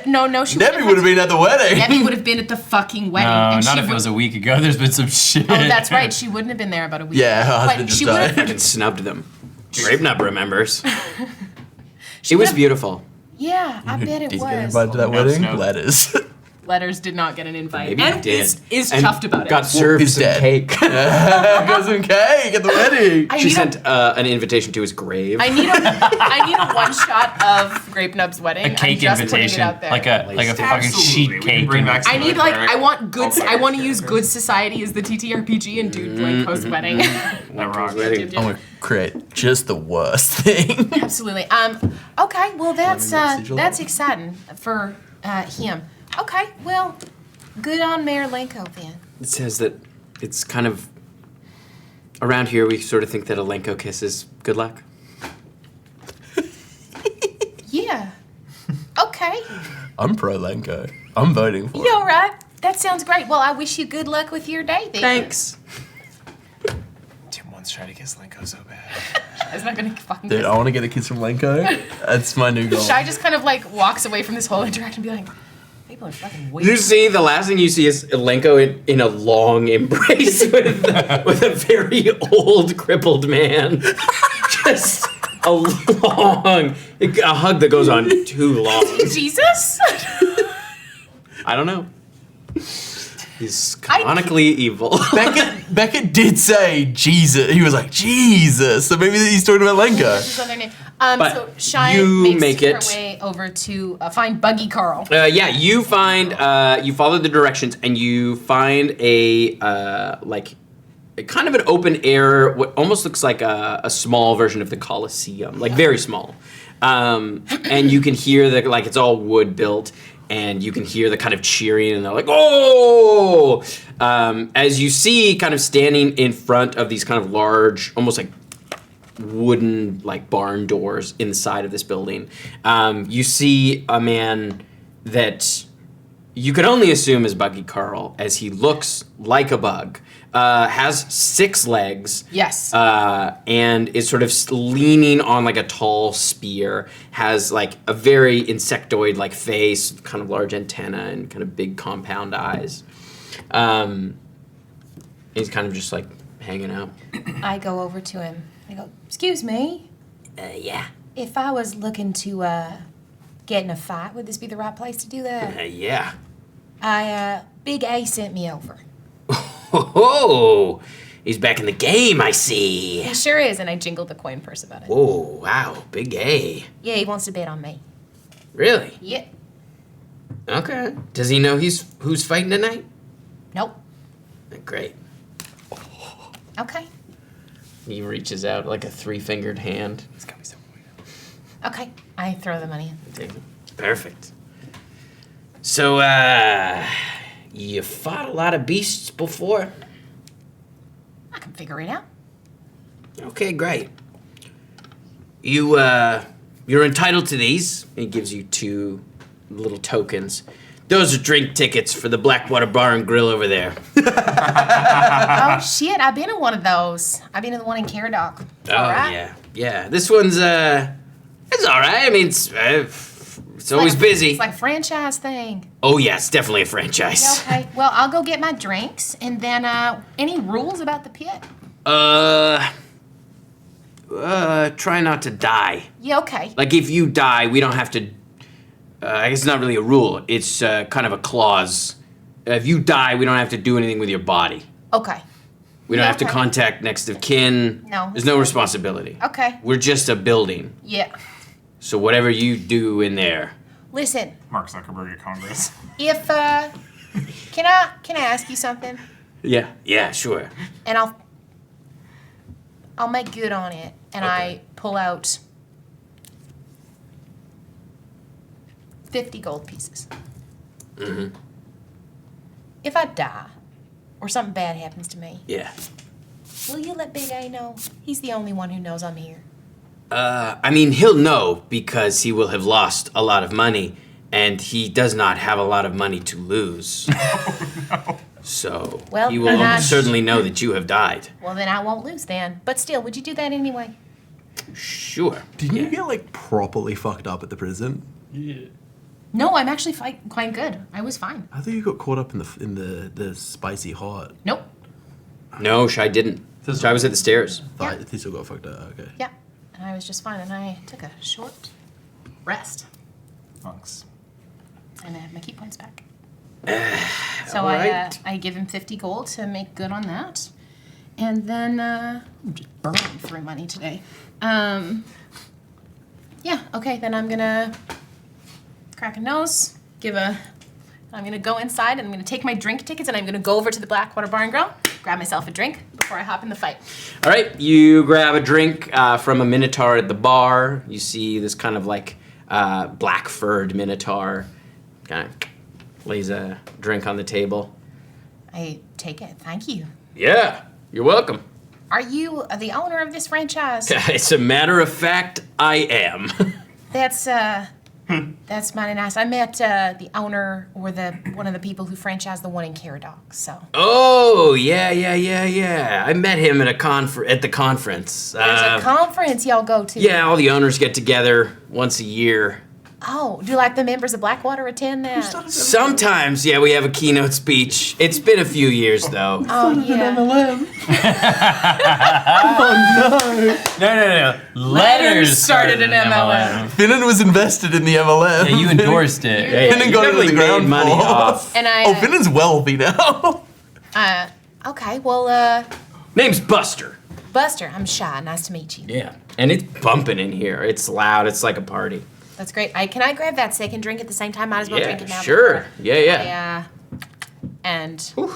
she Neppy would have been at the wedding. Neppy would have been at the fucking wedding. No, and not she if it would- was a week ago. There's been some shit. Oh, that's right. She wouldn't have been there about a week. Yeah, her ago. husband But just she died. would have. Fucking snubbed them. Grape Nub remembers. It was beautiful. Yeah, I bet it Did you get was. invited to that No, wedding? no. Letters. Letters did not get an invite. Maybe and he did. is And chuffed about got it. served he's some dead. cake. Got some cake at the wedding. I She need sent an invitation to his grave. I need a one shot of Grape Nub's wedding. A cake I'm just invitation, putting it out there. like a fucking Absolutely. sheet We can cake. bring back some I of need the like Cleric. I want good. I'll I want to play use it. Good Society as the TTRPG and do Lenko's wedding. That rocks. wedding. I'm gonna create just the worst thing. Absolutely. Okay. Well, Sigil? that's exciting for him. Okay. Well, good on Mayor Lenko then. It says that it's kind of around here. We sort of think that a Lenko kiss is good luck. Yeah. Okay. I'm pro Lenko. I'm voting for You it. all right? That sounds great. Well, I wish you good luck with your day then. Thanks. Tim once tried to kiss Lenko so bad. It's not gonna fucking. Dude, I want to get a kiss from Lenko. That's my new goal. Shai just kind of like walks away from this whole interaction and be like, People are fucking weird. You see, the last thing you see is Lenko in a long embrace with a very old, crippled man. Just a hug that goes on too long. Jesus? I don't know. He's canonically evil. Beckett did say Jesus. He was like, Jesus. So maybe he's talking about Lenko. His other name. But So Shy you makes make her it. way over to find Buggy Carl. Yeah, you find, you follow the directions and you find a kind of an open air, what almost looks like a small version of the Colosseum, like very small. And you can hear like it's all wood built. And you can hear the kind of cheering, and they're like, "Oh!" As you see, kind of standing in front of these kind of large, almost like wooden, like barn doors in the side of this building. You see a man that you could only assume is Buggy Carl, as he looks like a bug, has 6 legs. Yes. And is sort of leaning on like a tall spear, has like a very insectoid-like face, kind of large antenna and kind of big compound eyes. He's kind of just like hanging out. I go over to him. I go, "Excuse me. Yeah. If I was looking to get in a fight, would this be the right place to do that?" Yeah. Big A sent me over. Oh, he's back in the game, I see. He sure is, and I jingled the coin purse about it. Oh, wow, big A. Yeah, he wants to bet on me. Really? Yeah. Okay. Does he know who's fighting tonight? Nope. Great. Okay. He reaches out like a 3-fingered hand. It's gonna be so weird. Okay. I throw the money in. Perfect. So, you fought a lot of beasts before? I can figure it out. Okay, great. You're entitled to these. He gives you 2 little tokens. Those are drink tickets for the Blackwater Bar and Grill over there. Oh, shit. I've been in one of those. I've been in the one in Caradoc. Oh, yeah. This one's, it's all right. I mean, it's always busy. It's like a franchise thing. Oh, yeah, it's definitely a franchise. Yeah, okay. Well, I'll go get my drinks, and then, any rules about the pit? Try not to die. Yeah, okay. Like, if you die, we don't have to, I guess it's not really a rule. It's, kind of a clause. If you die, we don't have to do anything with your body. Okay. We don't have to contact next of kin. No. There's no responsibility. Okay. We're just a building. Yeah. So whatever you do in there. Listen, Mark Zuckerberg at Congress. if, can I ask you something? Yeah, sure. And I'll make good on it. And I pull out 50 gold pieces. Mm-hmm. If I die, or something bad happens to me, Yeah. will you let Big A know? He's the only one who knows I'm here. I mean, he'll know because he will have lost a lot of money, and he does not have a lot of money to lose. No. So Well, he will then I- certainly know that you have died. Well, then I won't lose then. But still, would you do that anyway? Sure. Didn't you get like properly fucked up at the prison? No, I'm actually quite good. I was fine. I thought you got caught up in the spicy hot. Nope. No, Shy didn't. Shy was at the stairs. Yeah. Thistle got fucked up. Okay. Yeah. And I was just fine, and I took a short rest. Monks. And I have my key points back. So alright. I give him 50 gold to make good on that. And then I'm just burning through money today. Yeah, okay, then I'm gonna crack a nose, I'm gonna go inside and I'm gonna take my drink tickets and I'm gonna go over to the Blackwater Bar and Grill, grab myself a drink before I hop in the fight. All right, you grab a drink from a minotaur at the bar. You see this kind of like black furred minotaur kind of lays a drink on the table. I take it, thank you. Yeah, you're welcome. Are you the owner of this franchise? It's a matter of fact, I am. That's mighty nice. I met the owner or one of the people who franchised the one in Caradoc, so. Oh, yeah. I met him at the conference. There's a conference y'all go to. Yeah, all the owners get together once a year. Oh, do like the members of Blackwater attend that? Sometimes, yeah, we have a keynote speech. It's been a few years, though. Oh, yeah. No. Letters started an MLM. Finnan was invested in the MLM. Yeah, you endorsed it. Finnan you got it to the definitely ground made money floor. off. And I. Oh, Finnan's wealthy now. Okay, well, Name's Buster. Buster, I'm Shy. Nice to meet you. Yeah, and it's bumping in here. It's loud. It's like a party. That's great. Can I grab that second drink at the same time? Might as well drink it now. Sure. before Yeah. and All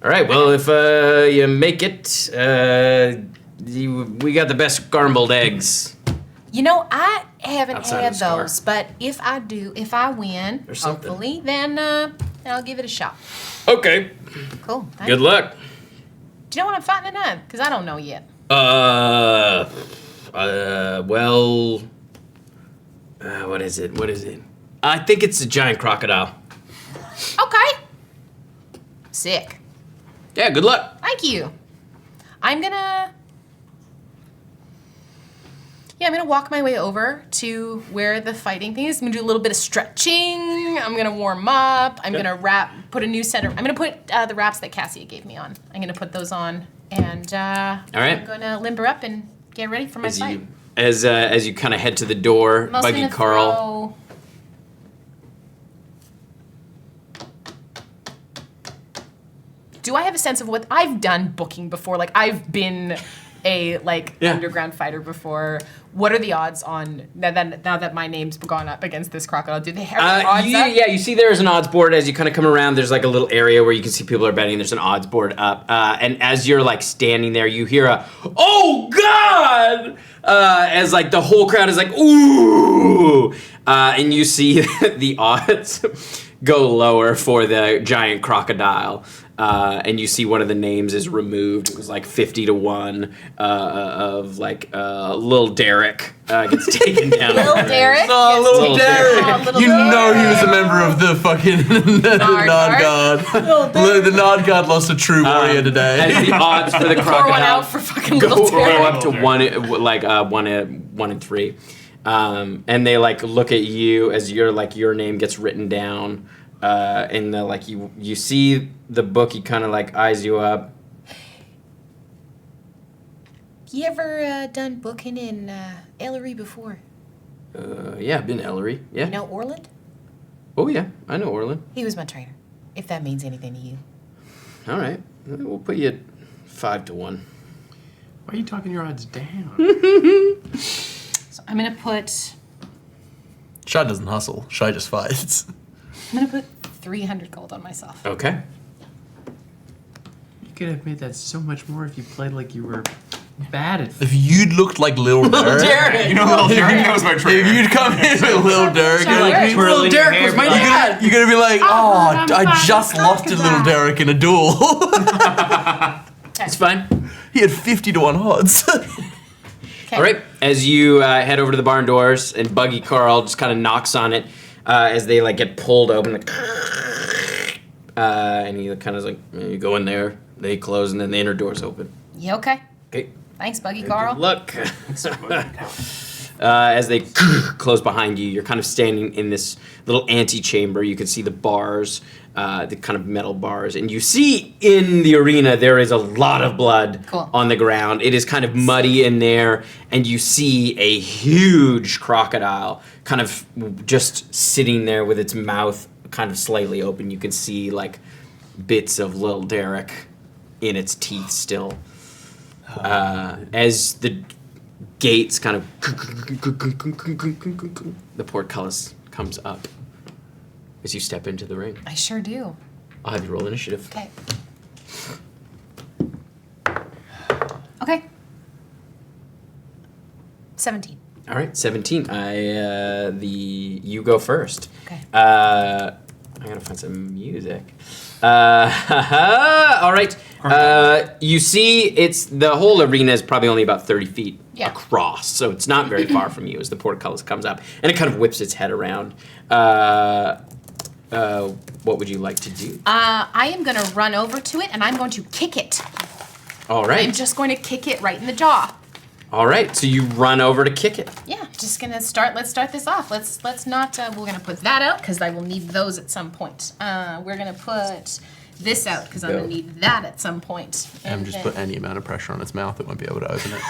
right. Well, if you make it, we got the best garbled eggs. you know, I haven't Outside had of Scar. those, but if I win, Or something. hopefully, then I'll give it a shot. Okay. Cool. Thank Good you. luck. Do you know what I'm fighting tonight? Because I don't know yet. Well, what is it? I think it's a giant crocodile. Okay. Sick. Yeah, good luck. Thank you. I'm gonna walk my way over to where the fighting thing is. I'm gonna do a little bit of stretching. I'm gonna warm up. I'm gonna put a new set of, I'm gonna put the wraps that Cassia gave me on. I'm gonna put those on, and right. I'm gonna limber up and get ready for my fight. As you kind of head to the door, I'm also Buggy gonna Carl. throw- Do I have a sense of what I've done booking before? Like I've been a underground fighter before. What are the odds on now that my name's gone up against this crocodile? Do they have odds up? Yeah, you see there's an odds board as you kind of come around. There's like a little area where you can see people are betting. There's an odds board up, and as you're like standing there, you hear a "Oh God!" As like the whole crowd is like "Ooh," and you see the odds go lower for the giant crocodile. And you see one of the names is removed. It was like 50-1 of like Lil Derek gets taken down. Lil Derek? Oh, little Derek. Oh, little You know he Derek. was a member of the fucking Nod God. The Nod God lost a true warrior today. As the odds for the Pour one crocodile out for fucking Little go Derek. up to one in 3. And they like look at you as your name gets written down. And you see the book, he kind of like eyes you up. You ever done booking in Ellery before? Yeah, I've been Ellery. Yeah. You know Orland? Oh yeah, I know Orland. He was my trainer. If that means anything to you. All right, we'll put you at 5-1. Why are you talking your odds down? So I'm gonna put Shy doesn't hustle. Shy just fights. I'm gonna put 300 gold on myself. Okay. You could have made that so much more if you played like you were bad at. If you'd looked like Little Derek. You know, Little Derek knows my If trigger. you'd come in with Little Derek, Sure. you're like, Twirling Little Derek your was my hair, dad. you're gonna be like, oh, I just lost to Little Derek in a duel. It's fine. He had 50-1 odds. Okay. All right. As you head over to the barn doors, and Buggy Carl just kind of knocks on it as they like get pulled open, like, and he kind of is like, you go in there. They close, and then the inner doors open. You okay? Okay. Thanks, Buggy Carl. Good luck. As they close behind you, you're kind of standing in this little antechamber. You can see the bars, the kind of metal bars, and you see in the arena there is a lot of blood Cool. on the ground. It is kind of muddy in there, and you see a huge crocodile kind of just sitting there with its mouth kind of slightly open. You can see like bits of Lil Derek in its teeth still. As the gates kind of the portcullis comes up as you step into the ring. I sure do. I'll have you roll initiative. Okay. Okay. 17. All right, 17. You go first. Okay. I gotta find some music. All right. You see, it's the whole arena is probably only about 30 feet across, so it's not very far from you as the portcullis comes up, and it kind of whips its head around. What would you like to do? I am gonna run over to it and I'm going to kick it. All right. I'm just going to kick it right in the jaw. All right, so you run over to kick it. Yeah, just gonna start. Let's start this off. Let's not. We're gonna put that out because I will need those at some point. We're gonna put this out because I'm gonna need that at some point. And just put any amount of pressure on its mouth, it won't be able to open it.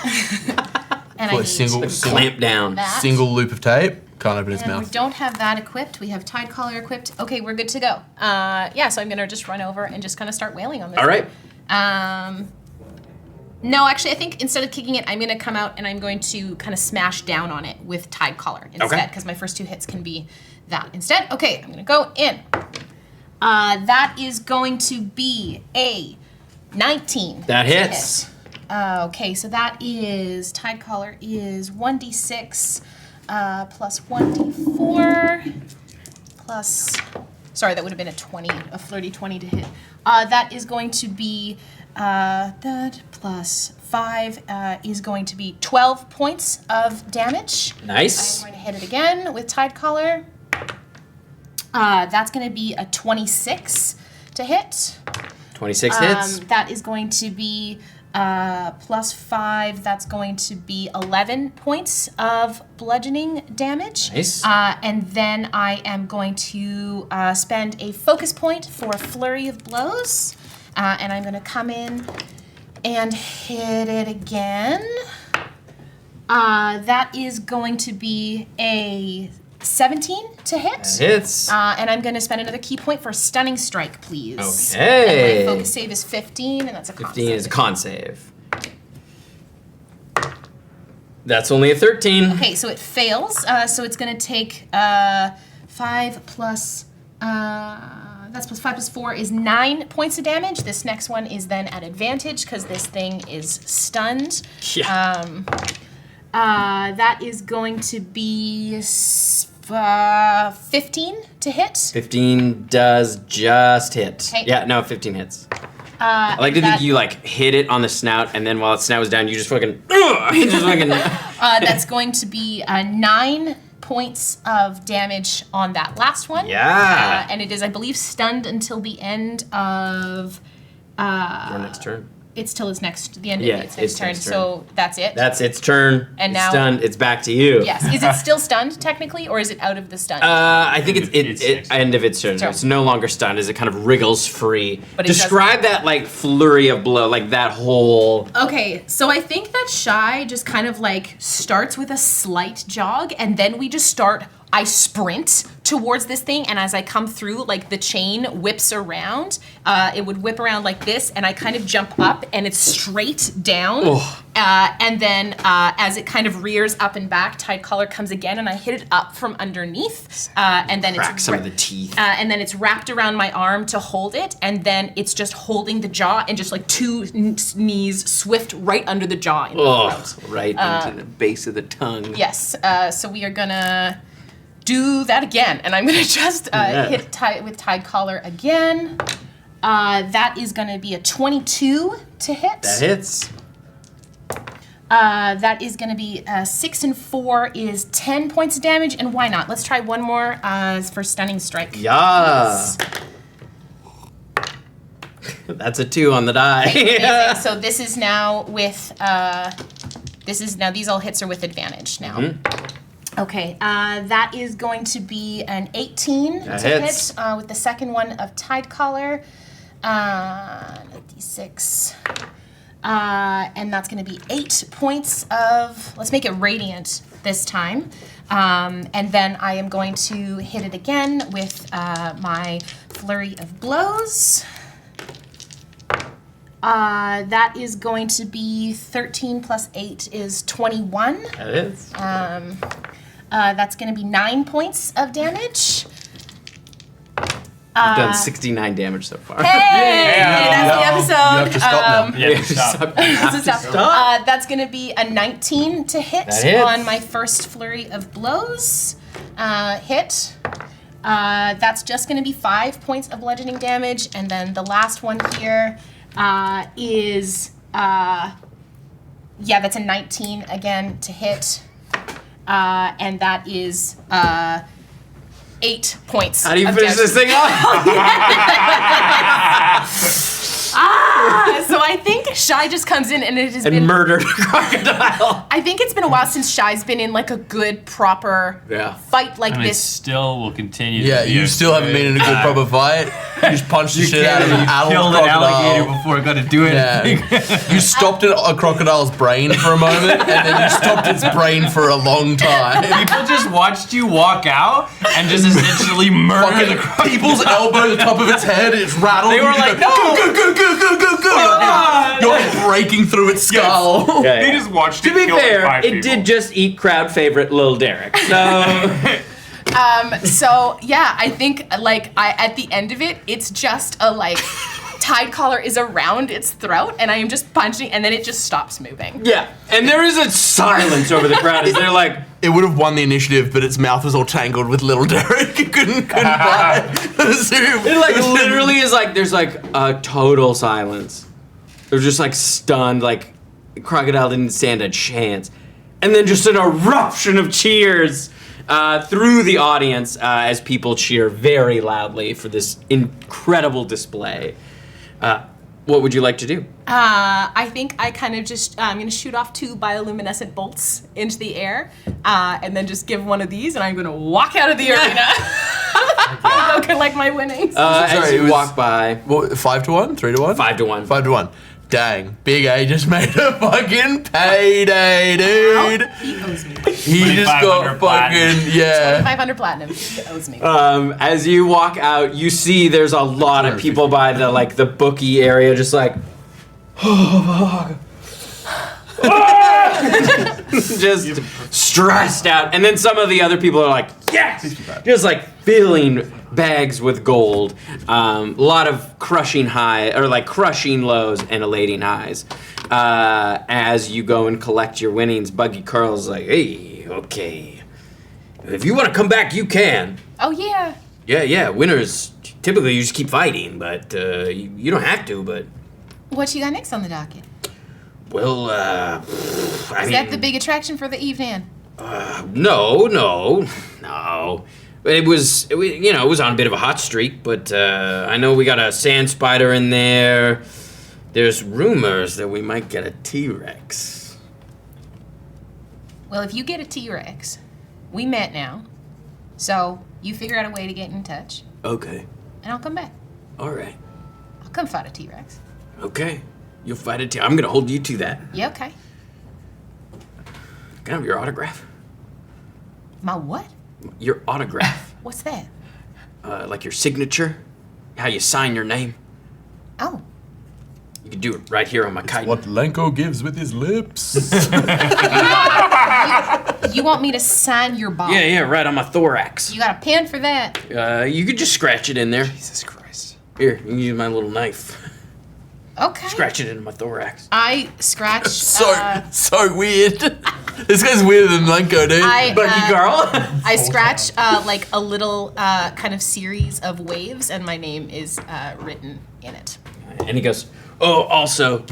And Put I a single Clamp down. that. single loop of tape, can't open its And we mouth. don't have that equipped. We have Tide Collar equipped. Okay, we're good to go. Yeah, so I'm gonna just run over and just kind of start wailing on this. All right. No, actually, I think instead of kicking it, I'm gonna come out and I'm going to kind of smash down on it with Tide Collar instead, because my first 2 hits can be that instead. Okay, I'm gonna go in. That is going to be a 19. That hits. Hit. Okay, so that is, Tide Collar is 1d6 plus 1d4 plus, sorry, that would have been a 20, a flirty 20 to hit. That is going to be, that plus 5 is going to be 12 points of damage. Nice. I'm going to hit it again with Tide Collar. That's going to be a 26 to hit. 26 hits. That is going to be plus 5. That's going to be 11 points of bludgeoning damage. Nice. And then I am going to spend a focus point for a flurry of blows. And I'm going to come in and hit it again. That is going to be a 17 to hit. That hits. And I'm going to spend another key point for a stunning strike, please. Okay. And my focus save is 15, and that's a con 15 save. is a con save. That's only a 13. Okay, so it fails. So it's going to take 5 plus... that's plus 5 plus 4 is 9 points of damage. This next one is then at advantage because this thing is stunned. Yeah. That is going to be 15 to hit. 15 does just hit. Okay. Yeah, no, 15 hits. I like to think you like hit it on the snout, and then while its snout was down, you just fucking just fucking. That's going to be 9 points of damage on that last one. Yeah. And it is, I believe, stunned until the end of. Your next turn. It's till its next, the end Yeah, of its next its turn. next turn. So that's it. That's its turn. And It's now- stunned. It's back to you. Yes. Is it still stunned technically, or is it out of the stun? I think it's It's end of its turn. Sure. It's no longer stunned as it kind of wriggles free. But it Describe that like flurry of blow, like that whole. Okay, so I think that Shy just kind of like starts with a slight jog, and then we just start. I sprint towards this thing, and as I come through, like the chain whips around. It would whip around like this, and I kind of jump up, and it's straight down. And then as it kind of rears up and back, Tide Collar comes again, and I hit it up from underneath. And then Crack it's some of the teeth. and then it's wrapped around my arm to hold it, and then it's just holding the jaw, and just like 2 knees swift right under the jaw. In the throat. Right into the base of the tongue. Yes. So we are gonna do that again, and I'm gonna just hit with Tide Collar again. That is gonna be a 22 to hit. That hits. That is gonna be 6 and 4 is 10 points of damage, and why not? Let's try one more for stunning strike. Yeah. That's a 2 on the die. Amazing. So this is now with these all hits are with advantage now. Okay, that is going to be an 18 That to hits. hit with the second one of Tide Collar. D6. And that's going to be 8 points of, let's make it radiant this time. And then I am going to hit it again with my flurry of blows. That is going to be 13 plus 8 is 21. That is. That's going to be 9 points of damage. You've done 69 damage so far. Hey, that's the episode. You have to stop now. Yeah, stop. That's going to be a 19 to hit That hits. on my first flurry of blows. Hit. That's just going to be 5 points of bludgeoning damage, and then the last one here is that's a 19 again to hit, and that is 8 points. How do you of finish damage. this thing off? So I think Shy just comes in and it has And been murdered a crocodile. I think it's been a while since Shy's been in like a good proper fight like And it this. still will continue. Yeah, to be you a still haven't been in a good proper fight. You just punched the shit out of an adult killed an crocodile. alligator before it got to do anything. Yeah. You stopped a crocodile's brain for a moment, and then you stopped its brain for a long time. People just watched you walk out and just essentially murder the crocodile. People's elbow, the top of its head, it's rattled. They were You just like, go, no! You're breaking through its skull. Yeah, They yeah. just watched To it be kill like fair, 5 it people. did just eat crowd favorite Lil Derek. So So yeah, I think like at the end of it, it's just a like tide collar is around its throat, and I am just punching, and then it just stops moving. yeah, and there is a silence over the crowd as they're like, It would have won the initiative, but its mouth was all tangled with little Derek. It couldn't fly. it like literally is like there's like a total silence. They're just like stunned, like crocodile didn't stand a chance, and then just an eruption of cheers through the audience as people cheer very loudly for this incredible display. What would you like to do? I think I kind of just I'm gonna shoot off 2 bioluminescent bolts into the air, and then just give one of these, and I'm gonna walk out of the arena. Go collect my winnings. As Sorry, it you was- walk by, What, 5 to 1? 3 to 1? 5 to 1. 5 to 1. Dang, Big A just made a fucking payday, dude. He owes me. He just got 2,500 platinum. fucking, yeah. 500 platinum. He owes me. As you walk out, you see there's a lot of people by the bookie area, just like, just stressed out. And then some of the other people are like, yes, just like filling bags with gold. A lot of crushing crushing lows and elating highs. As you go and collect your winnings, Buggy Carl's like, hey, okay, if you want to come back, you can. Oh yeah. Yeah, winners, typically you just keep fighting, but you don't have to, but... What you got next on the docket? Well, I Is mean... that the big attraction for the evening? No. It was on a bit of a hot streak, but I know we got a sand spider in there. There's rumors that we might get a T-Rex. Well, if you get a T-Rex, we met now, so you figure out a way to get in touch, Okay, and I'll come back. all right. I'll come fight a T-Rex. Okay, you'll fight a T. I'm gonna hold you to that. Yeah, okay. Can I have your autograph? My what? Your autograph. What's that? Like your signature? How you sign your name? Oh. You can do it right here on my kite. What Lenko gives with his lips. You want me to sign your body? Yeah, right on my thorax. You got a pen for that? You could just scratch it in there. Jesus Christ. Here, you can use my little knife. Okay. Scratch it into my thorax. I scratch. So weird. This guy's weirder than Lenko, dude. Buggy girl. I scratch like a little kind of series of waves, and my name is written in it. And he goes, oh, also,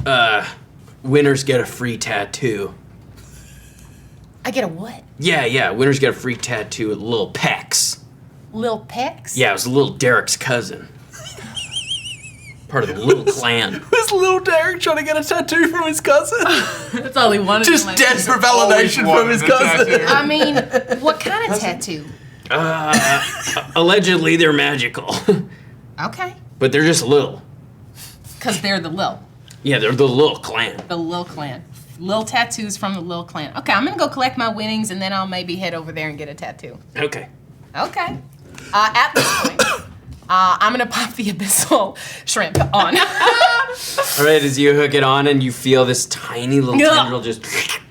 winners get a free tattoo. I get a what? Yeah, winners get a free tattoo with Lil Pex. Lil Pex? Yeah, it was Lil Derek's cousin. Part of the Lil Clan. Was little Derek trying to get a tattoo from his cousin? That's all he wanted. Just desperate validation from his cousin. I mean, what kind of tattoo? Allegedly, they're magical. Okay. But they're just little. Because they're the Lil. Yeah, they're the Lil Clan. The Lil Clan. Lil tattoos from the Lil Clan. Okay, I'm gonna go collect my winnings, and then I'll maybe head over there and get a tattoo. Okay. Okay. At this point, I'm gonna pop the abyssal shrimp on. All right, as you hook it on and you feel this tiny little tendril just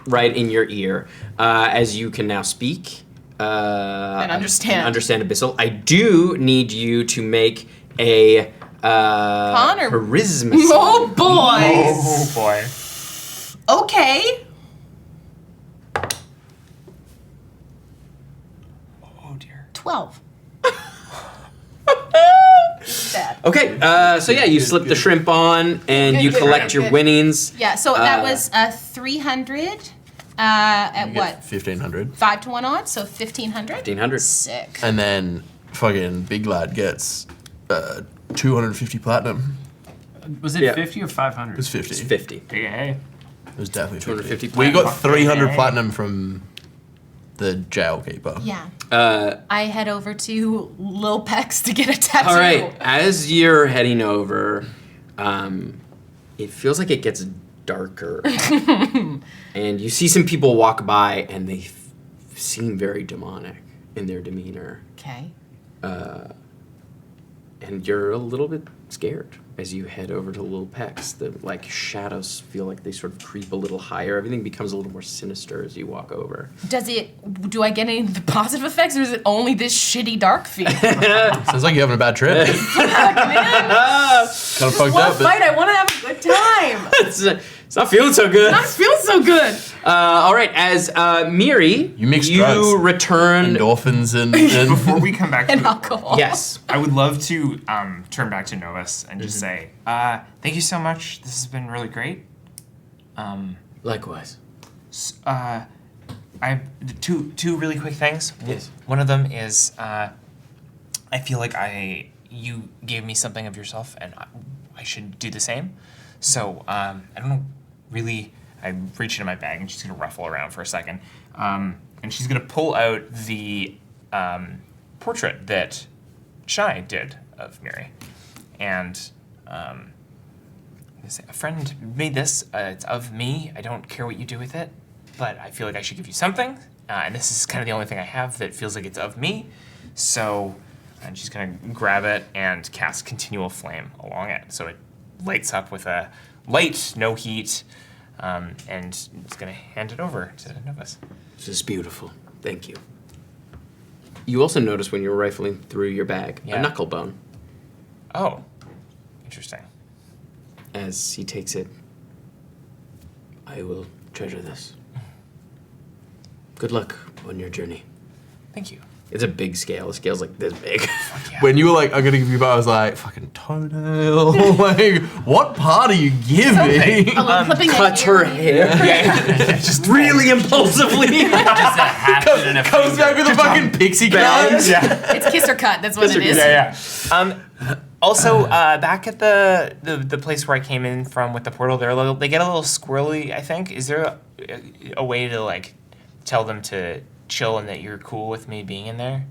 right in your ear, as you can now speak and understand. Understand abyssal. I do need you to make a Connor. charisma. Oh boy. Oh boy. Okay. Oh dear. 12. Bad. Okay, so yeah, you slip the shrimp on and you Good, collect your good. winnings. Yeah, so that was 300 at what? 1,500. 5 to 1 odds, so 1,500. 1,500. Sick. And then fucking Big Lad gets 250 platinum. Was it 50 or 500? It was 50. It's 50. Hey. It was definitely 250 50. We got 300 Hey. platinum from the jail keeper. Yeah. Uh, I head over to Lil Pex to get a tattoo. all right. As you're heading over, it feels like it gets darker, and you see some people walk by, and they seem very demonic in their demeanor. Okay. And you're a little bit scared as you head over to Lil Pex. The like shadows feel like they sort of creep a little higher. Everything becomes a little more sinister as you walk over. Do I get any of the positive effects, or is it only this shitty dark feel? Sounds like you're having a bad trip. Fuck, man. Kind of fucked One up. fight, I want to have a good time. It's not feeling so good. Not feel so good. All right, as Miri, You mix drugs. return. Endorphins and Before we come back to And alcohol. Yes. I would love to turn back to Novus and just say, thank you so much. This has been really great. Likewise. I have two really quick things. Yes. One of them is I feel like you gave me something of yourself, and I should do the same. So I don't know, really. I reach into my bag, and she's gonna ruffle around for a second, and she's gonna pull out the portrait that Shai did of Miri, and a friend made this. It's of me. I don't care what you do with it, but I feel like I should give you something, and this is kind of the only thing I have that feels like it's of me. So, and she's gonna grab it and cast continual flame along it, so it lights up with a light, no heat, and it's gonna hand it over to Novus. This is beautiful. Thank you. You also notice when you're rifling through your bag Yeah. a knuckle bone. Oh, interesting. As he takes it, I will treasure this. Good luck on your journey. Thank you. It's a big scale. The scale's like this big. Yeah. when you were like, I'm gonna give you back, I was like, fucking toenail. Like, what part are you giving? Clipping Cut her hair. Just really impulsively. Just a hatchet and a Comes back with a fucking pixie cut. Yeah. It's kiss or cut. That's what it is. Yeah. Also, back at the place where I came in from with the portal, they get a little squirrely, I think. Is there a way to like tell them to chill and that you're cool with me being in there?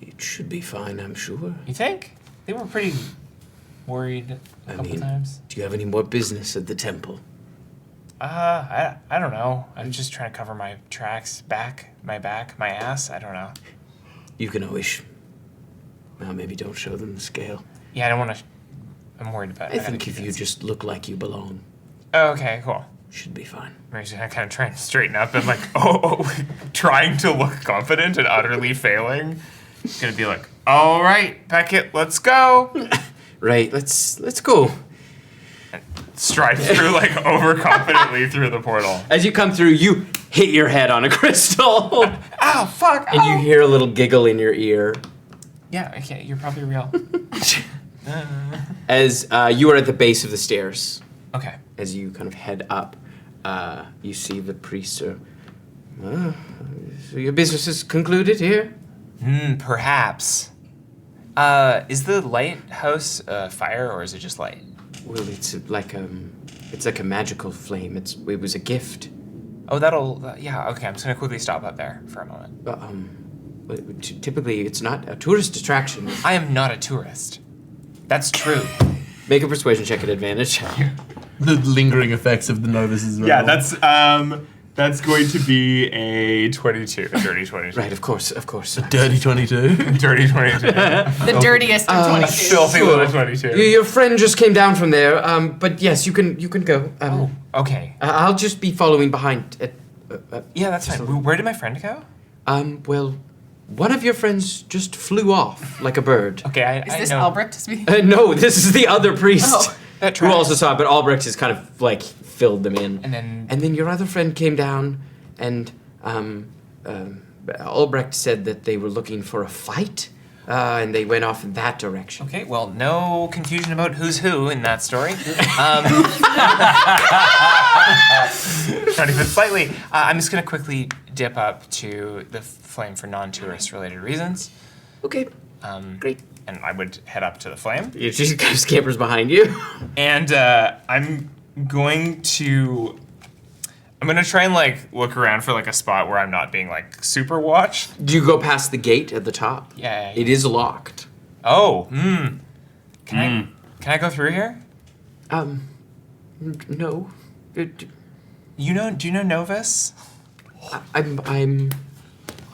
It should be fine, I'm sure. You think? They were pretty worried a couple times. Do you have any more business at the temple? I don't know. I'm just trying to cover my tracks, my ass. I don't know. You can always. Well, maybe don't show them the scale. Yeah, I don't want to. I'm worried about it. I think if you just look like you belong, Oh, okay, cool. should be fine. I'm just kind of trying to straighten up and like, trying to look confident and utterly failing. It's gonna be like, all right, Beckett, let's go. Right, let's go. Stride through like overconfidently through the portal. As you come through, you hit your head on a crystal. Ow, fuck. And you hear a little giggle in your ear. Yeah, okay, you're probably real. As you are at the base of the stairs. Okay. As you kind of head up, you see the priest. So your business is concluded here? Perhaps. Is the lighthouse fire or is it just light? Well, it's like a magical flame. It was a gift. Oh, yeah, okay, I'm just gonna quickly stop up there for a moment. But typically, it's not a tourist attraction. I am not a tourist. That's true. Make a persuasion check at advantage. The lingering effects of the Novus as well. Yeah, that's going to be a 22, a dirty 22. Right, of course. Dirty 22. Dirty 22. The dirtiest of 22. Filthy little 22. Your friend just came down from there, but yes, you can go. Okay. I'll just be following behind. Yeah, that's fine. Where did my friend go? Well, one of your friends just flew off like a bird. Okay, Is this know. Albrecht speaking? No, this is the other priest Oh, that who tracks. also saw it, but Albrecht has kind of like filled them in. And then your other friend came down, and Albrecht said that they were looking for a fight, and they went off in that direction. Okay, well, no confusion about who's who in that story. Not even slightly. I'm just going to quickly dip up to the flame for non-tourist related reasons. Okay, great. and I would head up to the flame. It just kind of scampers behind you. And I'm going to try and like look around for like a spot where I'm not being like super watched. Do you go past the gate at the top? Yeah. It is locked. Oh, Can I go through here? No. Do you know Novus?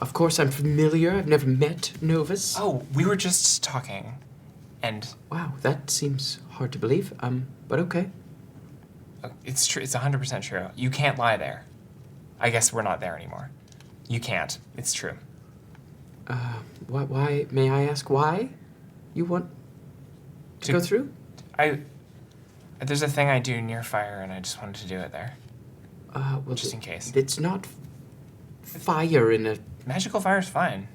Of course I'm familiar. I've never met Novus. Oh, we were just talking, and Wow, that seems hard to believe. But okay. it's true. It's 100% true. You can't lie there. I guess we're not there anymore. You can't. It's true. Why, may I ask why you want to go through? There's a thing I do near fire, and I just wanted to do it there. Well, just in case. It's not fire in a... Magical fire is fine.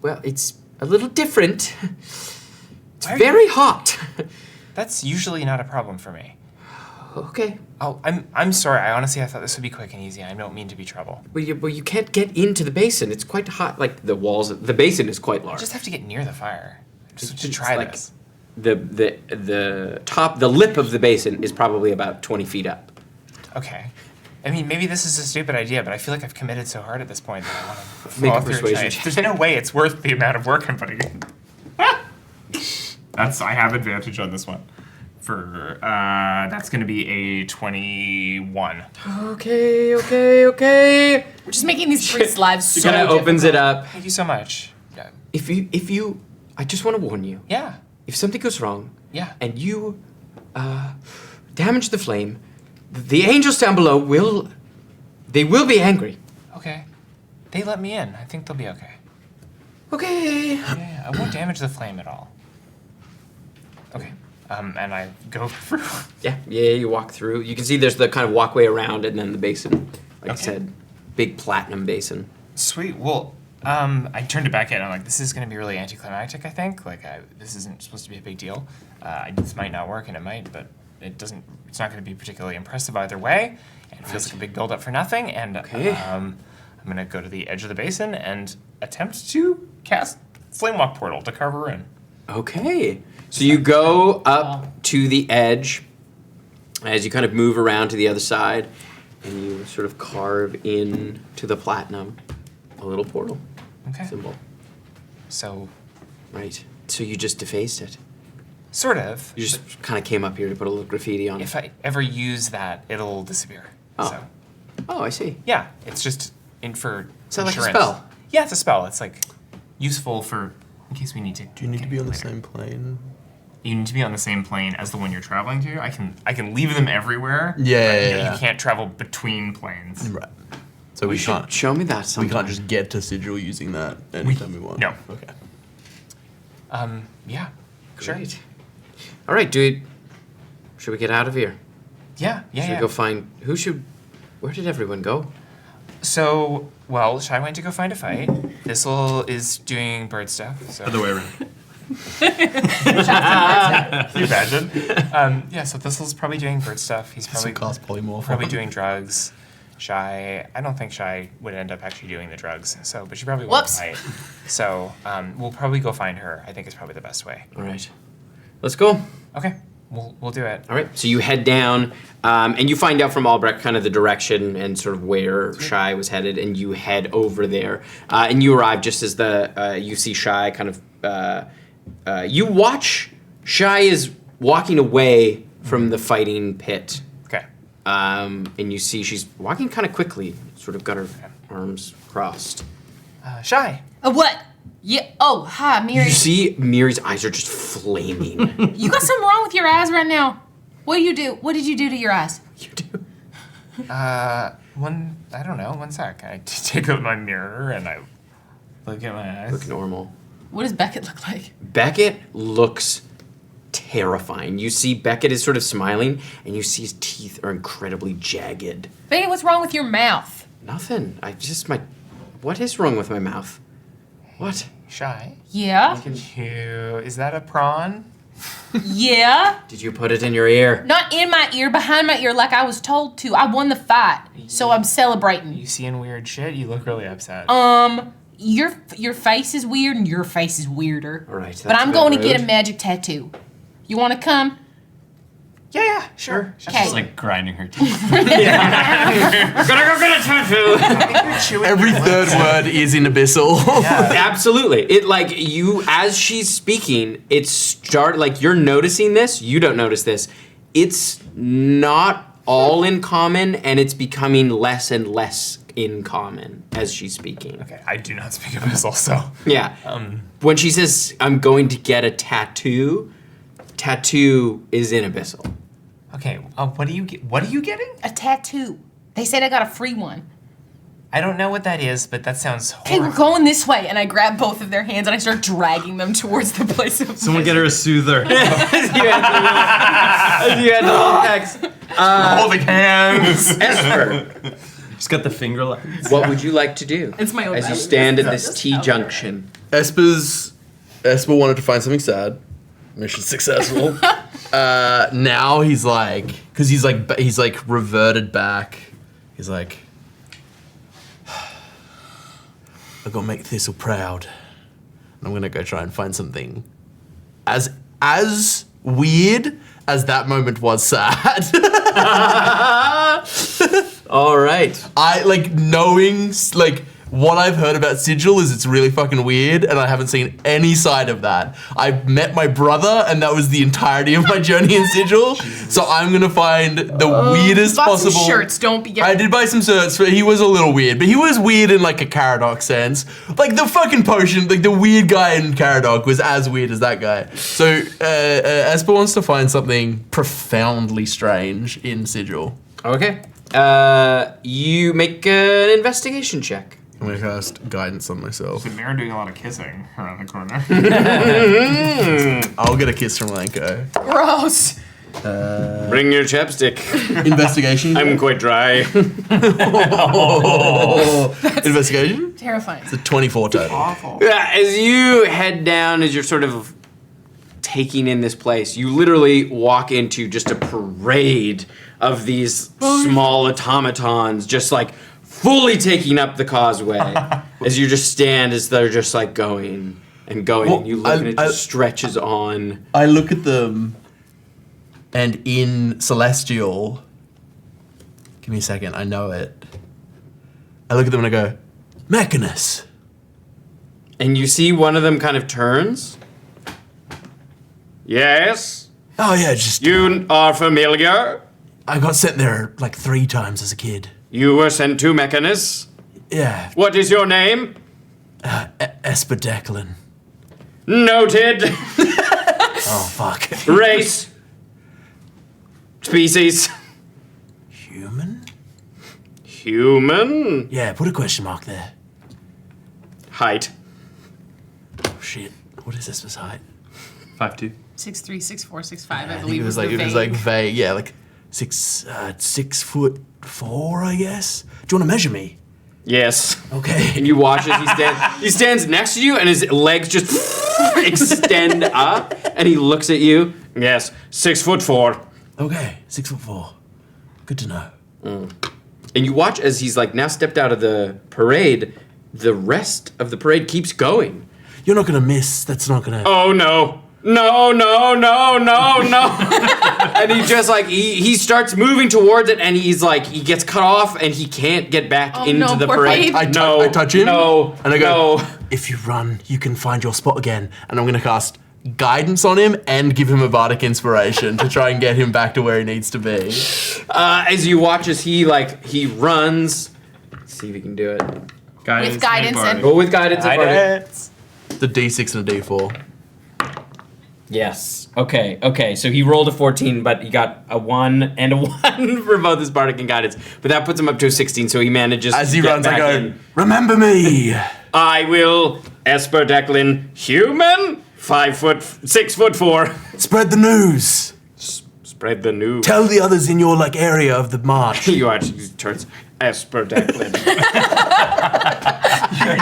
Well, it's a little different. It's very hot. That's usually not a problem for me. Okay. Oh, I'm sorry. I honestly thought this would be quick and easy. I don't mean to be trouble. Well, you can't get into the basin. It's quite hot. Like the walls, the basin is quite large. I just have to get near the fire. Just to It's try like this. The top, the lip of the basin is probably about 20 feet up. Okay. I mean, maybe this is a stupid idea, but I feel like I've committed so hard at this point that I want to Make a follow through and try persuasion it. check. There's no way it's worth the amount of work I'm putting in. I have advantage on this one. That's going to be a 21. Okay. We're just making these priests' lives so She kind of opens it up. Thank you so much. Yeah. If you, I just want to warn you. Yeah. If something goes wrong, Yeah. and you damage the flame, the angels down below will be angry. Okay. They let me in. I think they'll be okay. Okay. Yeah, I won't damage the flame at all. Okay. And I go through. Yeah, you walk through. You can see there's the kind of walkway around and then the basin. Like I Okay. said, big platinum basin. Sweet. Well, I turned it back in. I'm like, this is going to be really anticlimactic, I think. Like, this isn't supposed to be a big deal. This might not work, and it might, but it's not going to be particularly impressive either way. And it feels like a big build-up for nothing. And Okay. I'm going to go to the edge of the basin and attempt to cast Flamewalk Portal to carve her in. Okay. So you go up to the edge as you kind of move around to the other side, and you sort of carve in to the platinum a little portal Okay. symbol. So, Right. So you just defaced it. sort of. You just kind of came up here to put a little graffiti on If it. I ever use that, it'll disappear. Oh. So, Oh, I see. yeah, it's just in for Is that like a insurance. spell? Yeah, it's a spell. It's like useful for in case we need to. Do you need to be on the same plane? You need to be on the same plane as the one you're traveling to. I can leave them everywhere. Yeah, but, yeah. You can't travel between planes. Right. So we You should can't. show me that We sometime. can't just get to Sigil using that anytime we want. no. Okay. Yeah. Sure. Great. All right, dude. Should we get out of here? Yeah. Should we go find... Where did everyone go? So, well, Shai went to go find a fight. Thistle is doing bird stuff. So. Other way around. Can you imagine? Yeah, so Thistle's probably doing bird stuff. He's probably Cast polymorph. probably doing drugs. Shai, I don't think Shai would end up actually doing the drugs. So, but she probably won't Whoops. fight. So, we'll probably go find her. I think it's probably the best way. All right. Let's go. Okay, we'll do it. All right. So you head down, and you find out from Albrecht kind of the direction and sort of where Shai was headed, and you head over there. And you arrive just as you see Shai kind of... you watch Shai is walking away from the fighting pit. Okay. And you see she's walking kind of quickly, sort of got her arms crossed. Shai. What? Yeah. Oh, hi, Miri. You see Miri's eyes are just flaming. You got something wrong with your eyes right now. What do you do? What did you do to your eyes? You do. I don't know. One sec. I take out my mirror and I look at my eyes. Look normal. What does Beckett look like? Beckett looks terrifying. You see Beckett is sort of smiling, and you see his teeth are incredibly jagged. Beckett, what's wrong with your mouth? Nothing. What is wrong with my mouth? What? Shai. Yeah? Is that a prawn? Yeah? Did you put it in your ear? Not in my ear, behind my ear like I was told to. I won the fight, so I'm celebrating. You seeing weird shit? You look really upset. your face is weird and your face is weirder. All right. But I'm going to get a magic tattoo. You want to come? Yeah, sure. She's just like grinding her teeth. Gonna go get a tattoo. Every third word is in abyssal. Absolutely. It like you as she's speaking, like you're noticing this. You don't notice this. It's not all in common, and it's becoming less and less in common as she's speaking. Okay, I do not speak abyssal, so. Yeah. When she says, "I'm going to get a tattoo," tattoo is in abyssal. Okay, what are you getting? A tattoo. They said I got a free one. I don't know what that is, but that sounds Okay, horrible. we're going this way. And I grab both of their hands and I start dragging them towards the place of Someone get her a soother. You had to text. Holding hands. Esper, She's got the finger lines. what would you like to do It's my own as you bag. stand at this T-junction? Esper wanted to find something sad. Mission successful. Now he's like, because he's like reverted back. He's like, I gotta make Thistle proud, and I'm gonna go try and find something as weird as that moment was sad. All right. I like knowing like what I've heard about Sigil is it's really fucking weird, and I haven't seen any side of that. I met my brother, and that was the entirety of my journey in Sigil. So I'm gonna find the weirdest Bought possible. some shirts, don't be. I did buy some shirts, but he was a little weird. But he was weird in like a Caradoc sense. Like the fucking potion, like the weird guy in Caradoc was as weird as that guy. So Esper wants to find something profoundly strange in Sigil. Okay. You make an investigation check. I'm gonna cast guidance on myself. The mirror doing a lot of kissing around the corner. I'll get a kiss from Lenko. Gross. Bring your chapstick. Investigation. I'm quite dry. Investigation. Terrifying. It's a 24 total. Awful. As you head down, as you're sort of taking in this place, you literally walk into just a parade of these small automatons, just like fully taking up the causeway. As you just stand, as they're just like going and going, Well, and you look and it just stretches on. I look at them, and in Celestial, give me a second, I know it. I look at them and I go, Mechanus. And you see one of them kind of turns. Yes? Oh yeah, just You are familiar? I got sent there like 3 times as a kid. You were sent to Mechanus? Yeah, What is your name? Esper Declan. Noted. Oh fuck. Race. Species. Human? Human. Yeah, put a question mark there. Height. Oh shit. What is Esper's height? 5'2". 6'3", 6'4", 6'5", I I think believe it was like vague. Yeah, like 6'4", I guess. Do you want to measure me? Yes. Okay. And you watch as he stands next to you, and his legs just extend up, and he looks at you. Yes, 6'4". Okay, 6'4". Good to know. And you watch as he's like now stepped out of the parade. The rest of the parade keeps going. You're not gonna miss. That's not gonna. Oh no. No. And he just like, he starts moving towards it, and he's like, he gets cut off, and he can't get back Oh, into no, the poor parade. babe. I touch him. No. And I go, no. if you run, you can find your spot again. And I'm gonna cast guidance on him and give him a bardic inspiration to try and get him back to where he needs to be. As you watch as he runs. Let's see if he can do it. With guidance and Go with guidance. and bardic. The D6 and a D4. Yes. Okay. So he rolled a 14, but he got a 1 and a 1 for both his bardic and guidance. But that puts him up to a 16, so he manages As to he get runs, I back go, in. remember me. I will, Esper Declan, human, 6'4". Spread the news. Spread the news. Tell the others in your area of the march. You actually turns Esper Declan.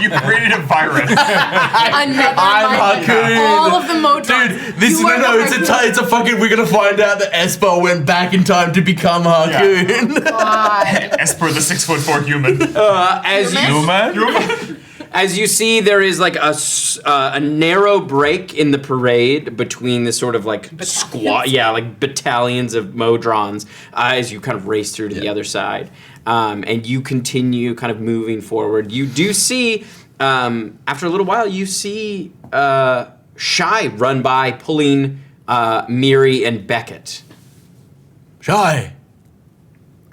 You created a virus. another I'm Haku. all of the Modrons. Dude, this You are the it's a fucking. We're gonna find out that Esper went back in time to become Harkoon. God. Esper, the 6'4" human. As you Human? As you see, there is like a narrow break in the parade between the sort of like like battalions of Modrons as you kind of race through to the other side. And you continue kind of moving forward. You do see, after a little while, you see Shy run by pulling Miri and Beckett. Shy!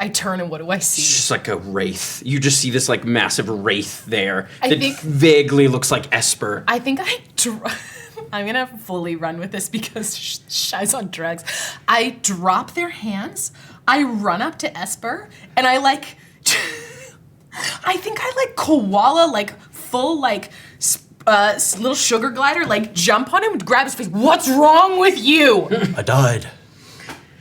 I turn and what do I see? It's just like a wraith. You just see this like massive wraith there I that think- vaguely looks like Esper. I think I'm gonna fully run with this because Shy's on drugs. I drop their hands, I run up to Esper, and I like, I think I like koala, like full like little sugar glider, like jump on him and grab his face. What's wrong with you? I died.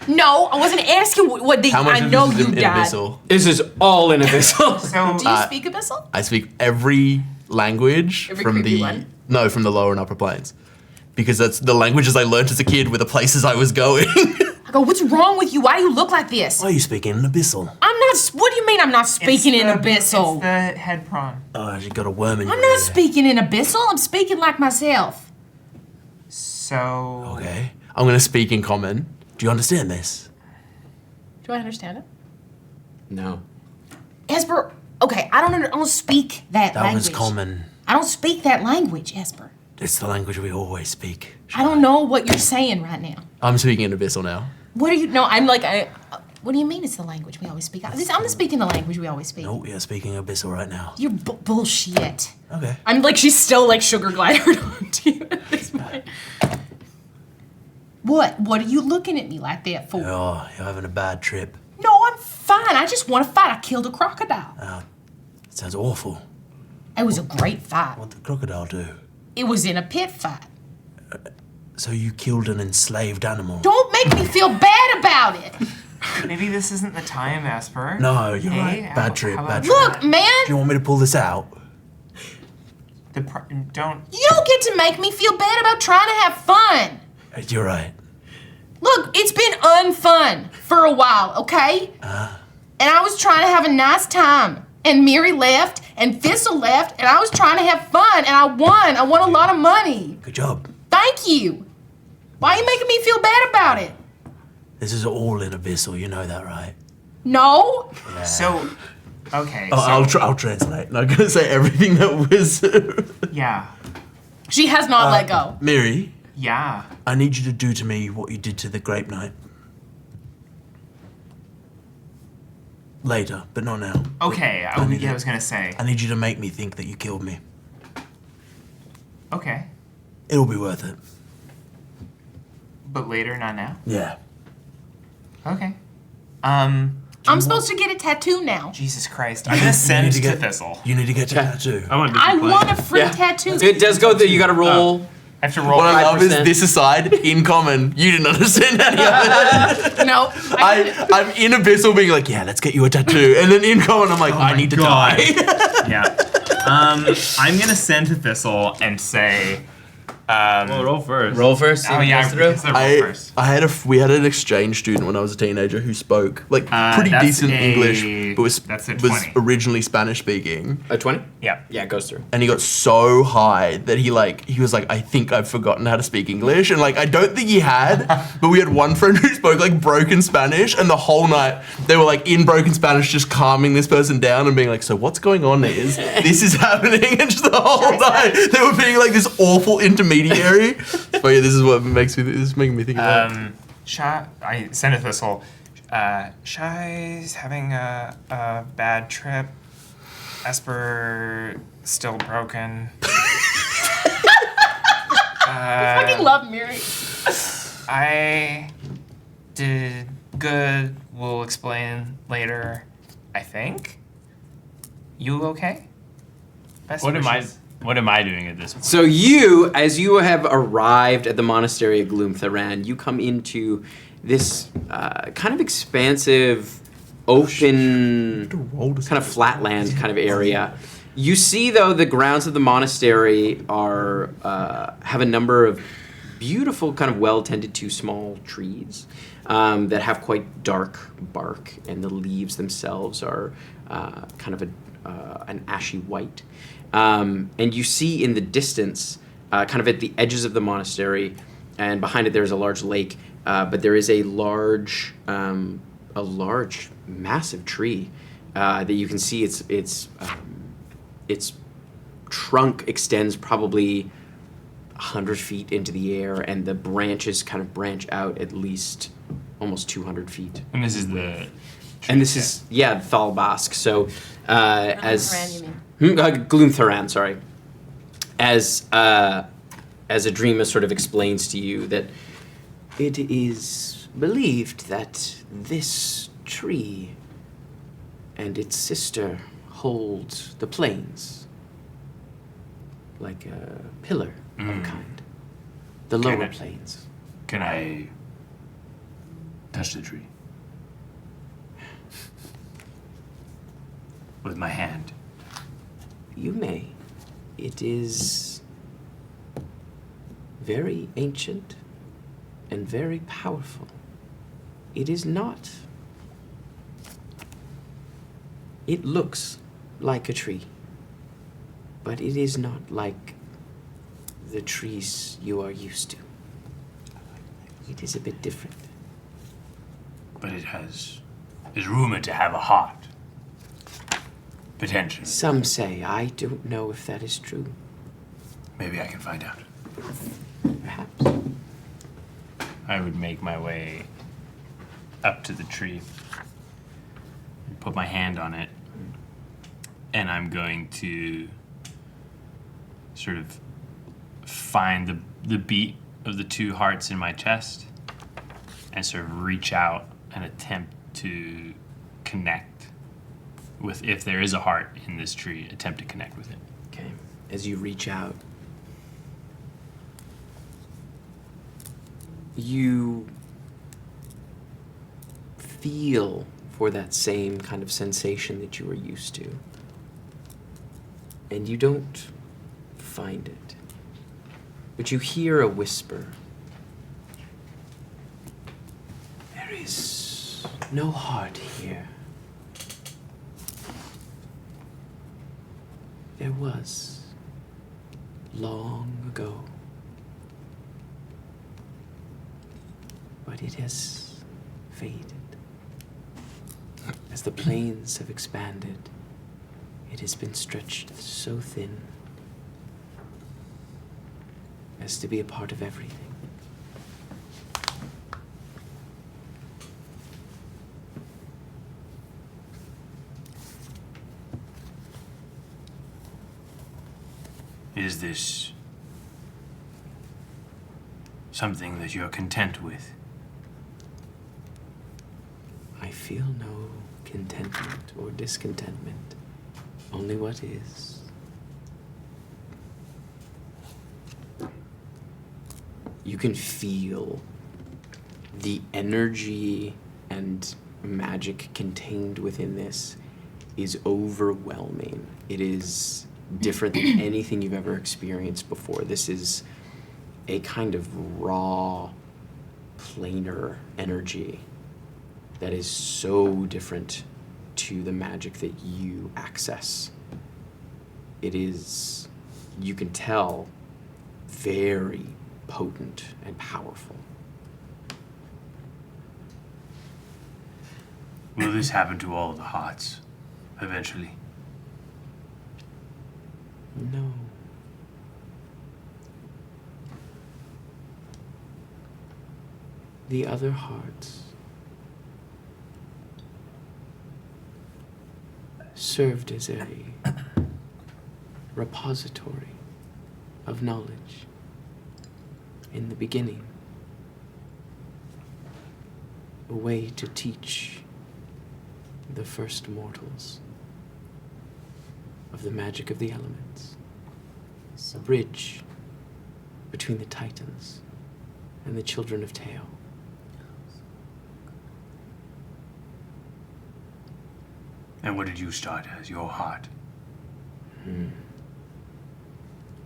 No, I wasn't asking what they. How much I of know this is you in died. Abyssal? This is all in Abyssal. So, Do you speak Abyssal? I speak every language Every from creepy the one? no, from the lower and upper planes, because that's the languages I learned as a kid with the places I was going. I go, what's wrong with you? Why do you look like this? Why are you speaking in Abyssal? I'm not. What do you mean I'm not speaking in Abyssal? It's the head prawn. Oh, you got a worm in I'm your not ear. speaking in Abyssal. I'm speaking like myself. So. Okay, I'm gonna speak in common. Do you understand this? Do I understand it? No. Esper, okay, I don't speak that That language. was common. I don't speak that language, Esper. It's the language we always speak. I don't know what you're saying right now. I'm speaking in Abyssal now. What are you? No, I'm like, what do you mean it's the language we always speak? I'm not speaking the language we always speak. No, you're speaking Abyssal right now. You're bullshit. Okay. I'm like, she's still like sugar glidered onto you at this point. What? What are you looking at me like that for? Oh, you're having a bad trip. No, I'm fine. I just want to fight. I killed a crocodile. It sounds awful. It was a great fight. What'd the crocodile do? It was in a pit fight. So you killed an enslaved animal? Don't make me feel bad about it. Maybe this isn't the time, Esper. No, you're Hey, right. Bad trip, how bad about trip. Look, man, Do you want me to pull this out? Don't. you don't get to make me feel bad about trying to have fun. You're right. Look, it's been unfun for a while, okay? And I was trying to have a nice time. And Miri left, and Thistle left, and I was trying to have fun, and I won. I won a lot of money. Good job. Thank you. Why are you making me feel bad about it? This is all in Abyssal, you know that, right? No? So. Okay. Oh, so, I'll translate. I'm gonna say everything that was. Yeah. She has not let go. Miri, Yeah. I need you to do to me what you did to the Grape Knight. Later, but not now. Okay. I was gonna say. I need you to make me think that you killed me. Okay. It'll be worth it. But later, not now. Yeah. Okay. I'm supposed to get a tattoo now. Jesus Christ. I'm gonna send to Thistle. You need to get a tattoo. I want to I want a free tattoo. It does go through. You got to roll. I have to roll. What I love is 5%. this aside, in common. You didn't understand any of it. No. I'm in Abyssal being like, yeah, let's get you a tattoo. And then in common, I'm like, I need to die. Yeah. I'm gonna send to Thistle and say. Well, roll first. Roll first. see Oh who yeah, goes through. it's the roll first. We had an exchange student when I was a teenager who spoke like pretty that's decent a- English, but that's a was 20. originally Spanish speaking. A 20? Yeah. Yeah, it goes through. And he got so high that he was like, I think I've forgotten how to speak English. And like, I don't think he had, but we had one friend who spoke like broken Spanish, and the whole night they were like in broken Spanish, just calming this person down and being like, so what's going on is this is happening, and just the whole night they were being like this awful intermediary. But yeah, this is what this is making me think about. I send to Thistle. Shy's having a bad trip. Esper still broken. I fucking love Miri. I did good. We'll explain later. I think. You okay? Best wishes. What am I doing at this point? So you, as you have arrived at the monastery of Gloomtharan, you come into this kind of expansive, open, kind of flatland kind of area. You see, though, the grounds of the monastery are have a number of beautiful, kind of well-tended to small trees that have quite dark bark, and the leaves themselves are kind of an ashy white. And you see in the distance, kind of at the edges of the monastery, and behind it there's a large lake, but there is a large, massive tree that you can see. Its trunk extends probably 100 feet into the air, and the branches kind of branch out at least almost 200 feet. And this is the... And this is, Thalbask. So, Gloomtharan, you mean? Gloomtharan, sorry. As Adrima sort of explains to you that it is believed that this tree and its sister hold the plains like a pillar of a kind. The lower plains. Can I touch the tree? With my hand. You may. It is very ancient and very powerful. It is not. It looks like a tree, but it is not like the trees you are used to. It is a bit different. But is rumored to have a heart. Potentially. Some say. I don't know if that is true. Maybe I can find out. Perhaps. I would make my way up to the tree, put my hand on it, and I'm going to sort of find the beat of the two hearts in my chest and sort of reach out and attempt to connect with, if there is a heart in this tree, attempt to connect with it. Okay. As you reach out, you feel for that same kind of sensation that you were used to. And you don't find it. But you hear a whisper. There is no heart here. There was, long ago. But it has faded. As the plains have expanded, it has been stretched so thin as to be a part of everything. Is this something that you're content with? I feel no contentment or discontentment, only what is. You can feel the energy and magic contained within this is overwhelming. It is different than anything you've ever experienced before. This is a kind of raw, planar energy that is so different to the magic that you access. It is, you can tell, very potent and powerful. Will this happen to all the hearts eventually? No. The other hearts served as a repository of knowledge in the beginning, a way to teach the first mortals of the magic of the elements, a bridge between the Titans and the children of Teo. And what did you start as, your heart? An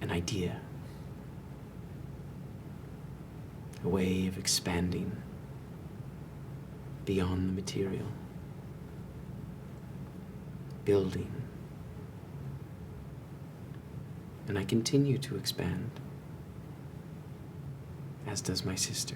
idea. A way of expanding beyond the material. Building and I continue to expand, as does my sister.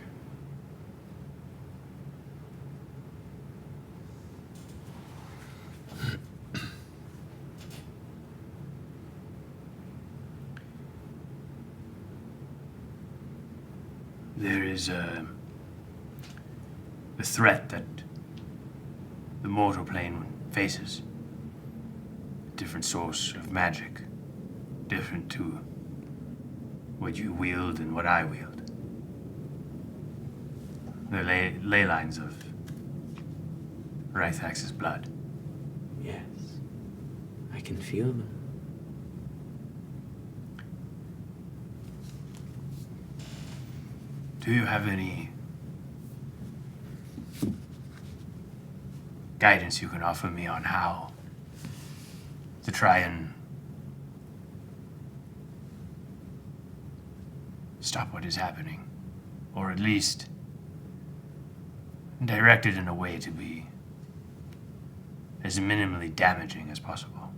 There is a threat that the mortal plane faces. A different source of magic. Different to what you wield and what I wield. The ley lines of Rythax's blood. Yes, I can feel them. Do you have any guidance you can offer me on how to try and stop what is happening? Or at least direct it in a way to be as minimally damaging as possible?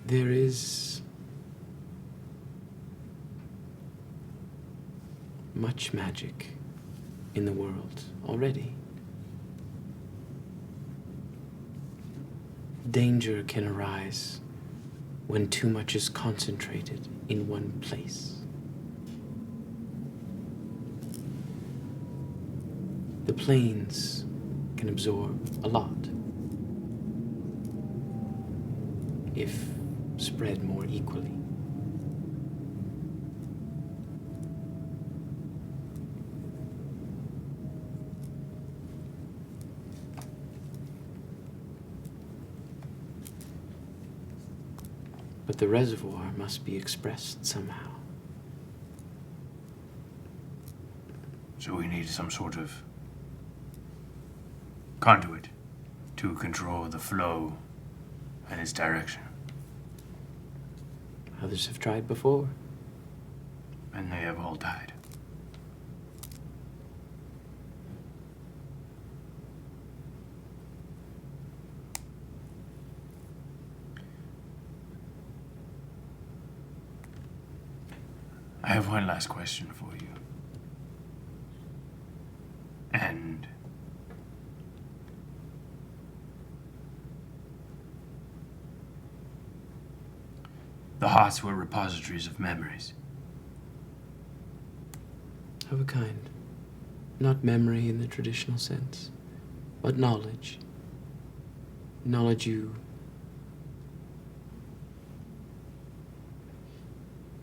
There is much magic in the world already. Danger can arise when too much is concentrated in one place. The planes can absorb a lot if spread more equally. But the reservoir must be expressed somehow. So we need some sort of conduit to control the flow and its direction. Others have tried before. And they have all died. I have one last question for you. And the hearts were repositories of memories. Of a kind. Not memory in the traditional sense, but knowledge. Knowledge you...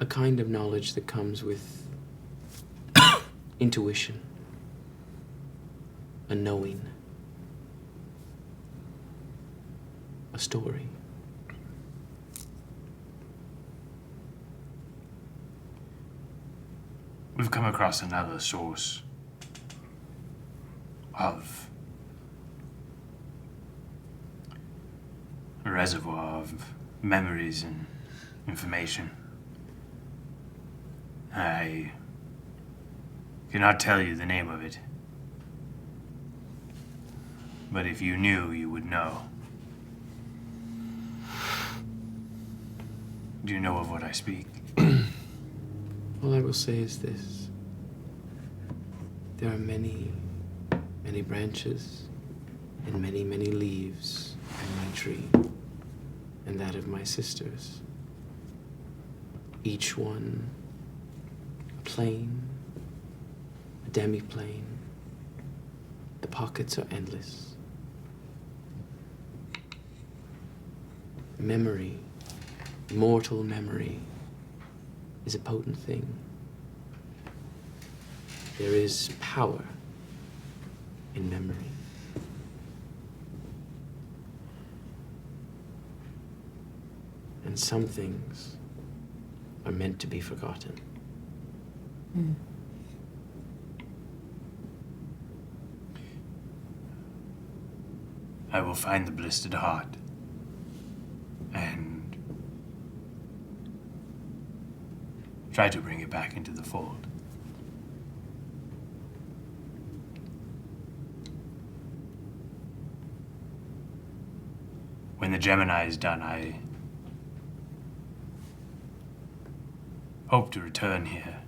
a kind of knowledge that comes with intuition, a knowing, a story. We've come across another source of a reservoir of memories and information. I cannot tell you the name of it, but if you knew, you would know. Do you know of what I speak? All I will say is this. There are many, many branches and many, many leaves in my tree and that of my sisters. Each one a plane, a demi-plane. The pockets are endless. Memory, mortal memory, is a potent thing. There is power in memory. And some things are meant to be forgotten. Mm. I will find the blistered heart and try to bring it back into the fold. when the Gemini is done, I hope to return here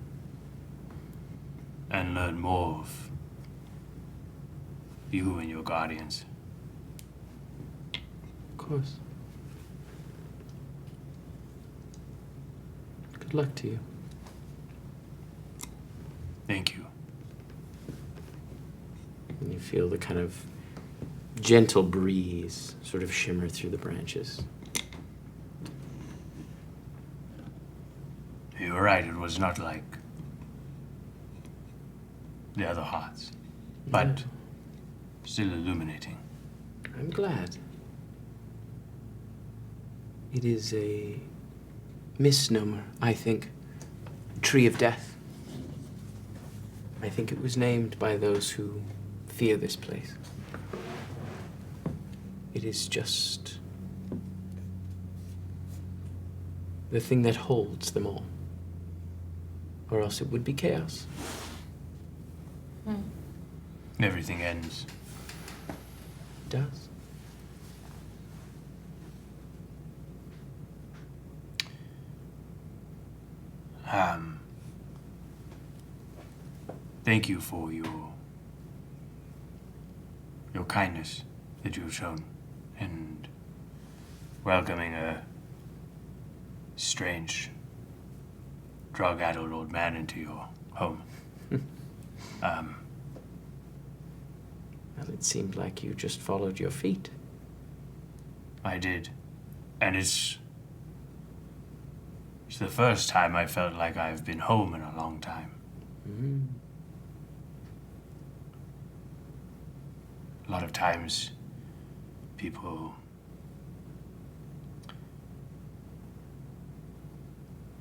and learn more of you and your guardians. Of course. Good luck to you. Thank you. And you feel the kind of gentle breeze sort of shimmer through the branches. You were right, it was not like the other hearts, but still illuminating. I'm glad. It is a misnomer, I think. Tree of Death. I think it was named by those who fear this place. It is just the thing that holds them all. Or else it would be chaos. Everything ends. It does. Thank you for your kindness that you have shown and welcoming a strange, drug-addled old man into your home. Well, it seemed like you just followed your feet. I did. And it's the first time I felt like I've been home in a long time. A lot of times, people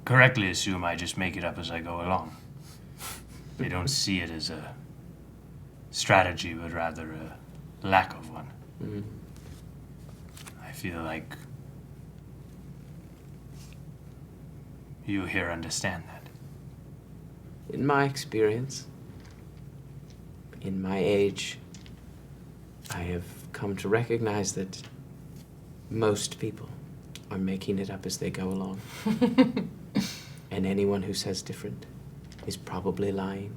correctly assume I just make it up as I go along. They don't see it as a strategy, but rather a lack of one. I feel like you here understand that. In my experience, in my age, I have come to recognize that most people are making it up as they go along. And anyone who says different is probably lying.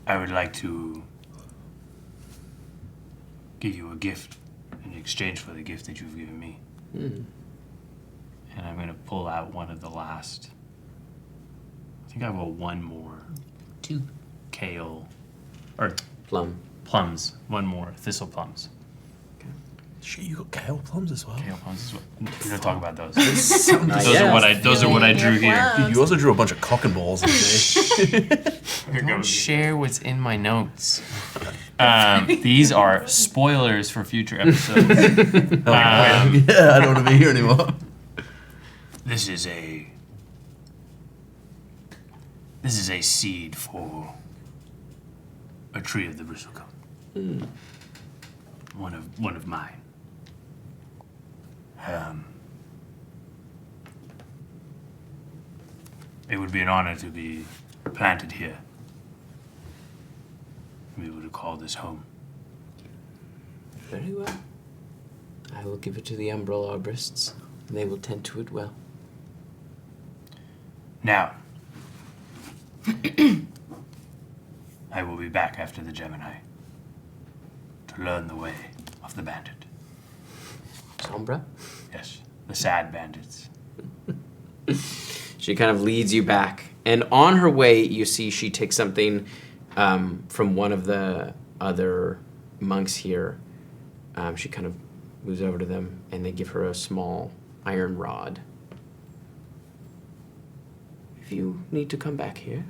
I would like to give you a gift in exchange for the gift that you've given me. And I'm going to pull out one of the last. I think I have one more. 2 Kale. Or plums. One more. Thistle plums. Shit, you got kale plums as well. Kale plums as well. We don't talk about those. Those are what I drew here. Dude, you also drew a bunch of cock and balls. Don't share what's in my notes. These are spoilers for future episodes. Yeah, I don't want to be here anymore. This is a seed for a tree of the bristlecoat. One of mine. It would be an honor to be planted here. Be able to call this home. Very well. I will give it to the umbral arborists, and they will tend to it well. Now, I will be back after the Gemini to learn the way of the bandit. Sombra? Yes, the sad bandits. She kind of leads you back. And on her way, you see she takes something from one of the other monks here. She kind of moves over to them, and they give her a small iron rod. If you need to come back here,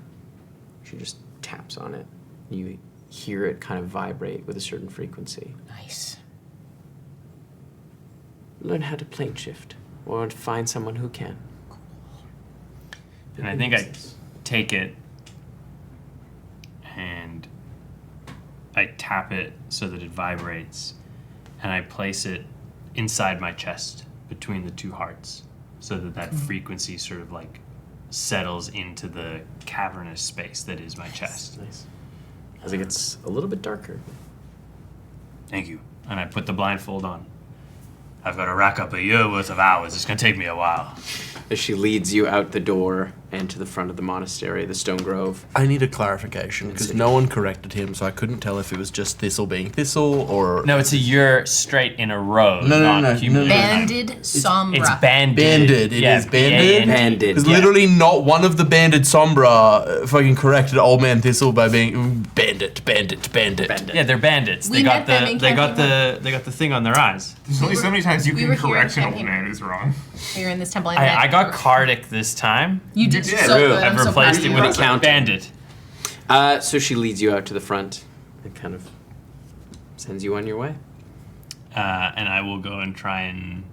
She just taps on it. You hear it kind of vibrate with a certain frequency. Nice. learn how to plane shift, or find someone who can. And I think I take it and I tap it so that it vibrates, and I place it inside my chest between the two hearts so that that frequency sort of like settles into the cavernous space that is my chest. Nice. as it gets a little bit darker. Thank you. And I put the blindfold on. I've got to rack up a year worth of hours. It's going to take me a while. As she leads you out the door and to the front of the monastery, the Stone Grove. I need a clarification because no one corrected him, so I couldn't tell if it was just Thistle being Thistle or. No, it's a year straight in a row. No. Banded Sombra. It's banded. Banded. It is banded. Banded. Because literally not one of the banded Sombra fucking corrected Old Man Thistle by being bandit. Yeah, they're bandits. We They met got them in the campaign they got the thing on their eyes. There's only so many times you we can were here correct in an old campaign. man who's wrong. You're in this temple. I got Cardic this time. You did did. so good. I've I'm so proud replaced of it you. with a bandit. So she leads you out to the front and kind of sends you on your way. And I will go and try and,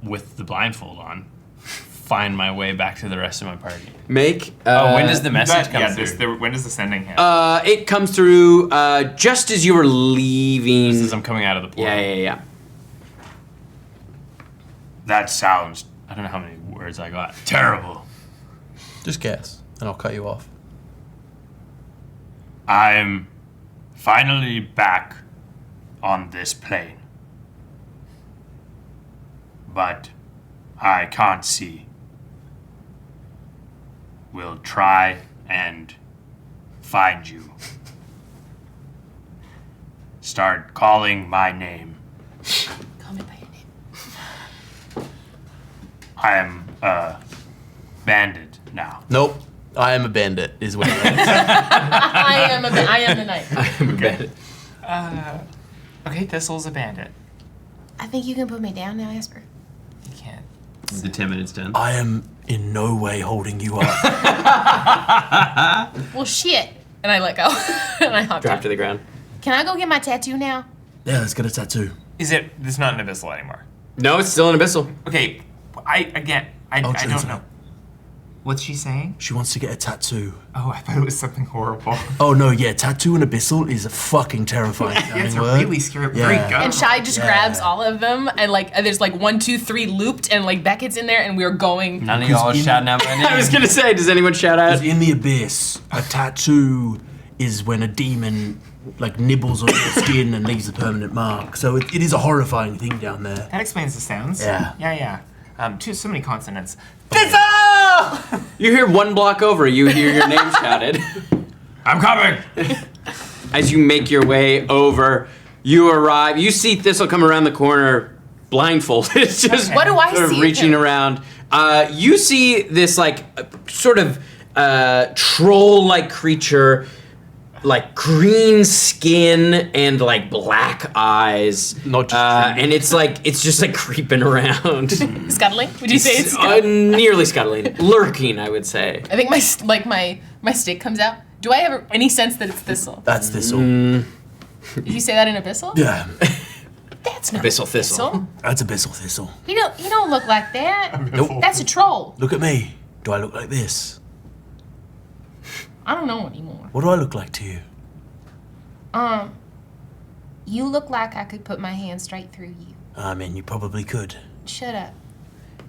with the blindfold on, find my way back to the rest of my party. Make. When does the message come through? When does the sending happen? It comes through just as you were leaving. Just as I'm coming out of the portal. Yeah. That sounds I don't know how many words I got. terrible. Just guess, and I'll cut you off. I'm finally back on this plane. But I can't see. We'll try and find you. Start calling my name. Call me by your name. I am a bandit now. Nope. I am a bandit, is what it is. I am the knight. Okay, Thistle's a bandit. I think you can put me down now, Esper. You can't. The 10 minutes done. I am in no way holding you up. Well, shit. And I let go. And I hopped Drop down. to the ground. Can I go get my tattoo now? Yeah, let's get a tattoo. It's not an abyssal anymore. No, it's still an abyssal. Okay, I don't Triton. know. What's she saying? She wants to get a tattoo. Oh, I thought it was something horrible. Oh no, yeah, tattoo and abyssal is a fucking terrifying sounding It's a word. really scary, Yeah. very guttural. And Shai just Yeah. grabs all of them, and there's 1, 2, 3 looped, and Beckett's in there, and we're going. None of y'all are shouting out my name. I was gonna say, does anyone shout out? Because in the abyss, a tattoo is when a demon nibbles on your skin and leaves a permanent mark. So it is a horrifying thing down there. That explains the sounds. Yeah. Yeah. So many consonants. You hear one block over, you hear your name shouted. I'm coming! As you make your way over, you arrive. You see Thistle come around the corner, blindfolded. It's just What do I sort of see of reaching him? around. You see this sort of troll-like creature, green skin and black eyes. Not just and it's just creeping around. Scuttling? Would you say it's Nearly scuttling, lurking, I would say. I think my stick comes out. Do I have any sense that it's Thistle? That's Thistle. Mm. Did you say that in Abyssal? Yeah, That's not Abyssal Thistle. that's Abyssal Thistle. You don't look like that. Nope. That's a troll. Look at me. Do I look like this? I don't know anymore. What do I look like to you? You look like I could put my hand straight through you. I mean, you probably could. Shut up.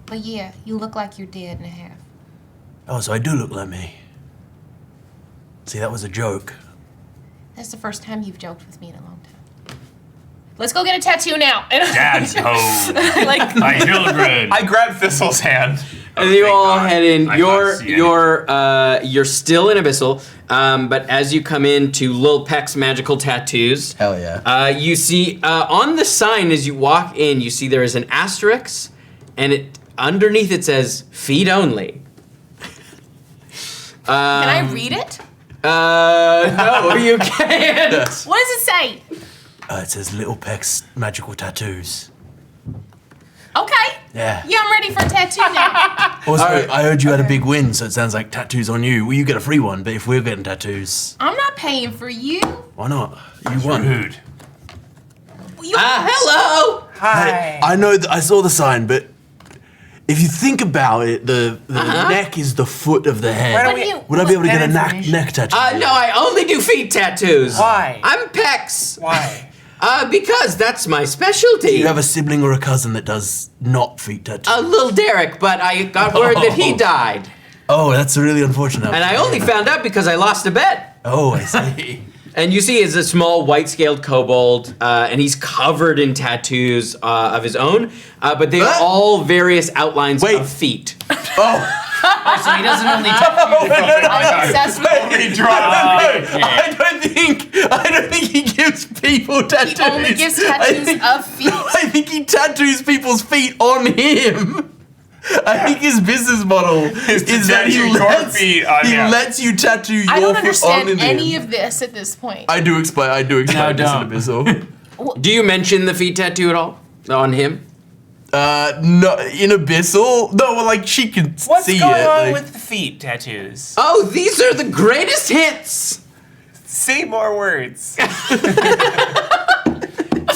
But yeah, you look like you're dead and a half. Oh, so I do look like me. See, that was a joke. That's the first time you've joked with me in a long time. Let's go get a tattoo now. Dad's home. By Hildred. I grabbed Thistle's hand. And you thank all God. head in. I can't see You're still in Abyssal, but as you come into Lil Peck's magical tattoos, Hell yeah. you see on the sign as you walk in, you see there is an asterisk, and underneath it says "feed only." Can I read it? No, you can't. What does it say? It says Little Peck's magical tattoos. Okay. Yeah. Yeah, I'm ready for a tattoo now. Also, I heard you had a big win, so it sounds like tattoos on you. Well, you get a free one, but if we're getting tattoos, I'm not paying for you. why not? You won. Rude. Hello. Hey, I know that I saw the sign, but if you think about it, the neck is the foot of the head. What do you- Would I be able to that get a information? neck tattoo? No, I only do feet tattoos. Why? I'm Pex. Why? Because that's my specialty. Do you have a sibling or a cousin that does not feet tattoos? Little Derek, but I got word that he died. Oh, that's really unfortunate. And I only found out because I lost a bet. Oh, I see. And you see is a small white-scaled kobold, and he's covered in tattoos of his own, but they are all various outlines of feet. Oh. Oh, so he doesn't only tattoo the I'm obsessed with it. I don't think he gives people tattoos. He only gives tattoos of feet. I think he tattoos people's feet on him. I think his business model is that he lets you tattoo your I don't foot understand on any him. of this at this point. I do explain this in Abyssal. Do you mention the feet tattoo at all on him? No, in Abyssal? No, well, like, she can What's see going it. on like- with the feet tattoos? Oh, these are the greatest hits! Say more words.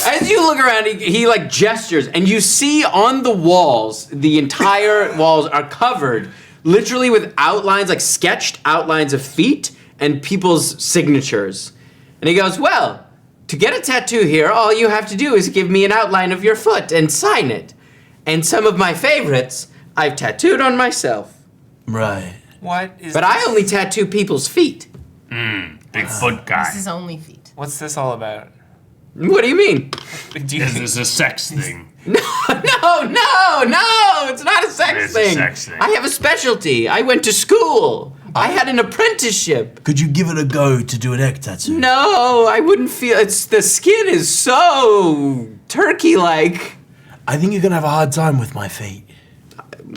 As you look around, he like gestures, and you see on the walls, the entire walls are covered literally with outlines, like sketched outlines of feet and people's signatures. And he goes, well, to get a tattoo here, all you have to do is give me an outline of your foot and sign it. And some of my favorites, I've tattooed on myself. Right. What is But I only tattoo people's feet. Big foot guy. This is only feet. What's this all about? What do you mean? This is a sex thing. No, it's not a sex It's a thing. sex thing. I have a specialty. I went to school. I had an apprenticeship. Could you give it a go to do an egg tattoo? No, I wouldn't feel the skin is so turkey-like. I think you're gonna have a hard time with my feet.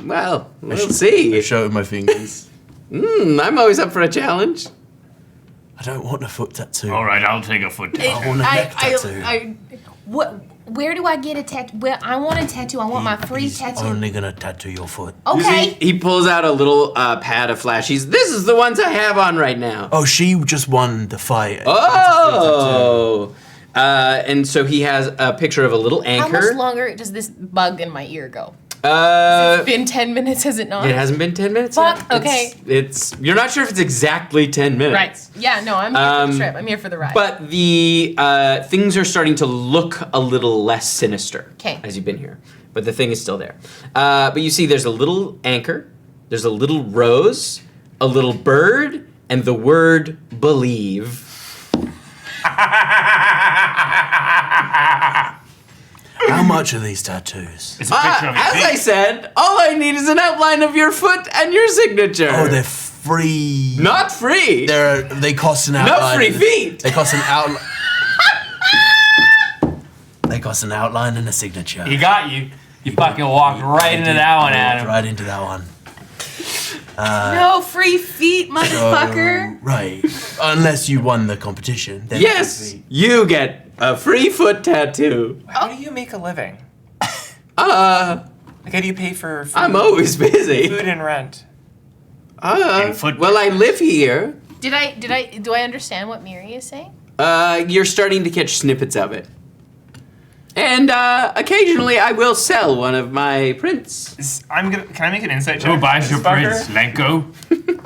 Well, we'll see. I show it with my fingers. I'm always up for a challenge. I don't want a foot tattoo. All right, I'll take a foot tattoo. I want a neck tattoo. Where do I get a tattoo? Well, I want a tattoo. I want my free He's tattoo. only gonna tattoo your foot. Okay. He pulls out a little pad of flashies. This is the ones I have on right now. Oh, she just won the fight. Oh. And so he has a picture of a little How anchor. much longer does this bug in my ear go? Uh, It's been 10 minutes, has it not? It hasn't been 10 minutes Fuck, yet. okay. It's you're not sure if it's exactly 10 minutes. Right. Yeah, no, I'm here for the trip. I'm here for the ride. But the things are starting to look a little less sinister 'Kay. as you've been here. But the thing is still there. But you see there's a little anchor, there's a little rose, a little bird, and the word believe. How much are these tattoos? It's a picture of As your I feet. said, all I need is an outline of your foot and your signature. Oh, they're free. Not free. They cost an No outline. free feet. They cost an outline. They cost an outline and a signature. He got you. You fucking walked right into that one, Adam. Right into that one. no free feet, motherfucker. Right. Unless you won the competition. Then Yes, you get a free foot tattoo. How do you make a living? Uh, Like, how do you pay for food, I'm always busy. food and rent? And foot Well, I live here. Do I understand what Miri is saying? You're starting to catch snippets of it. And occasionally I will sell one of my prints. Can I make an insight check? Who buys your This fucker? prints? Lenko?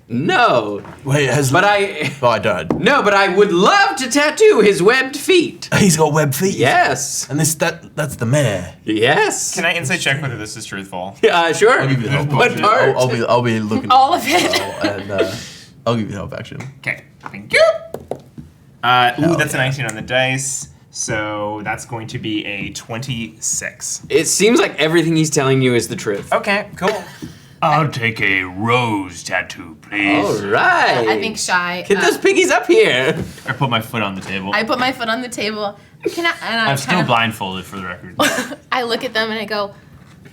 No. Wait, But I Oh, I don't. No, but I would love to tattoo his webbed feet. He's got web feet. Yes. And that's the mayor. Yes. Can I insight check whether this is truthful? Sure. I'll give you the help. What part? I'll be looking. All of it. And I'll give you the help action. Okay, thank you. That's a 19 on the dice, so that's going to be a 26. It seems like everything he's telling you is the truth. Okay, cool. I'll take a rose tattoo, please. All right. I think Shy. Get those piggies up here. I put my foot on the table. I put my foot on the table. I'm still blindfolded for the record. I look at them and I go.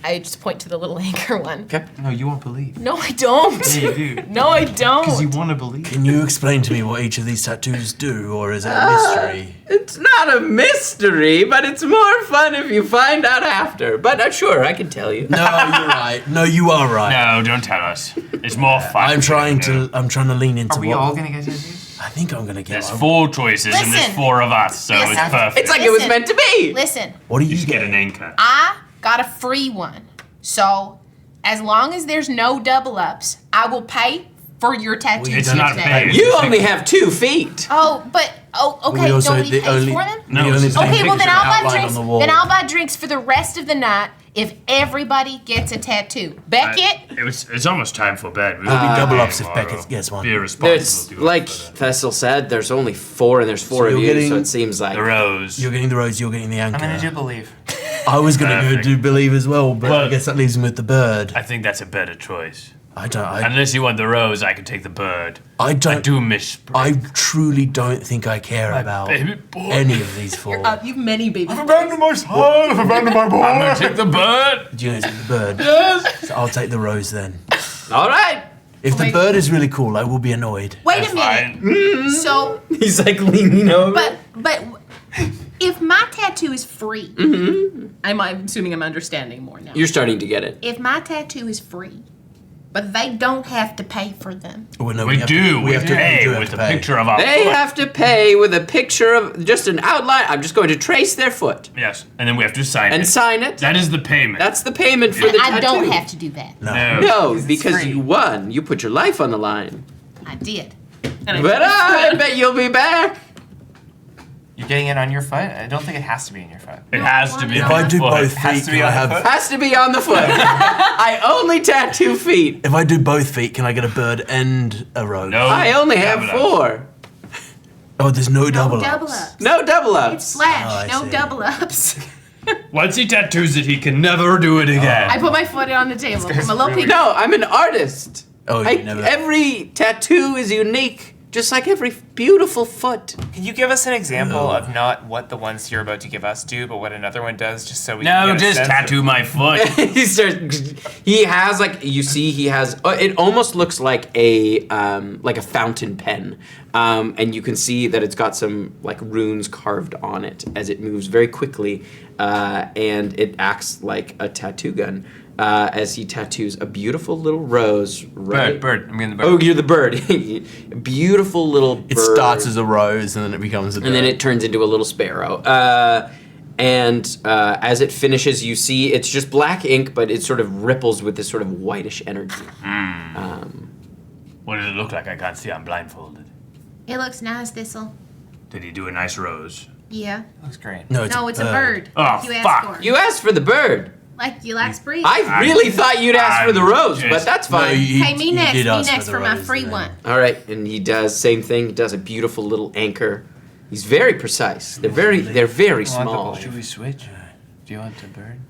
I just point to the little anchor one. Okay. No, you won't believe. No, I don't. Yeah, you do. No, I don't. Because you want to believe. Can you explain to me what each of these tattoos do, or is it a mystery? It's not a mystery, but it's more fun if you find out after. But sure, I can tell you. No, you're right. No, you are right. No, don't tell us. It's more fun. I'm trying to lean into Are we what all gonna get tattoos? I think I'm gonna get. There's 4 choices and there's Listen. 4 of us, so Listen. it's perfect. It's like it was Listen. meant to be. Listen, What do you you just get get? an anchor. I got a free one. So, as long as there's no double ups, I will pay for your tattoo. It's don't not today. fair. You only have 2 feet. Okay. We also- Nobody the pays only- for them. No, the it's only just thing Okay, well then pictures I'll buy outlined drinks. on the wall. Then I'll buy drinks for the rest of the night if everybody gets a tattoo? Beckett? It's almost time for bed. We'll It'll be double playing ups if tomorrow. Beckett gets one. Be responsible. There's, to like for that. Thistle said, there's only 4 and there's 4 So of you're you, so getting it seems like... The rose. You're getting the rose, you're getting the anchor. I'm gonna do believe. I was gonna go Perfect. do believe as well, but I Well- guess that leaves him with the bird. I think that's a better choice. I don't. Unless you want the rose, I can take the bird. I don't. I do miss. I truly don't think I care about baby boy. any of these 4. You've many babies. I've abandoned my son. I've abandoned my boy. I'm gonna take the bird. Do you know it's the bird? Yes. So I'll take the rose then. All right. If the Wait. bird is really cool, I will be annoyed. Wait That's a minute. fine. So, He's like leaning over. but if my tattoo is free, I'm assuming I'm understanding more now. You're starting to get it. If my tattoo is free, but they don't have to pay for them. Well, no, We have do. to- We have to- pay do have with to a pay. picture of our They foot. have to pay with a picture of just an outline. I'm just going to trace their foot Yes, and then we have to sign and it. sign it. That is the payment. That's the payment for the I tattoo. don't have to do that. no. No, it's because free. you won. You put your life on the line. I did. And But I bet you'll be back. You're getting it on your foot? I don't think it has to be in your foot. It has to be. If on I the do foot. both Has feet, to be can I on the have? foot? Has to be on the foot. I only tattoo feet. If I do both feet, can I get a bird and a rose? No. I only have double up. 4. Oh, there's no no double double ups. ups. No double It's ups. slash, Oh, I no see. double ups. Once he tattoos it, he can never do it again. I put my foot on the table. I'm a little piggy. No, I'm an artist. Oh, you never. Every tattoo is unique, just like every beautiful foot. Can you give us an example of not what the ones you're about to give us do, but what another one does, just so we can No, get a just sense tattoo of- my foot. He has like you see he has it almost looks like a fountain pen, and you can see that it's got some like runes carved on it as it moves very quickly, and it acts like a tattoo gun as he tattoos a beautiful little rose. Right. Bird. I'm getting the bird. Oh, you're the bird. Beautiful little bird. It starts as a rose and then it becomes a bird. And then it turns into a little sparrow. And as it finishes, you see it's just black ink, but it sort of ripples with this sort of whitish energy. What does it look like? I can't see. I'm blindfolded. It looks nice, Thistle. Did he do a nice rose? Yeah. Looks great. no, No, it's a bird. Oh, like you asked fuck. for. You asked for the bird. Like you like spree. I really thought you'd ask for the rose, but that's No, fine. Hey, me next. did Me ask next the for my rose free and one. then- All right, and he does same thing. He does a beautiful little anchor. He's very precise. They're very small. Should we switch? Do you want the bird?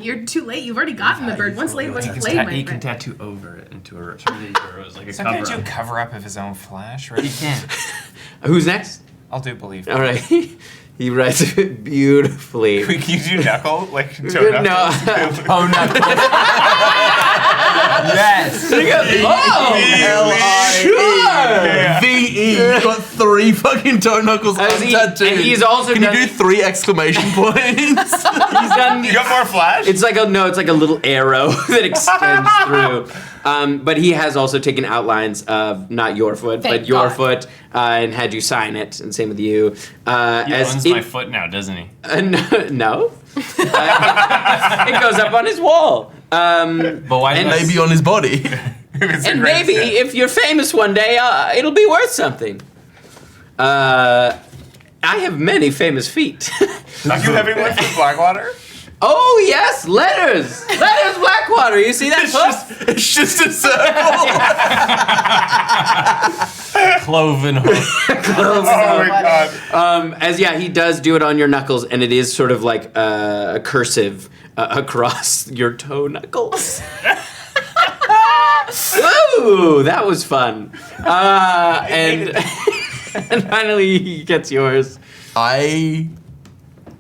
You're too late. You've already gotten the bird. Once late, once played, my friend. tattoo over it into a rose. Like a He's not gonna do a cover up of his own flash, right? Who's next? I'll do believe. All right, he writes it beautifully. Can you do knuckle? Like toe knuckle? No. Oh, knuckle. Yes. He goes, oh, sure. V-E. You've got 3 fucking toe knuckles As on he- tattoo. and he's also Can done- you do 3 exclamation points? He's done. You got more flash? It's like it's like a little arrow that extends through. But he has also taken outlines of not your foot, Thank but your God. foot, and had you sign it, and same with you. He owns my foot now, doesn't he? No. It goes up on his wall. But why? And Maybe on his body. It's a And great maybe set. if you're famous one day, it'll be worth something. I have many famous feet. Are you having one from Blackwater? Oh yes, letters, Blackwater. You see that foot? It's just a circle. Cloven hoof. Oh my god. As he does do it on your knuckles, and it is sort of like a cursive across your toe knuckles. Ooh, that was fun. And and finally he gets yours. I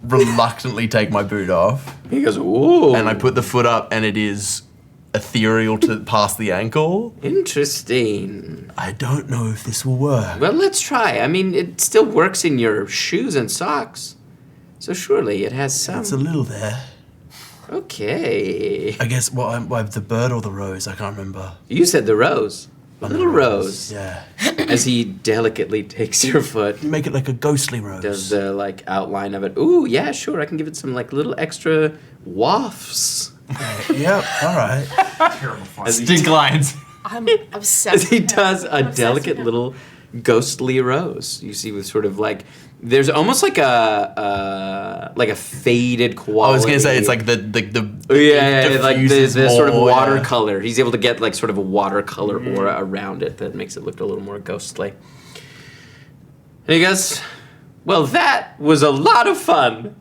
reluctantly take my boot off He goes, ooh. and I put the foot up and it is ethereal to past the ankle. Interesting. I don't know if this will work. Well, let's try. I mean, it still works in your shoes and socks. So surely it has some. It's a little there. Okay. I guess what the bird or the rose? I can't remember. You said the rose. A On little the rose. Yeah. As he delicately takes your foot, You make it like a ghostly rose. does the like outline of it. Ooh, yeah, sure. I can give it some like little extra wafts. Yep. All right. As he, Stink lines. I'm obsessed. as he with him. does a I'm obsessed delicate with him. little ghostly rose. You see with sort of like there's almost like a faded quality. I was gonna say it's like the like the sort of more, watercolor. He's able to get like sort of a watercolor aura around it that makes it look a little more ghostly. And he goes, well, that was a lot of fun.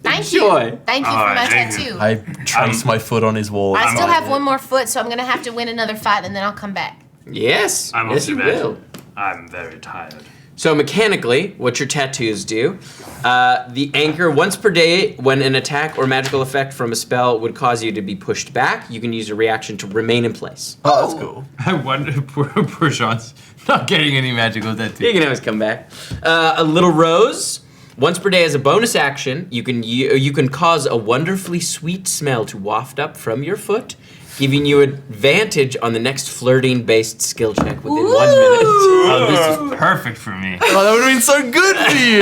Thank Enjoy. you. Thank you for my thank you. tattoo. I trace my foot on his wall. I still have one more foot, so I'm gonna have to win another fight, and then I'll come back. Yes, I'm yes, you will. I'm very tired. So mechanically, what your tattoos do, the anchor once per day when an attack or magical effect from a spell would cause you to be pushed back, you can use a reaction to remain in place. Oh, that's cool. I wonder, poor Sean's not getting any magical tattoo. You can always come back. A little rose. Once per day as a bonus action, you can cause a wonderfully sweet smell to waft up from your foot, giving you advantage on the next flirting-based skill check within 1 minute. Oh, this is perfect for me. Oh, that would have been so good for you.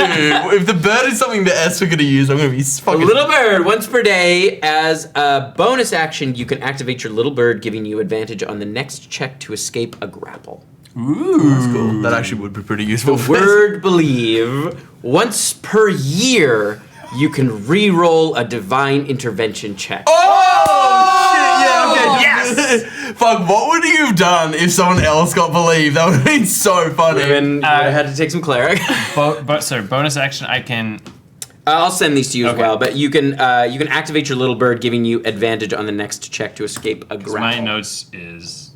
If the bird is something that Esper gonna use, I'm gonna be A fucking. little bird, once per day, as a bonus action, you can activate your little bird, giving you advantage on the next check to escape a grapple. Ooh, that's cool. That actually would be pretty useful. The word believe, once per year, you can re-roll a divine intervention check. Oh shit! Yeah, okay. Yes. Fuck. What would you have done if someone else got believed? That would have been so funny. Then I had to take some cleric. Sorry, bonus action, I can... I'll send these to you as well, but you can activate your little bird, giving you advantage on the next check to escape a grapple. My notes is...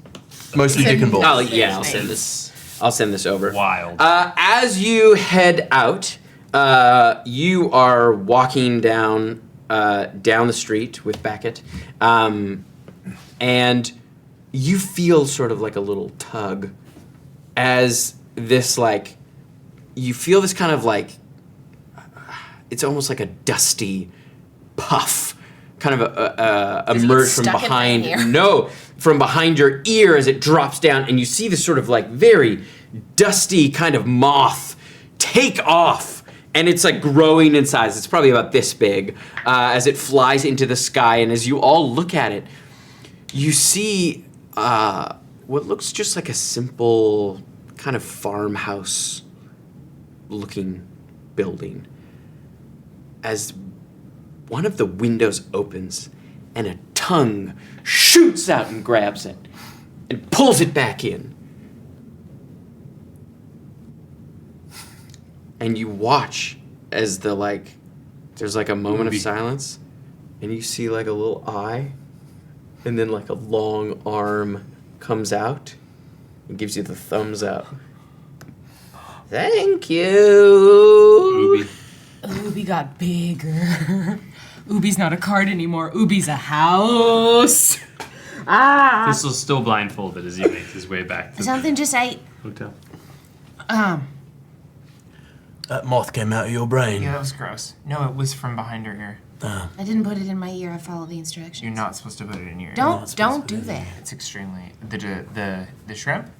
Mostly dick and balls. Oh yeah, I'll send this. I'll send this over. Wild. As you head out, you are walking down the street with Beckett, and you feel sort of like a little tug as this you feel this kind of it's almost like a dusty puff kind of emerge from stuck in my ear? behind from behind your ear as it drops down, and you see this sort of very dusty kind of moth take off, and it's growing in size. It's probably about this big as it flies into the sky, and as you all look at it, you see what looks just like a simple kind of farmhouse looking building as one of the windows opens and a tongue shoots out and grabs it and pulls it back in. And you watch as there's a moment of silence, and you see a little eye, and then a long arm comes out and gives you the thumbs up. Thank you. Ubi got bigger. Ubi's not a card anymore. Ubi's a house. Thistle's still blindfolded as he makes his way back to Something just ate. the hotel. That moth came out of your brain. Yeah, that was gross. No, it was from behind her ear. I didn't put it in my ear. I follow the instructions. You're not supposed to put it in your ear. Don't do that. It's extremely the shrimp.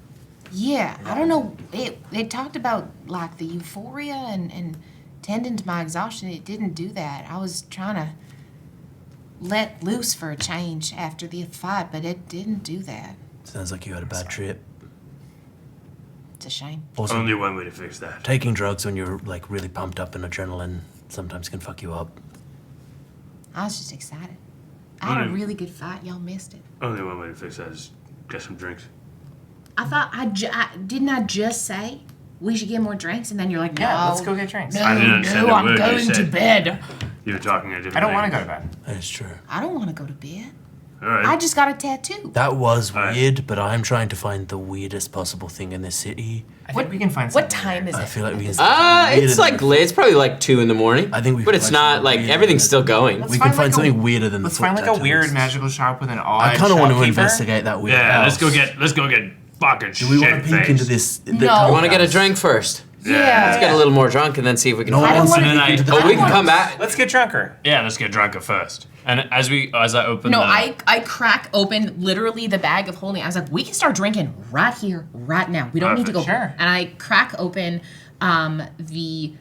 Yeah, I don't know. It talked about the euphoria and tending to my exhaustion. It didn't do that. I was trying to let loose for a change after the fight, but it didn't do that. Sounds like you had a bad trip. It's a shame. Also, Only one way to fix that. taking drugs when you're really pumped up in adrenaline sometimes can fuck you up. I was just excited. I had a really good fight. Y'all missed it. Only one way to fix that is get some drinks. I thought didn't I just say we should get more drinks, and then you're like, no, Yeah, let's go get drinks. No, I didn't understand no, a I'm word you going to said. bed. You were talking a different I don't want to language. go to bed. That's true. I don't want to go to bed. All right. I just got a tattoo. That was Alright. weird, but I'm trying to find the weirdest possible thing in this city. I think we can find something. What time is I it? feel like we can. It's late. It's probably 2 in the morning. I think we but can it's find not something weirder everything's than still that. going. Let's We can find a- something weirder than Let's the find foot a weird tattoos. magical shop with an odd I kind of want to shopkeeper. investigate that weird Yeah, house. let's go get fucking Do we want to peek shit-faced. into this? I want to get a drink first. Yeah. Let's get a little more drunk and then see if we can No one find wants to wanna- peek into the Oh, we can house. come back. Let's get drunker. Yeah, let's get drunker first. And as I open No, the... I crack open literally the bag of holding. I was like, we can start drinking right here, right now. We don't need to go. Sure. And I crack open the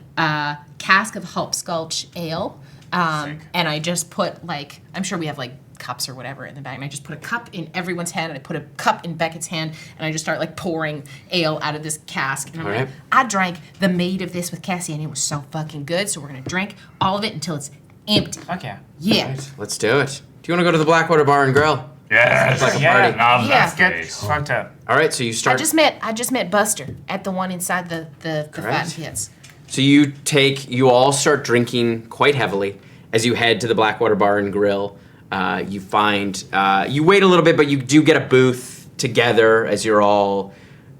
cask of Hopskulch ale, and I just put I'm sure we have cups or whatever in the bag. And I just put a cup in everyone's hand, and I put a cup in Beckett's hand, and I just start like pouring ale out of this cask. And I'm like, I drank the maid of this with Cassie, and it was so fucking good. So we're gonna drink all of it until it's empty. Fuck yeah. Yeah. Right, let's do it. Do you want to go to the Blackwater Bar and Grill? Yes. Like a Yeah. party. Love Yeah. that Get place. fucked up. All right, so you start. I just met Buster at the one inside the fat pits. So you all start drinking quite heavily as you head to the Blackwater Bar and Grill. You find, you wait a little bit, but you do get a booth together as you're all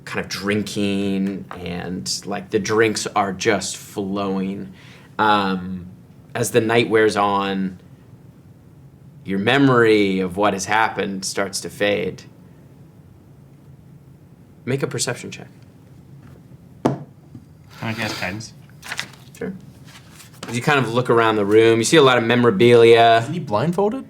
kind of drinking, and like the drinks are just flowing. As the night wears on, your memory of what has happened starts to fade. Make a perception check. I guess guidance. Sure. As you kind of look around the room, you see a lot of memorabilia. Is he blindfolded?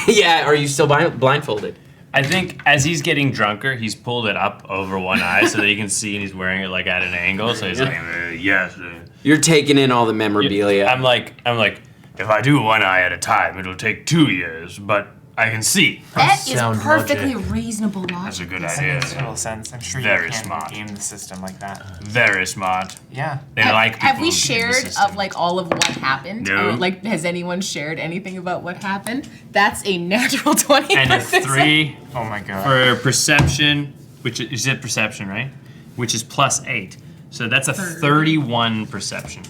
Yeah, are you still blindfolded? I think as he's getting drunker, he's pulled it up over one eye so that he can see, and he's wearing it like at an angle. So he's like, Yes. You're taking in all the memorabilia. I'm like, If I do one eye at a time, it'll take 2 years, but I can see. That is Sound perfectly logic. reasonable logic. That's a good That idea. makes total sense. I'm sure Very you can smart. game the system like that. Very smart. Yeah. They like people Have we who game the shared system. of like all of what happened? No. Or, like, has anyone shared anything about what happened? That's a natural 20. and a 3 Oh my god. for perception, which is it perception, right? Which is +8. So that's a 31 perception.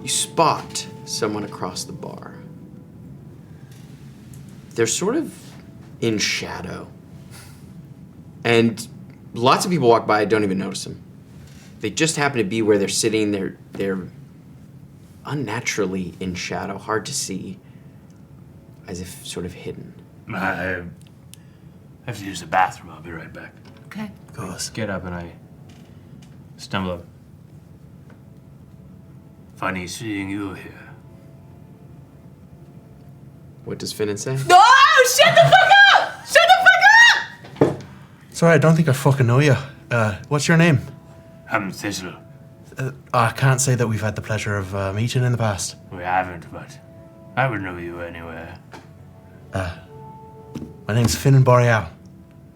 You spot someone across the bar. They're sort of in shadow. And lots of people walk by and don't even notice them. They just happen to be where they're sitting. They're unnaturally in shadow, hard to see, as if sort of hidden. I have to use the bathroom. I'll be right back. Okay. I get up and I stumble up. Funny seeing you here. What does Finnan say? Oh, shut the fuck up! Shut the fuck up! Sorry, I don't think I fucking know you. What's your name? I'm Thistle. I can't say that we've had the pleasure of meeting in the past. We haven't, but I would know you anywhere. My name's Finnan Boreal.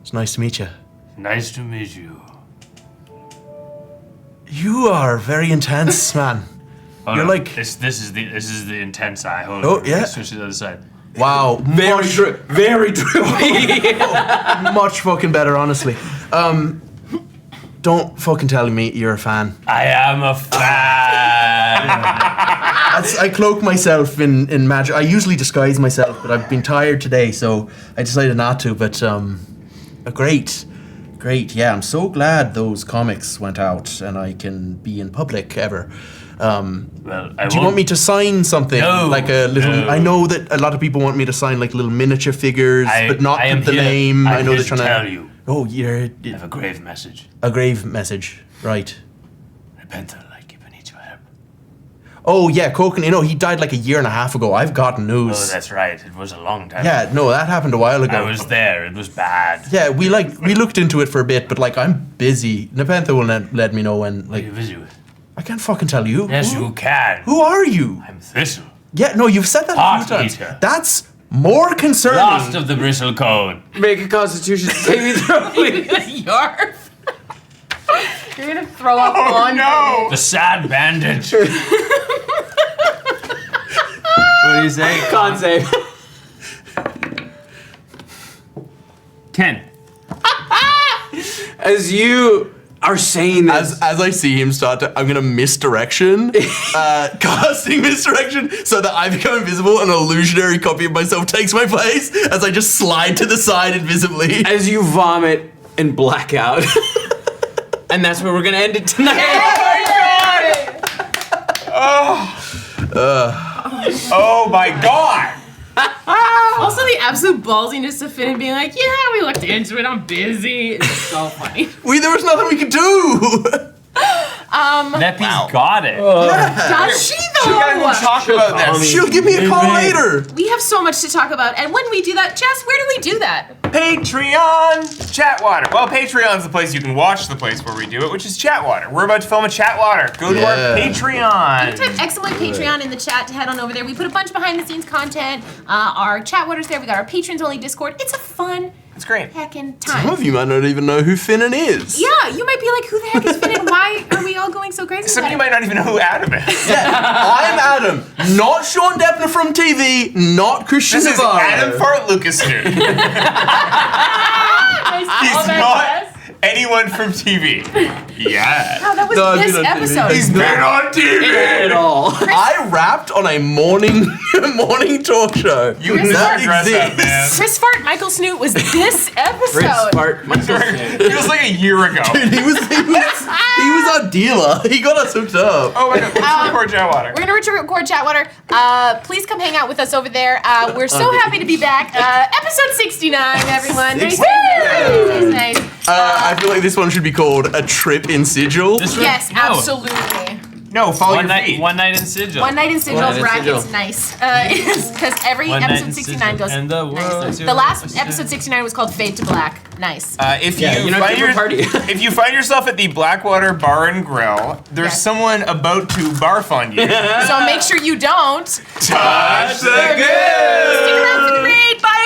It's nice to meet you. Nice to meet you. You are very intense, man. Oh, You're no, like- this is the intense eye. Hold Oh, on. yeah. Switch to the other side. Wow, Very droopy. much fucking better, honestly. Don't fucking tell me you're a fan. I am a fan. I cloak myself in magic. I usually disguise myself, but I've been tired today, so I decided not to. But great. Yeah, I'm so glad those comics went out and I can be in public ever. Well, Do you want me to sign something? No, Like a little. no. I know that a lot of people want me to sign like little miniature figures, but not I am with the here- name. I'm I know here they're trying to to tell you. Oh, you're I have a grave message. a grave message, right? Repent like you need your help. Oh yeah, Koken. You know he died like a year and a half ago. I've gotten news. Oh, that's right. It was a long time. Yeah, no, that happened a while ago. I was there. It was bad. Yeah, we looked into it for a bit, but like I'm busy. Nepenthe will let me know when. What are Like you busy with? I can't fucking tell you. Yes, you can. Who are you? I'm Thistle. Yeah, no, you've said that a Heart few times. eater. That's more concerning. Lost of the bristle cone. Make a constitution saving throw, please. Yarf. You're gonna throw up on No! The sad bandit. What do you say? Con save. 10. As you are saying this, As I see him start to, I'm gonna misdirection, casting misdirection, so that I become invisible. An illusionary copy of myself takes my place as I just slide to the side invisibly. as you vomit and black out. And that's where we're gonna end it tonight. Oh my god! Also, the absolute ballsiness of Finn and being like, yeah, we looked into it, I'm busy. It's so funny. There was nothing we could do. Neppy's got it. Does she We gotta go talk about this. She'll give me a call later. We have so much to talk about, and when we do that, Jess, where do we do that? Patreon Chatwater. Well, Patreon's the place you can watch the place where we do it, which is Chatwater. We're about to film a Chatwater. Go to our Patreon. Type excellent Patreon in the chat to head on over there. We put a bunch of behind the scenes content. Our Chatwater's there. We got our patrons only Discord. It's a fun. It's great. Heckin' time. Some of you might not even know who Finnan is. Yeah, you might be like, who the heck is Finn and why are we all going so crazy? Some of you about might not even know who Adam is. I'm Adam, not Sean Deppner from TV, not Christian This is Navarro. Adam Fart Lucas Newt. it? He's not anyone from TV. Yeah. Oh, that was No, I've this been on TV. episode. He's been on TV. At all. I rapped on a morning talk show. You Chris never Hart. dress up, man. Chris Fart Michael Snoot was this episode. It was like a year ago. Dude, he was our dealer. He got us hooked up. Oh my god, let's record Chatwater. We're gonna record Chatwater. Please come hang out with us over there. We're so happy to be back. Episode 69, everyone. Nice. Nice. I feel like this one should be called A Trip in Sigil. Yes, absolutely. No, follow One your night, feet. one night in Sigil. One night in Sigil One night in brackets, Sigil. nice. Because every One night episode in 69 Sigil. goes And the nice. world The last is episode 69 was called Fade to Black. Nice. If Yeah, you you're not find gonna party. if you find yourself at the Blackwater Bar and Grill, there's Yes. someone about to barf on you. So make sure you don't. Touch the good. Stick around for the raid. Bye.